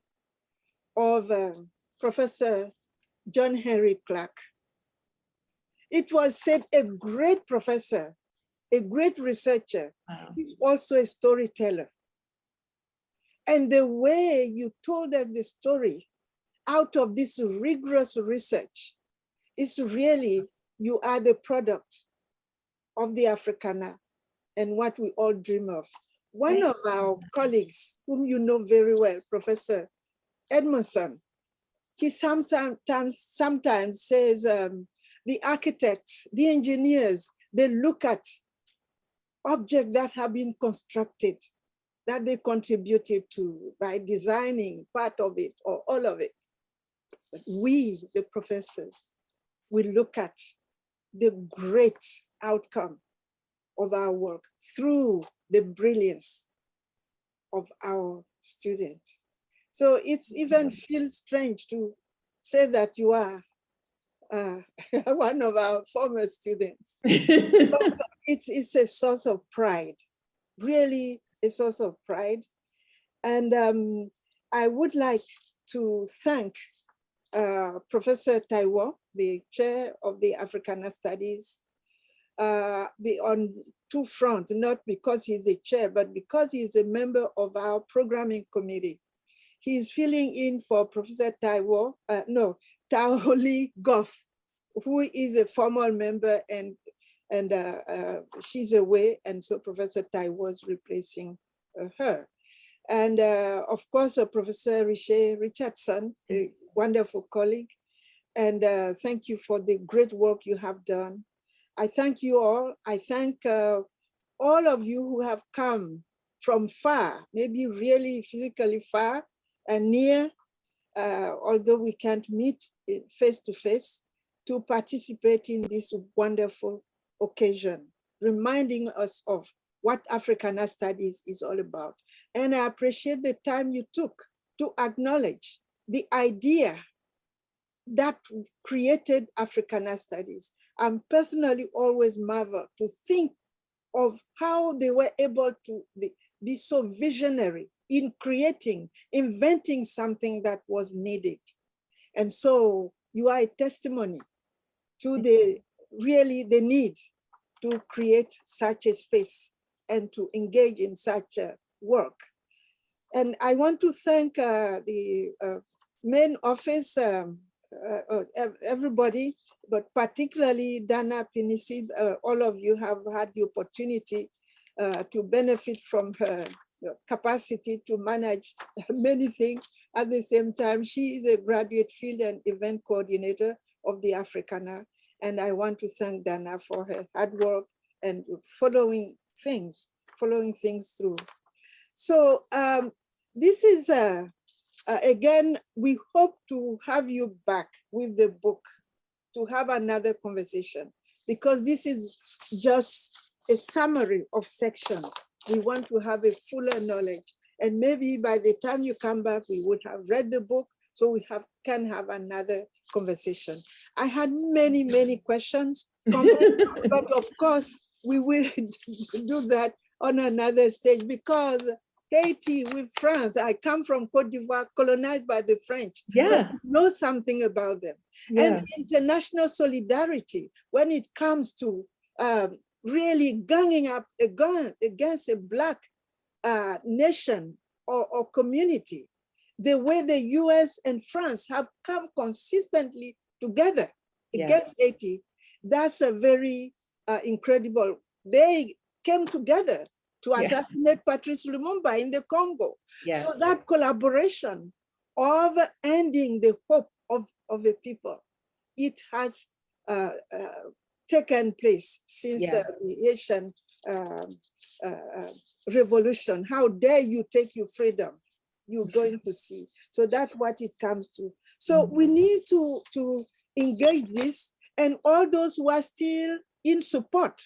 of Professor John Henry Clark. It was said a great professor, a great researcher. Wow. He's also a storyteller. And the way you told us the story out of this rigorous research is really, you are the product of the Africana and what we all dream of. One of our colleagues, whom you know very well, Professor Edmondson, he sometimes says the architects, the engineers, they look at objects that have been constructed, that they contributed to by designing part of it or all of it. But we, the professors, we look at the great outcome of our work through the brilliance of our students. So it's even feels strange to say that you are one of our former students. But it's a source of pride, really a source of pride. And I would like to thank Professor Taiwo, the chair of the Africana Studies, on two fronts, not because he's a chair, but because he's a member of our programming committee. He's filling in for Professor Taoli Goff, who is a formal member and she's away, and so Professor Tai was replacing her. And of course, Professor Richardson, a wonderful colleague, and thank you for the great work you have done. I thank you all. I thank all of you who have come from far, maybe really physically far and near, although we can't meet face to face, to participate in this wonderful occasion, reminding us of what Africana Studies is all about. And I appreciate the time you took to acknowledge the idea that created Africana Studies. I'm personally always marveled to think of how they were able to be so visionary in creating, inventing something that was needed. And so you are a testimony to the need to create such a space and to engage in such work. And I want to thank the main office, everybody, but particularly Dana Pinisi. All of you have had the opportunity to benefit from her capacity to manage many things at the same time. She is a graduate field and event coordinator of the Africana. And I want to thank Dana for her hard work and following things through. So this is, again, we hope to have you back with the book to have another conversation, because this is just a summary of sections. We want to have a fuller knowledge. And maybe by the time you come back, we would have read the book, so we can have another conversation. I had many, many questions, but of course, we will do that on another stage, because Haiti with France, I come from Côte d'Ivoire, colonized by the French. Yeah. So I know something about them. Yeah. And international solidarity, when it comes to really ganging up against a Black nation or community, the way the US and France have come consistently together against Haiti, that's a very incredible. They came together to assassinate Patrice Lumumba in the Congo. Yes. So that collaboration of ending the hope of the people, it has taken place since the Haitian revolution. How dare you take your freedom? You're going to see. So that's what it comes to. So we need to engage this, and all those who are still in support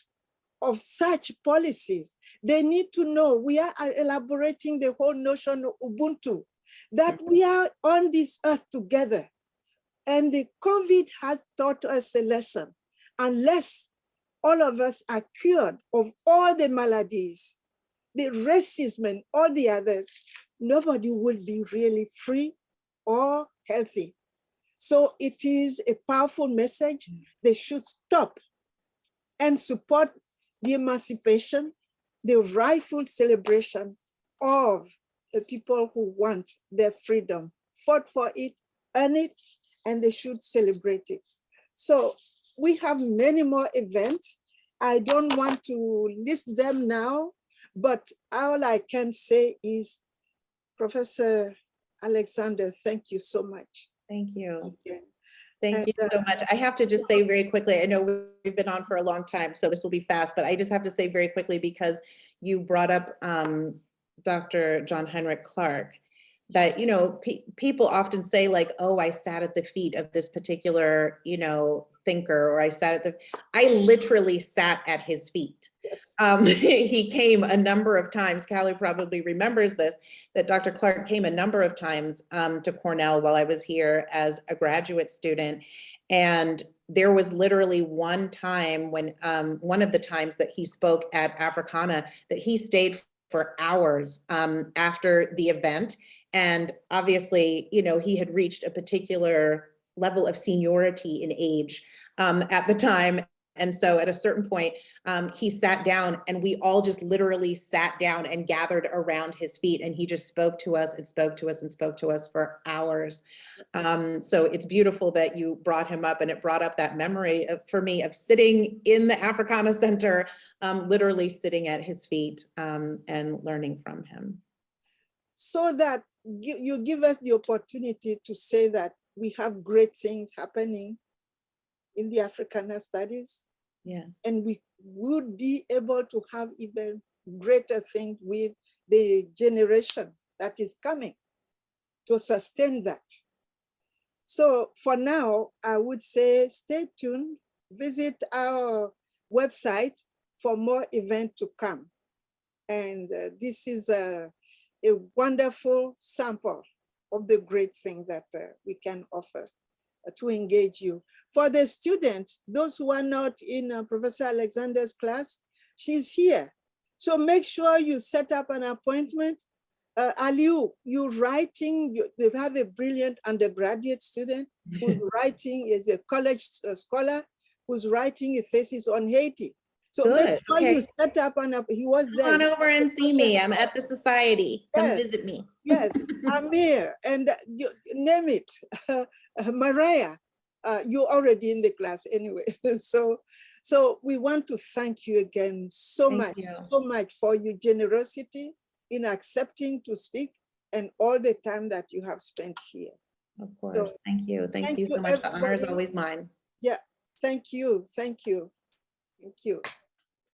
of such policies, they need to know we are elaborating the whole notion of Ubuntu, that we are on this earth together. And the COVID has taught us a lesson. Unless all of us are cured of all the maladies, the racism and all the others, nobody will be really free or healthy. So it is a powerful message. They should stop and support the emancipation, the rightful celebration of the people who want their freedom, fought for it, earn it, and they should celebrate it. So we have many more events. I don't want to list them now, but all I can say is, Professor Alexander, thank you so much. Thank you. Again. Thank you so much. I have to just say very quickly, I know we've been on for a long time, so this will be fast, but I just have to say very quickly, because you brought up Dr. John Heinrich Clarke, that, you know, people often say like, oh, I sat at the feet of this particular, you know, thinker, or I literally sat at his feet. Yes. He came a number of times. Callie probably remembers this, that Dr. Clarke came a number of times to Cornell while I was here as a graduate student. And there was literally one time when, one of the times that he spoke at Africana, that he stayed for hours after the event. And obviously, you know, he had reached a particular level of seniority in age at the time. And so at a certain point, he sat down, and we all just literally sat down and gathered around his feet, and he just spoke to us and spoke to us and spoke to us for hours. So it's beautiful that you brought him up, and it brought up that memory for me of sitting in the Africana Center, literally sitting at his feet and learning from him. So that you give us the opportunity to say that we have great things happening in the Africana Studies. Yeah. And we would be able to have even greater things with the generation that is coming to sustain that. So for now, I would say stay tuned, visit our website for more events to come. And this is a wonderful sample of the great thing that we can offer to engage you. For the students, those who are not in Professor Alexander's class, she's here. So make sure you set up an appointment. Aliu, you're writing, you have a brilliant undergraduate student who's writing, is a college scholar, who's writing a thesis on Haiti. So make sure you set up he was there. Come on over and see me. I'm at the society. Come visit me. Yes, Amir, and you name it. Mariah, you're already in the class anyway. So we want to thank you again so much for your generosity in accepting to speak and all the time that you have spent here. Of course, so, thank you. Thank you so much. The honor is always mine. Yeah, thank you. Thank you. Thank you.